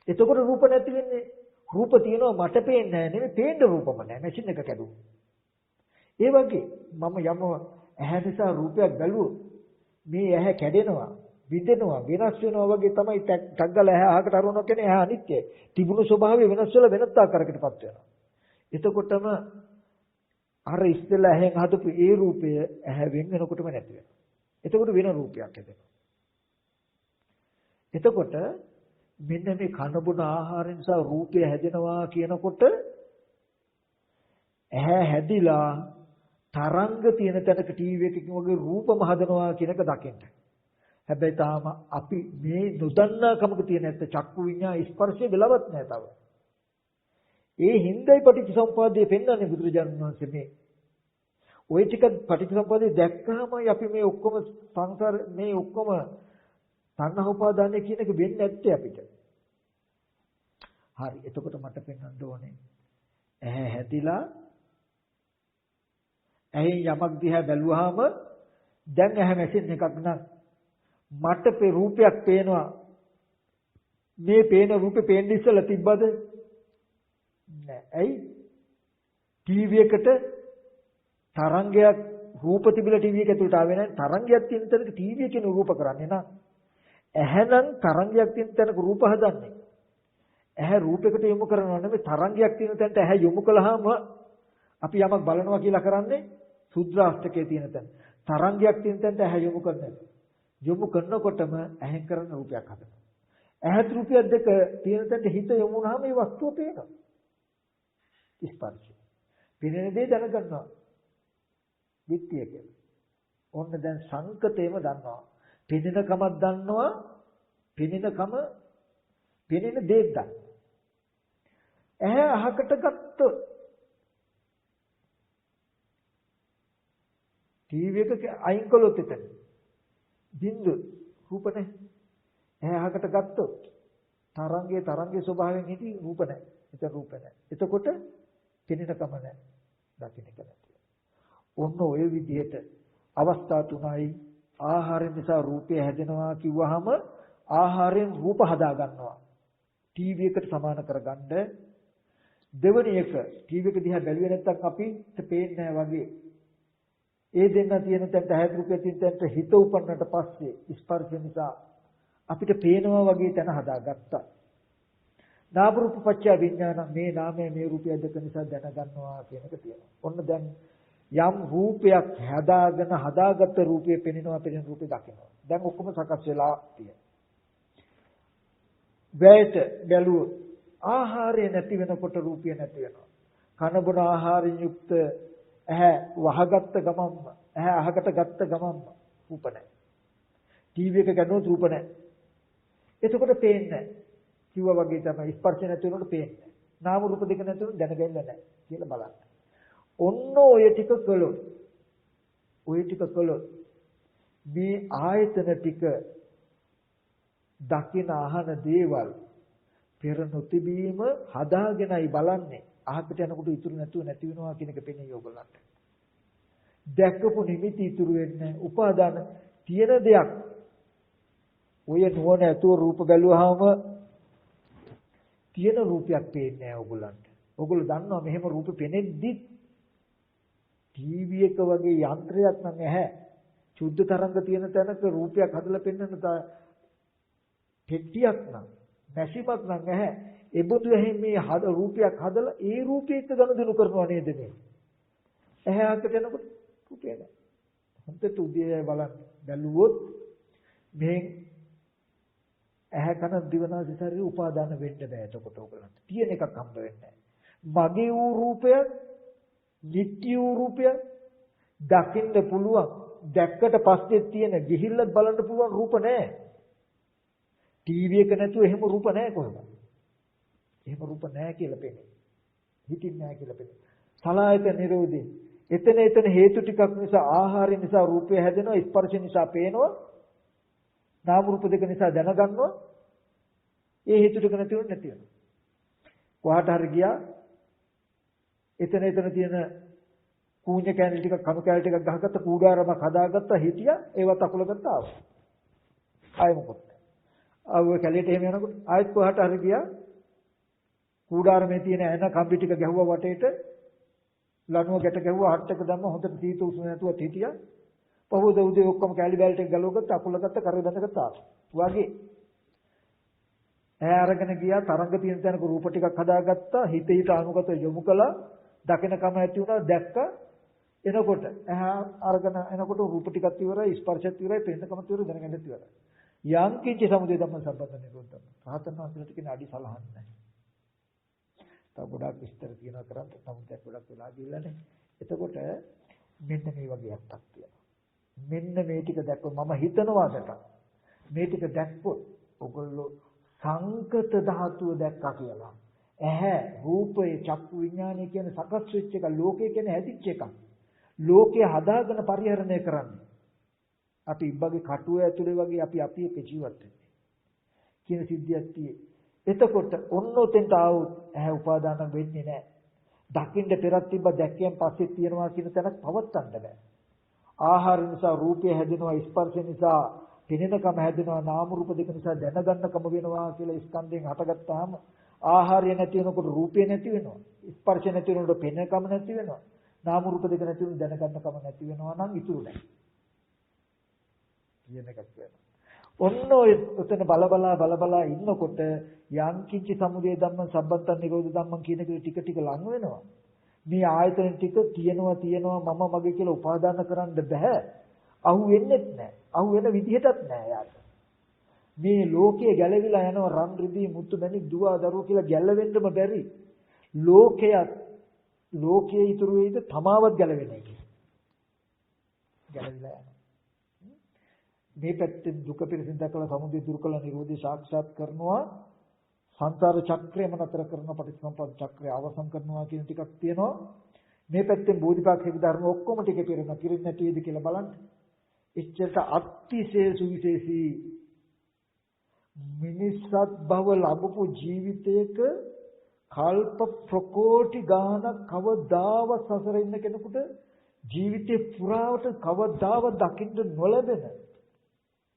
එතකොට රූප නැති වෙන්නේ රූප තියෙනවා මට පේන්නේ නැහැ නෙමෙයි පේන්න රූපම නැහැ මැෂින් එක කැඩුවා. ඒ වගේ මම යම ඇහැ නිසා රූපයක් බැලුවොත් මේ ඇහැ කැඩෙනවා විදෙනවා වෙනස් වෙනවා වගේ තමයි ටක් ගාලා ඇහැ අහකට අරවනවා කියන්නේ ඇහැ අනිත්‍යයි. තිබුණු ස්වභාවය වෙනස් වෙලා වෙනත් ආකාරයකටපත් වෙනවා. එතකොටම අර ඉස්සෙල්ලා ඇහෙන් හදපු ඒ රූපය ඇහැ වෙන වෙනකොටම නැති වෙනවා. එතකොට වෙන රූපයක් හැදෙනවා. එතකොට මෙන්න මේ කන බොන ආහාරය නිසා රූපය හැදෙනවා කියනකොට ඇහැ හැදිලා තරංග තියෙන තැනක ටීවී එකකින් වගේ රූපම හදනවා කියන එක දකින්න. හැබැයි තාම අපි මේ නොදන්නා කමක තියෙන ඇත්ත චක්කු විඤ්ඤා ස්පර්ශය වෙලවත් නැහැ තව. ඒ හින්දයි පටිච්චසමුප්පාදයේ පෙන්වන්නේ බුදුරජාණන් වහන්සේ මේ. ওই ටික පටිච්චසමුප්පාදයේ දැක්කහමයි අපි මේ ඔක්කොම සංසාර මේ ඔක්කොම තණ්හා උපාදානය කියන එක වෙන්නේ නැත්තේ අපිට. හරි. එතකොට මට පෙන්වන්න ඕනේ. ඇහැ හැදිලා ඇහෙන් යමක් දිහා බැලුවාම දැන් ඇහැ මැෂින් එකක් නම් මට රූපයක් පේනවා. මේ පේන රූපේ පේන්නේ ඉස්සලා තිබ්බද? නෑ. ඇයි? ටීවී එකට තරංගයක් රූප තිබිලා ටීවී එක ඇතුළට ආවේ නැහැ. තරංගයක් තියෙන තැනක ටීවී එකේ රූප කරන්නේ නෑ. ඇහැනම් තරංගයක් තියෙන තැනක රූප හදන්නේ. ඇහැ රූපයකට යොමු කරනවා නෙමෙයි තරංගයක් තියෙන තැනට ඇහැ යොමු කළාම අපි යමක් බලනවා කියලා කරන්නේ සුද්‍රාෂ්ටකයේ තියෙන තැන. තරංගයක් තියෙන තැනට ඇහැ යොමු කරන්නේ. යොමු කරනකොටම ඇහෙන් කරන රූපයක් හදනවා. ඇහත් රූපයක් දෙක තියෙන තැනට හිත යොමු වුණාම මේ වස්තුව පේනවා. ස්පර්ශය. පිනෙන දේ දැනගන්නවා. විත්‍ය කියලා. ඔන්න දැන් සංකතේම දන්නවා. පිනෙන කමක් දන්නවා. පිනෙන දේ දන්නවා. ඇහැ අහකට ගත්තොත් ටීවී එක අයින් කළොත් එතන බින්දු රූප නැහැ. ඇහැ අහකට ගත්තොත් තරංගයේ ස්වභාවයෙන් හිටි රූප නැහැ. එතන රූප නැහැ. එතකොට පිනෙනකම නැහැ. දකින්න එක නැති. ඔන්න ඔය විදිහට අවස්ථා තුනයි ආහාරයෙන් නිසා රූපය හැදෙනවා කිව්වහම ආහාරයෙන් රූප හදා ගන්නවා. ටීවී එකට සමාන කරගන්න. දෙවෙනි එක ටීවී එක දිහා බැලුවේ නැත්නම් අපිට පේන්නේ නැහැ වගේ. ඒ දෙන්න තියෙන තැනට හැද රූපය තියෙන තැනට හිත උපන්නට පස්සේ ස්පර්ශ නිසා අපිට පේනවා වගේ තැන හදාගත්තා. නාම රූප පත්‍ය විඥාන මේ නාමය මේ රූපය දෙක නිසා දැනගන්නවා කියන එක තියෙනවා. ඔන්න දැන් යම් රූපයක් හදාගත්ත රූපය පෙනෙනවා පෙනෙන රූපය දකිනවා. දැන් ඔක්කොම සකස් වෙලා තියෙනවා. වැයට බැලුවොත් ආහාරය නැති වෙනකොට රූපය නැති වෙනවා. කන බොන ආහාරයෙන් යුක්ත ඇහැ වහගත්ත ගමන්ම ඇහැ අහකට ගත්ත ගමන්ම රූප නැහැ. ටීවී එක ගන්නොත් රූප නැහැ. එතකොට පේන්නේ නැහැ. කිව්වා වගේ තමයි ස්පර්ශ නැති වෙනකොට පේන්නේ නැහැ. නාම රූප දෙක නැති වෙනකොට දැනගන්නේ නැහැ කියලා බලන්න. ඔන්න ඔය ටික කළොත් මේ ආයතන ටික දකින අහන දේවල් පෙර නොතිබීම හදාගෙනයි බලන්නේ. අහකට යනකොට ඉතුරු නැතුව නැති වෙනවා කියන එක පෙන්නේ ඕගොල්ලන්ට. දැක්කපු නිමිති ඉතුරු වෙන්නේ උපාදාන තියෙන දෙයක්. ඔය නුවණ ඇතුව රූප බැලුවාම තියෙන රූපයක් පේන්නේ නැහැ ඕගොල්ලන්ට. ඕගොල්ලෝ දන්නවා මෙහෙම රූප පෙනෙද්දි ටීවී එක වගේ යන්ත්‍රයක් නම් නැහැ. සුද්ධ තරංග තියෙන තැනක රූපයක් හදලා පෙන්වන්න පෙට්ටියක් නම් මැෂිමක් නම් නැහැ. ඒබඳු එහෙම මේ රූපයක් හදලා ඒ රූපෙත් ගනුදෙනු කරනවා නේද මේ? ඇහැකට යනකොට රූපය නැහැ. හොඳට උදේ බලන්න බැලුවොත් මේ ඇහැ කන දිවනාසය ශරීරය උපාදාන වෙන්න බෑ. එතකොට ඔයගලන්ට තියෙන එකක් හම්බ වෙන්නේ නැහැ. මගේ වූ රූපයක්, නිට්ටි වූ රූපයක් දකින්න පුළුවන්. දැක්කට පස්සේ තියෙන ගිහිල්ලත් බලන්න පුළුවන් රූප නැහැ. ටීවී එක නැතුව එහෙම රූප නැහැ කොහොමද? එහෙම රූප නැහැ කියලා පෙනේ. හිතින් නැහැ කියලා පෙනේ. සලආයතන නිරෝධේ. එතන හේතු ටිකක් නිසා ආහාරය නිසා රූපය හැදෙනවා, ස්පර්ශ නිසා පේනවා. නාම රූප දෙක නිසා දැනගන්නවා. ඒ හේතු ටික නැති වෙනවා. කොහාට හරි ගියා. එතන තියෙන කූඤ්ඤ කැලේ ටික කණු කැලේ ටිකක් ගහගත්ත කූඩාරමක් හදාගත්තා හිටියා. ඒවත් අකුල ගත්තා ආවා. ආයෙ මොකද? ආව කැලේට එහෙම යනකොට ආයෙත් කොහාට හරි ගියා. කූඩාරමේ තියෙන ඇන කම්බි ටික ගැහුවා වටේට. ලණුව ගැට ගැහුවා හට් එක දැම්ම හොඳට සීත උෂ්ණ නැතුවත් හිටියා. පහුවද උදේ ඔක්කොම කැලි බැලට ගලවගත්ත අකුල ගත්ත කරේ බැඳගත්තා. වගේ ඈ අරගෙන ගියා තරංග තියෙන තැනක රූප ටිකක් හදාගත්තා. හිතේට අනුගත යොමු කළා. දකිනකම ඇති වුණා දැක්කා. එනකොට ඈ අරගෙන එනකොට රූප ටිකක් ඉවරයි ස්පර්ශත් ඉවරයි පෙන්නකමත් ඉවරයි දැනගන්නත් ඉවරයි. යම් කිංච සමුදය ධම්ම සම්පන්න නිරෝධය. රහතන් වහන්සේලාට කියන අඩි සලහන් නැහැ. තව ගොඩාක් විස්තර කියනවා කරත් නමුත් ගොඩක් වෙලා ගිල්ලානේ. එතකොට මෙන්න මේ වගේ අත්තක් තියෙනවා. මෙන්න මේ ටික දැක්කොත් මම හිතනවා මේ ටික දැක්කොත් ඔයගොල්ලෝ සංකත ධාතුව දැක්කා කියලා. ඇහැ රූපේ චක්කු විඥානය කියන සකස් වෙච්ච එක ලෝකය කියන්නේ හැදිච්ච එකක්. ලෝකය හදාගෙන පරිහරණය කරන්නේ. අපි ඉබ්බගේ කටුව ඇතුලේ වගේ අපි එක ජීවත් වෙන්නේ. කියන සිද්ධියක් තියෙයි. එතකොට ඔන්න ඔතෙන්ට ආවොත් ඇහැ උපාදාන වෙන්නේ නැහැ. දකින්න පෙරත් තිබ්බ දැක්කයන් පස්සේ තියනවා කියන තැනක් පවත්තන්න බෑ. ආහාර නිසා රූපය හැදෙනවා, ස්පර්ශ නිසා පෙනෙනකම හැදෙනවා, නාම රූප දෙක නිසා දැනගන්නකම වෙනවා කියලා ස්කන්ධයෙන් හටගත්තාම ආහාරය නැති වෙනකොට රූපය නැති වෙනවා. ස්පර්ශ නැති වෙනකොට පෙනෙනකම නැති වෙනවා. නාම රූප දෙක නැති වෙනකොට දැනගන්නකම නැති වෙනවා නම් ඉතුරු නැහැ. කියන එකක් වෙනවා. ඔන්න ඔය උතන බලබලා ඉන්නකොට යම් කිංචි සමුදය ධම්ම සම්බන්තන් නිරෝධ ධම්ම කියන එක ටික ටික ලඟ වෙනවා. මේ ආයතන ටික තියෙනවා මම මගේ කියලා උපාදාන කරන්න බෑ. අහු වෙන්නෙත් නැහැ. අහු වෙන විදිහටත් නැහැ යාට. මේ ලෝකයේ ගැලවිලා යනවා රන් රිදී මුතු මැණික් දුව දරුවෝ කියලා ගැලවෙන්නම බැරි. ලෝකයේ ඉතුරු වෙයිද තමාවත් ගැලවෙන්නේ නැහැ. ගැලවිලා යනවා. මේ පැත්තෙන් දුක පිරසින් දක්වලා සමුදය දුරු කළ නිරෝධය සාක්ෂාත් කරනවා. සංසාර චක්‍රයම නතර කරන පටිච්චසමුප්පාද චක්‍රය අවසන් කරනවා කියන ටිකක් තියෙනවා. මේ පැත්තෙන් බෝධිපාක්ෂික ධර්ම ඔක්කොම ටික පිරෙනවා. කිරින් නැතිද කියලා බලන්න. ඉච්ඡත අතිශය සුවිශේෂී මිනිස්සත් භව ලැබපු ජීවිතයක කල්ප ප්‍රකෝටි ගානක් කවදාවත් සසර ඉන්න කෙනෙකුට ජීවිතේ පුරාවට කවදාවත් දකින්න නොලැබෙන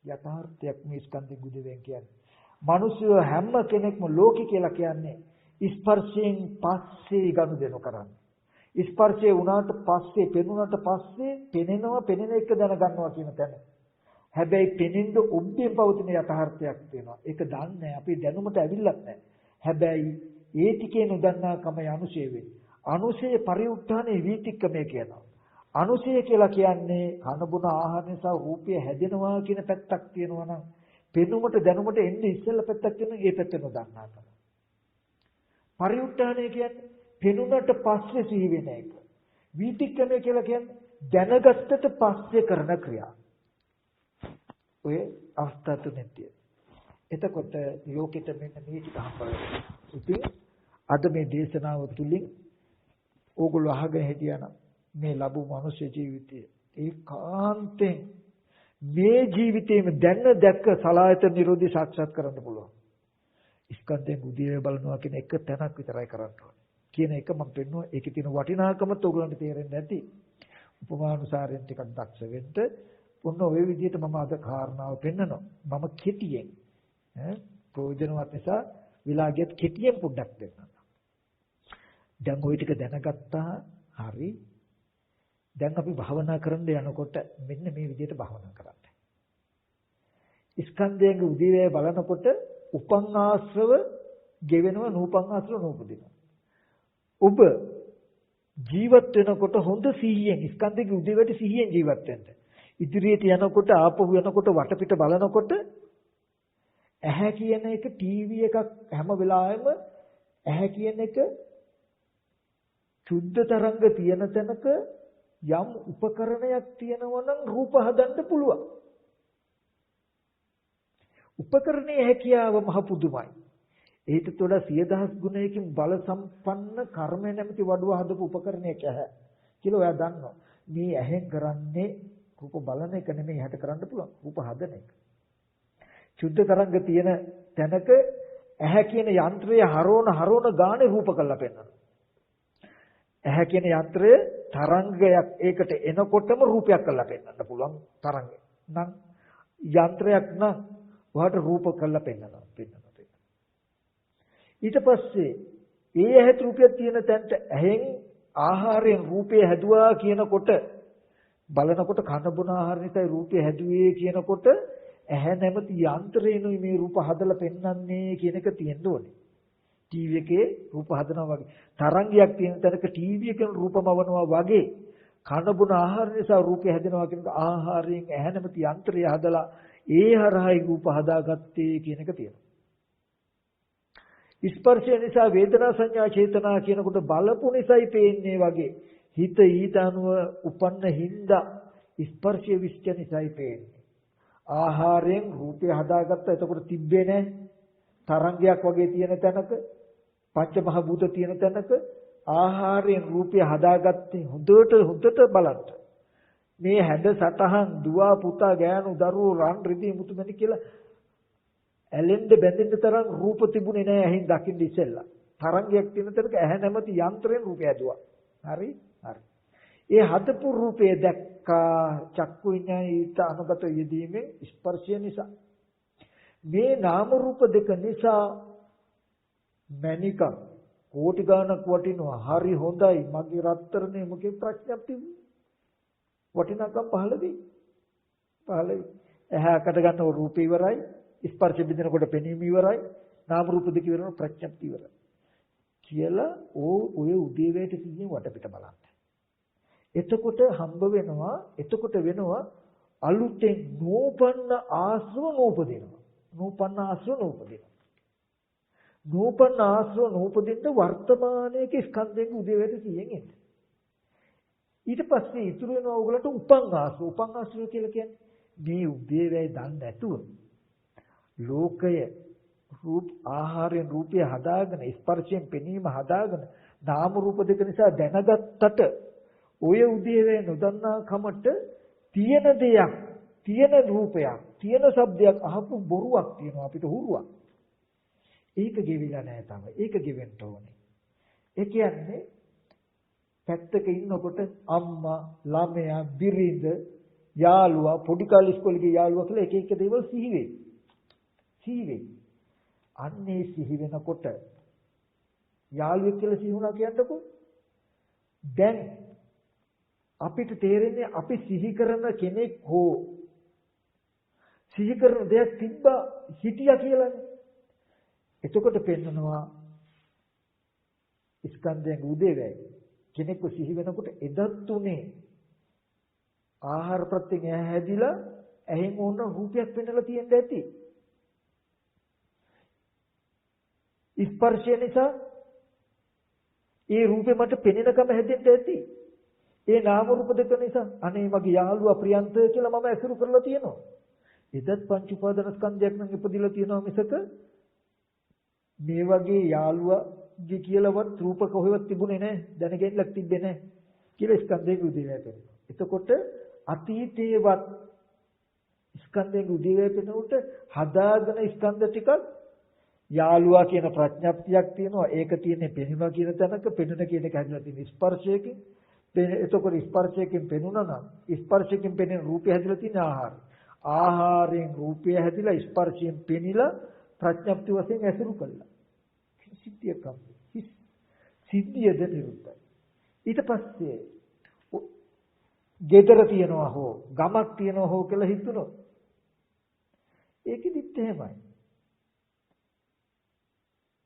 යථාර්ථයක් මේ ස්කන්ධ බුදුවෙන් කියන්නේ. මිනිස්සු හැම කෙනෙක්ම ලෝකෙ කියලා කියන්නේ ස්පර්ශයෙන් පස්සේ ගනුදෙනු කරන්නේ. ස්පර්ශය වුණාට පස්සේ පෙනුනට පස්සේ පෙනෙන එක දැනගන්නවා කියන තැන. හැබැයි පෙනෙන්න ඔබ්බෙන් පවතින යථාර්ථයක් තියෙනවා. ඒක දන්නේ අපි දැනුමට ඇවිල්ලත් නැහැ. හැබැයි ඒ ටිකේ නොදන්නාකමයි අනුශය වෙන්නේ. අනුශය පරිඋත්ථානේ වීතික්කමය කියනවා. අනුශය කියලා කියන්නේ කනබුන ආහාර නිසා රූපය හැදෙනවා කියන පැත්තක් තියෙනවා නම් පෙනුමට දැනුමට එන්නේ ඉස්සෙල්ලා පැත්තක් තියෙනවා. ඒ පැත්ත නොදන්නාකම. පරිඋත්ථානය කියන්නේ පෙනුනට පස්සේ සිහි වෙන එක. වීතික්‍රමය කියලා කියන්නේ දැනගත්තට පස්සේ කරන ක්‍රියා. ඔය අවස්ථා තුනෙන් තියෙන. එතකොට ලෝකෙට මෙන්න මේ ටික හම්බවෙනවා. ඉතින් අද මේ දේශනාව තුළින් ඕගොල්ලෝ අහගෙන හිටියනම් මේ ලැබු මනුෂ්‍ය ජීවිතය ඒකාන්තයෙන් මේ ජීවිතේම දැන දැක්ක සලායතන නිරෝධي සාක්ෂාත් කරන්න පුළුවන්. ස්කන්ධයෙන් උදේ බලනවා කියන එක තැනක් විතරයි කරන්න ඕනේ. කියන එක මම පෙන්නුවා. ඒකේ තියෙන වටිනාකමත් ඕගොල්ලන්ට තේරෙන්නේ නැති. උපමානුසාරයෙන් ටිකක් දක්ෂ වෙන්න. ඔන්න ඔය විදිහට මම අද කාරණාව පෙන්නනවා. මම කෙටියෙන් ප්‍රයෝජනවත් නිසා විලාගියත් කෙටියෙන් පොඩ්ඩක් දෙන්නම්. දැන් ওই ටික දැනගත්තා හරි. දැන් අපි භාවනා කරන්න යනකොට මෙන්න මේ විදිහට භාවනා කරන්න. ස්කන්ධයෙන් උදේවැය බලනකොට උපන් ආශ්‍රව ගෙවෙනවා, නූපන් ආශ්‍රව නූපදිනවා. ඔබ ජීවත් වෙනකොට හොඳ සිහියෙන් ස්කන්ධයේ උදේවැයට සිහියෙන් ජීවත් වෙන්න. ඉදිරියට යනකොට ආපහු යනකොට වටපිට බලනකොට ඇහැ කියන එක ටීවී එකක් හැම වෙලාවෙම ඇහැ කියන එක සුද්ධ තරංග තියෙන තැනක යම් උපකරණයක් තියෙනවා නම් රූප හදන්න පුළුවන්. උපකරණයේ හැකියාව මහ පුදුමයි. ඒකට වඩා 10000 ගුණයකින් බල සම්පන්න කර්මය නැමැති වඩුව හදපු උපකරණයක් ඇහැ කියලා ඔයා දන්නවා. මේ ඇහෙන් කරන්නේ රූප බලන එක නෙමෙයි හැට කරන්න පුළුවන්. රූප හදන එක. සුද්ධ තරංග තියෙන තැනක ඇහැ කියන යන්ත්‍රය හරවන ගානේ රූප කළා පෙන්වනවා. ඇහැ කියන යන්ත්‍රය තරංගයක් ඒකට එනකොටම රූපයක් කළා පෙන්වන්න පුළුවන් තරංගය. නම් යන්ත්‍රයක් නම් ඔයාට රූප කළා පෙන්වනවා. ඊට පස්සේ ඒ ඇහත් රූපයක් තියෙන තැනට ඇහෙන් ආහාරයෙන් රූපය හැදුවා කියනකොට බලනකොට කන බොන ආහාර නිසා රූපය හැදුවේ කියනකොට ඇහැ නැමැති යන්ත්‍රේනොයි මේ රූප හදලා පෙන්වන්නේ කියන එක තියෙන්න ඕනේ. ටීවී එකේ රූප හදනවා වගේ තරංගයක් තියෙන තැනක ටීවී එකෙන් රූපමවනවා වගේ කන බොන ආහාර නිසා රූපය හැදෙනවා කියන ආහාරයෙන් ඇහැ නැමැති යන්ත්‍රය හදලා ඒ හරහායි රූප හදාගත්තේ කියන එක තියෙනවා. ස්පර්ශය නිසා වේදනා සංඥා චේතනා කියනකොට බලපු නිසායි පේන්නේ වගේ හිත ඊට අනුව උපන්න හින්දා ස්පර්ශය විශ්ච නිසායි පේන්නේ. ආහාරයෙන් රූපය හදාගත්තා. එතකොට තිබ්බේ නැහැ. තරංගයක් වගේ තියෙන තැනක පංච මහ භූත තියෙන තැනක ආහාරයෙන් රූපය හදාගත්තේ හොඳට බලන්න. මේ හැඩ සටහන් දුව පුතා ගෑනු දරුවෝ රන් රිදී මුතුමැණි කියලා ඇලෙන්න බැඳෙන්න තරම් රූප තිබුණේ නැහැ ඇහින් දකින්න ඉස්සෙල්ලා. තරංගයක් තියෙන තැනක ඇහැ නැමැති යන්ත්‍රයෙන් රූපය හැදුවා. හරි? හරි. ඒ හදපු රූපය දැක්කා චක්කු විඤ්ඤාණයට අනුගත යෙදීමේ ස්පර්ශය නිසා. මේ නාම රූප දෙක නිසා මණික කෝටි ගණක් වටිනවා. හරි හොඳයි. මගේ රත්තරනේ මොකේ ප්‍රඥප්ති වටිනාකම් පහළ වෙයි. ඇහැ අකට ගන්න රූපය ඉවරයි. ස්පර්ශ බින්දනකොට පෙනීම ඉවරයි. නාම රූප දෙක ඉවරන ප්‍රඥප්ති ඉවරයි. කියලා ඔය උදේවැයට සිහියෙන් වටපිට බලන්න. එතකොට හම්බ වෙනවා අලුතෙන් නූපන්න ආශ්‍රව නූපදිනවා. නූපන්න ආශ්‍රව නූපදින්න වර්තමානයේ ස්කන්ධයෙන් උදේවැයට සිහියෙන් එන්න. ඊට පස්සේ ඉතුරු වෙනවා ඕගලන්ට උපන් ආශ්‍රව කියලා කියන්නේ මේ උදේවැය දන්නේ නැතුව ලෝකය රූප ආහාරයෙන් රූපය හදාගෙන ස්පර්ශයෙන් පෙනීම හදාගෙන නාම රූප දෙක නිසා දැනගත්තට ඔය උදේවේ නොදන්නා කමට තියෙන දෙයක් තියෙන රූපයක් තියෙන ශබ්දයක් අහපු බොරුවක් තියෙනවා අපිට හුරුවක්. ඒක ගෙවිලා නැහැ තමයි. ඒක ගෙවෙන්න ඕනේ. ඒ කියන්නේ පැත්තක ඉන්නකොට අම්මා ළමයා බිරිඳ යාළුවා පොඩි කාලේ ඉස්කෝලේ ගිය යාළුවා කියලා එක දේවල් සිහි වෙයි. අන්නේ සිහි වෙනකොට යාළුවෙක් කියලා සිහි වුණා කියන්නකො. දැන් අපිට තේරෙන්නේ අපි සිහි කරන කෙනෙක් හෝ සිහි කරන දෙයක් තිබ්බා හිටියා කියලානේ. එතකොට පෙන්නනවා ස්කන්ධයෙන් උදේවැය කෙනෙක්ව සිහි වෙනකොට එදත් උනේ ආහාර ප්‍රත්‍යයෙන් හැදිලා ඇහෙන් ඕන රූපයක් පෙන්නලා තියෙන්න ඇති. ස්පර්ශය නිසා ඒ රූපේ මට පෙනෙනකම හැදෙන්න ඇති. ඒ නාම රූප දෙක නිසා අනේ මගේ යාළුවා ප්‍රියන්ත කියලා මම ඇසුරු කරලා තියෙනවා. එදත් පංච උපාදාන ස්කන්ධයක් නම් ඉපදිලා තියෙනවා මිසක මේ වගේ යාළුවාගේ කියලාවත් රූප කොහෙවත් තිබුණේ නැහැ. දැනගෙන්නක් තිබ්බේ නැහැ. කියලා ස්කන්ධයක උදේවැය පෙනෙනවා. එතකොට අතීතේවත් ස්කන්ධයක උදේවැය පෙනුනට හදාගෙන ස්කන්ධ ටිකක් යාළුවා කියන ප්‍රඥප්තියක් තියෙනවා. ඒක තියෙන්නේ පෙනුනා කියන තැනක පෙනුන කියන එක හැදලා තියෙන ස්පර්ශයකින්. එතකොට ස්පර්ශයකින් පෙනුනා නම් ස්පර්ශයකින් පෙනෙන රූපය හැදලා තියෙන ආහාරය. ආහාරයෙන් රූපය හැදිලා ස්පර්ශයෙන් පෙනිලා ප්‍රඥප්ති වශයෙන් ඇසුරු කළා. සිද්ධියක් සිද්ධියද නිරුද්ධයි. ඊට පස්සේ ගෙදර තියනවා හෝ ගමක් තියනවා හෝ කියලා හිතුනොත් ඒකෙදිත් එහෙමයි.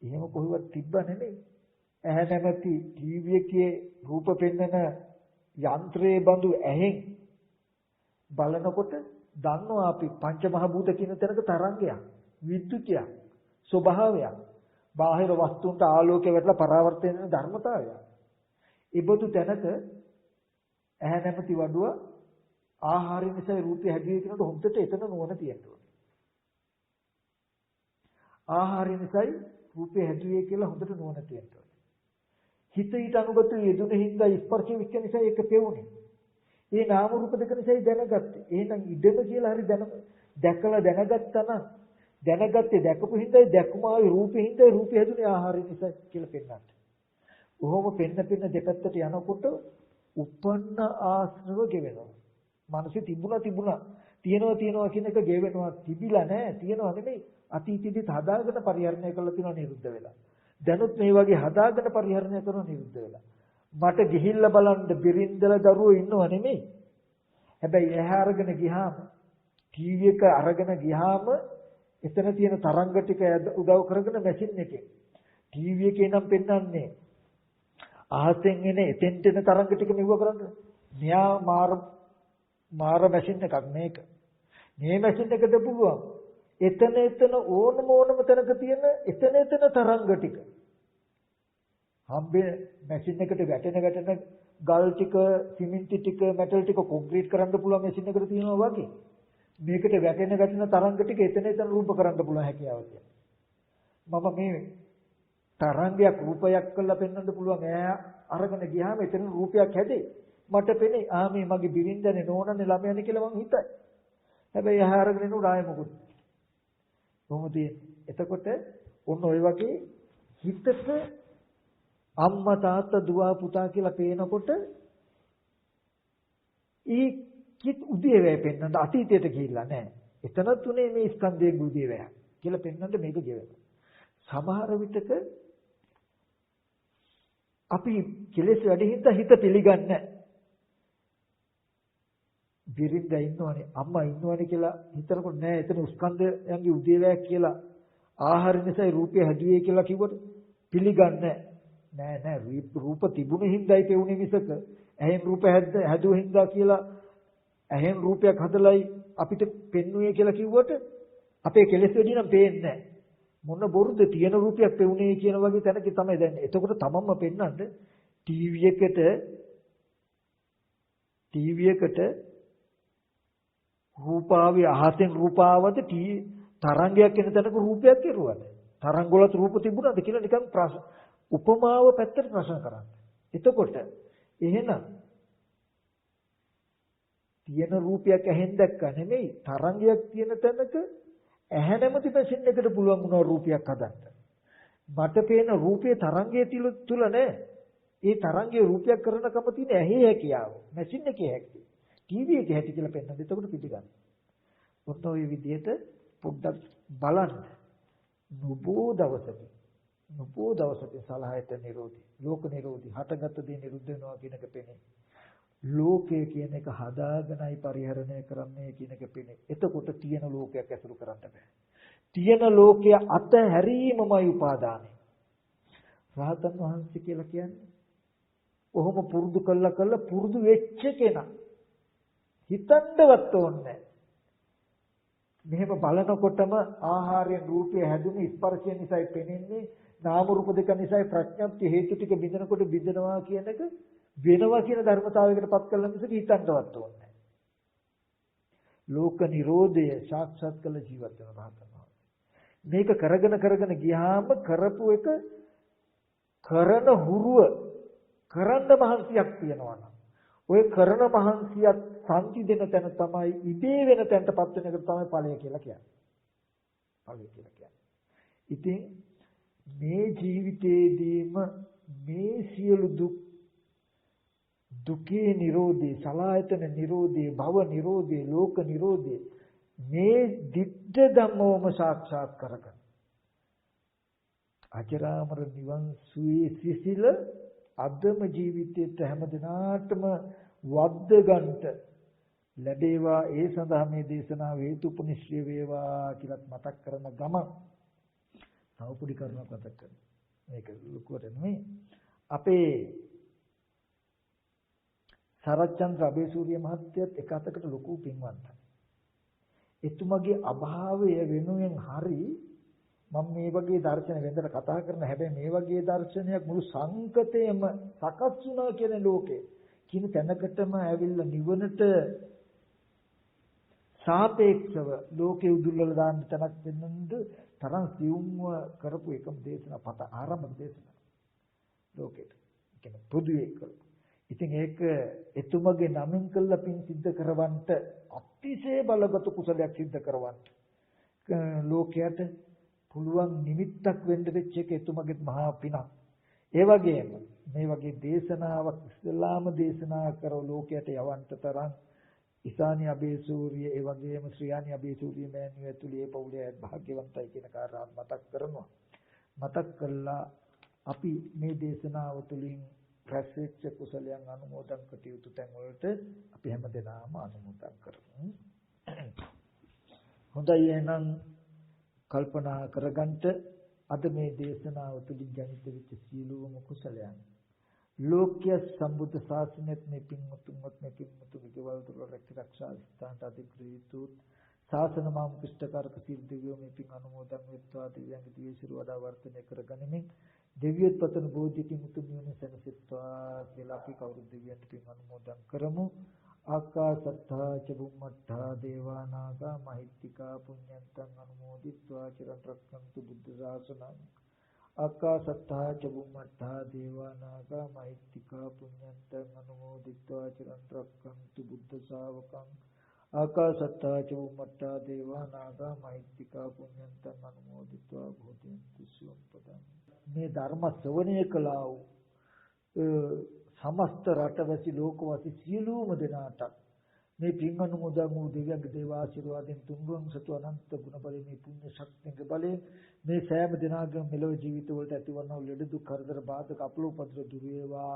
එහෙම කොහෙවත් තිබ්බ නෙමෙයි. ඇහැ නැමැති ටීවී එකේ රූප පෙන්වන යන්ත්‍රයේ බඳු ඇහෙන් බලනකොට දන්නවා අපි පංච මහ භූත කියන තැනක තරංගයක් විද්‍යුතියක් ස්වභාවයක් බාහිර වස්තුන්ට ආලෝකය වැටලා පරාවර්තන වෙන ධර්මතාවයක්. ඒබඳු තැනක ඇහැ නැමැති වඩුව ආහාරය නිසා රූපය හැදුවේ කියනකොට හොඳට එතන නුවණ තියෙනවා. ආහාරය නිසායි රූපය හැදුවේ කියලා හොඳට නුවණ තියෙනවා. හිත ඊට අනුගත යෙදුන හින්දා ස්පර්ශ විච්ඡ නිසා ඒක පෙවුනේ. ඒ නාම රූප දෙක නිසායි දැනගත්තේ. එහෙනම් ඉඩම කියලා හරි දැකලා දැනගත්තා නම් දැනගත්තේ දැකපු හින්දායි දැකුම ආවේ රූපේ හින්දායි රූපය හැදුනේ ආහාරය නිසා කියලා පෙන්නන්න. කොහොම පෙන්න දෙපැත්තට යනකොට උපන්න ආශ්‍රව ගෙවෙනවා. මනසේ තිබුණා තියනවා කියන එක ගෙවෙනවා. තිබිලා නැහැ තියනවා නෙමෙයි. අතීතයේදී හදාගෙන පරිහරණය කරලා තියෙනවා නිරුද්ධ වෙලා. දැනුත් මේ වගේ හදාගෙන පරිහරණය කරනවා නිරුද්ධ වෙලා. මට ගිහිල්ලා බලන්න බිරින්දලා දරුවෝ ඉන්නව නෙමෙයි. හැබැයි එහා අරගෙන ගියාම ටීවී එක අරගෙන ගියාම එතන තියෙන තරංග ටික උදව් කරගෙන මැෂින් එකේ ටීවී එකේ නම් පෙන්වන්නේ අහසෙන් එන එතෙන්ට එන තරංග ටික මෙව කරන්න. මෙයා මාර මැෂින් එකක් මේක. මේ මැෂින් එකද පුළුවන්. එතන ඕනම තැනක තියෙන එතන තරංග ටික. හම්බේ මැෂින් එකට වැටෙන ගල් ටික, සිමෙන්ති ටික, මෙටල් ටික කොන්ක්‍රීට් කරන්න පුළුවන් මැෂින් එකට තියෙනවා වගේ. මේකට වැටෙන තරංග ටික එතන රූප කරන්න පුළුවන් හැකියාව තියෙනවා. මම මේ තරංගයක් රූපයක් කරලා පෙන්වන්න පුළුවන් ඈ අරගෙන ගියාම එතන රූපයක් හැදේ. මට පෙනේ මේ මගේ බිරින්දනේ නෝනනේ ළමයානේ කියලා මං හිතයි. හැබැයි එහා අරගෙන එනු රාය මොකුත්. කොහොමද එතකොට ඔන්න ඔය වගේ හිතට අම්මා තාත්තා දුව පුතා කියලා පේනකොට ඒ කිත් උදේවැය පෙන්වන්න අතීතයට ගිහිල්ලා නැහැ. එතන තුනේ මේ ස්කන්ධයේ උදේවැය කියලා පෙන්වන්න මේක ගෙවෙනවා. සමහර විටක අපි කෙලෙස් වැඩිහින්ද හිත පිළිගන්නේ බිරිඳ ඉන්නවනේ අම්මා ඉන්නවනේ කියලා හිතනකොට නෑ එතන ස්කන්ධයන්ගේ උදේවැය කියලා ආහාර නිසායි රූපය හැදුවේ කියලා කිව්වට පිළිගන්නේ නෑ රූප තිබුණේ හින්දායි පෙවුනේ මිසක ඇහෙන් රූප හැදුව හින්දා කියලා ඇහෙන් රූපයක් හදලයි අපිට පෙන්වුවේ කියලා කිව්වට අපේ කෙලෙස් වැඩි නම් පේන්නේ නෑ මොන බොරුද තියෙන රූපයක් පෙවුනේ කියන වගේ තැනක තමයි දැන්. එතකොට තමන්ම පෙන්වන්න ටීවී එකට රූපාවේ අහසෙන් රූපාවද තරංගයක් එන තැනක රූපයක් කෙරුවද? තරංග වලත් රූප තිබුණාද කියලා නිකන් උපමාව පැත්තට ප්‍රශ්න කරන්න. එතකොට එහෙනම් තියෙන රූපයක් ඇහෙන් දැක්ක නෙමෙයි තරංගයක් තියෙන තැනක ඇහැ නැමැති මැෂින් එකට පුළුවන් වුණා රූපයක් හදන්න. මට පේන රූපයේ තරංගයේ තුල නෑ. ඒ තරංගයේ රූපයක් කරනකම තියෙන ඇහි හැකියාව. මැෂින් එකේ හැකියාව. ටීවී එකේ හැටි කියලා පෙන්නන. එතකොට පිටිගන්න. ඔන්න ඔය විදිහට පොඩ්ඩක් බලන්න. නුබෝ දවසක සලහයට නිරෝධි. ලෝක නිරෝධි. හටගත් දේ නිරුද්ධ වෙනවා කියන එක පෙනේ. ලෝකය කියන එක හදාගෙනයි පරිහරණය කරන්නේ කියන එක පෙනේ. එතකොට තියෙන ලෝකයක් ඇසුරු කරන්න බෑ. තියෙන ලෝකය අතහැරීමමයි උපාදානයි. රහතන් වහන්සේ කියලා කියන්නේ කොහොම පුරුදු කළා පුරුදු වෙච්ච කෙනා. හිතන්නවත් ඕනේ මෙහෙම බලනකොටම ආහාරයෙන් රූපය හැදුනේ ස්පර්ශය නිසායි පෙනෙන්නේ නාම රූප දෙක නිසායි ප්‍රඥප්ති හේතු ටික බිඳනකොට බිඳනවා කියන එක වෙනවා කියන ධර්මතාවයකට පත් කළා මිසක හිතන්නවත් ඕනේ නැහැ. ලෝක නිරෝධය සාක්ෂාත් කළ ජීවත් වෙන රහතනවා. මේක කරගෙන ගියාම කරපු එක කරන හුරුව කරන්න මහන්සියක් තියනවා නම් ඔය කරන මහන්සියක් සම්පි දෙන තැන තමයි ඉබේ වෙන තැනටපත් වෙන එක තමයි ඵලය කියලා කියන්නේ. ඵලය කියලා කියන්නේ. ඉතින් මේ ජීවිතේදීම මේ සියලු දුකේ නිරෝධේ, සලායතන නිරෝධේ, භව නිරෝධේ, ලෝක නිරෝධේ මේ දිට්ඨ ධම්මෝම සාක්ෂාත් කරගන්න. අජරාමර නිවන් සුවේ සිසිල අදම ජීවිතයට හැම දිනාටම වද්ද ගන්නට ලැබේවා. ඒ සඳහා මේ දේශනාව හේතුපනිශ්‍රය වේවා කියලා මතක් කරන ගමන් තව පොඩි කරුණක් මතක් කරනවා. මේක ලොකුවට නෙමෙයි. අපේ සරච්චන්ද්‍ර අබේසූරිය මහත්තයත් එක අතකට ලොකු පින්වන්තයි. එතුමගේ අභාවය වෙනුවෙන් හරි මම මේ වගේ දර්ශන වෙනදට කතා කරන හැබැයි මේ වගේ දර්ශනයක් මුළු සංකතයම සකස් වුණා කියන ලෝකේ කියන තැනකටම ඇවිල්ලා නිවනට සාපේක්ෂව ලෝකේ උදුල්වල දාන්න තැනක් වෙනඳ තරම් සියුම්ව කරපු එකම දේශනා පත ආරම්භක දේශනා ලෝකෙට කියන්නේ පොදුවේ කළ. ඉතින් ඒක එතුමගේ නමින් කළ පින් සිද්ධ කරවන්නට අතිශය බලගත් කුසලයක් සිද්ධ කරවන්නට ලෝකයට පුළුවන් නිමිත්තක් වෙන්න වෙච්ච එක එතුමගේ මහා පිනක්. ඒ වගේම මේ වගේ දේශනාවක් ඉස්ලාම දේශනා කරව ලෝකයට යවන්න තරම් ඉසානි අබේසූරිය ඒ වගේම ශ්‍රියානි අබේසූරිය මෑණියෝ ඇතුළේ ඒ පවුලේ භාග්‍යවන්තයි කියන කාරණාව මතක් කරනවා. මතක් කළා අපි මේ දේශනාව තුළින් රැස්වෙච්ච කුසලයන් අනුමෝදන් කටයුතු තැන් වලට අපි හැමදෙනාම අනුමෝදන් කරමු. හොඳයි එහෙනම් කල්පනා කරගන්නට අද මේ දේශනාව තුළින් ජනිත වෙච්ච සීලෝම කුසලයන් ලෝක්‍ය සම්බුද්ධ ශාසනයත් මේ පින්මුතුන්වත් මේ පින්මුතුන්ගේ ගෙවල් දොර රැකී ස්ථානට අධිග්‍රහීතු ශාසන මාම් කුෂ්ඨකාරක සීල් දෙවියෝ මේ පින් අනුමෝදන් වෙත්වා දිව්‍යංග දිවිසිරු වඩා වර්ධනය කරගනිමින් දෙවියොත් පතන බෝධි පින්මුතුන් නිවන සැනසෙත්වා කියලා අපි කවුරුත් දෙවියන්ට පින් අනුමෝදන් කරමු. ආකාසත්තා ච බුම්මත්තා දේවා නාග මහිත්‍තිකා පුඤ්ඤන්තං අනුමෝදිත්වා චිරන් රක්ඛන්තු බුද්ධ ශාසනං. ආකාසත්තා ච බුම්මත්තා දේවා නාග මහිත්‍තිකා පුඤ්ඤන්තං අනුමෝදිත්වා චිරන් රක්ඛන්තු බුද්ධ ශාවකං. ආකාසත්තා ච බුම්මත්තා දේවා නාග මහිත්‍තිකා පුඤ්ඤන්තං අනුමෝදිත්වා භූතේන්තු සුවපදං. මේ ධර්ම ශ්‍රවණය කළා වූ සමස්ත රටවැසි ලෝකවාසී සියලුම දෙනාට මේ පින් අනුමෝදන් වූ දෙවියන්ගේ දේව ආශිර්වාදයෙන් තුන්වන් සතු අනන්ත ගුණ බලයෙන් මේ පුණ්‍ය ශක්තියගේ බලයෙන් මේ සෑම දිනාගම මෙලොව ජීවිත වලට ඇතිවනා ලෙඩ දුක් කරදර බාධක අපලෝපද්‍ර දුර වේවා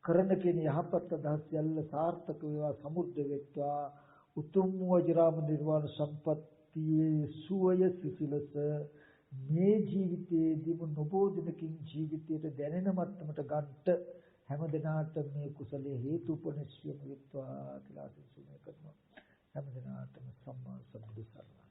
කරන කියන යහපත් අදහස් යල්ල සාර්ථක වේවා සමුද්ද වෙත්වා උතුම් වජරාම නිර්වාණ සම්පත්තියේ සුවය සිසිලස මේ ජීවිතයේදීම නොබෝ දිනකින් ජීවිතයට දැනෙන මට්ටමට ගන්නට හැම දිනාට මේ කුසලයේ හේතුපනිශ්‍රයම වෙත්වා කියලා ආශිර්වාද කරනවා. හැම දිනාටම සම්මා සම්බුදු සරණයි.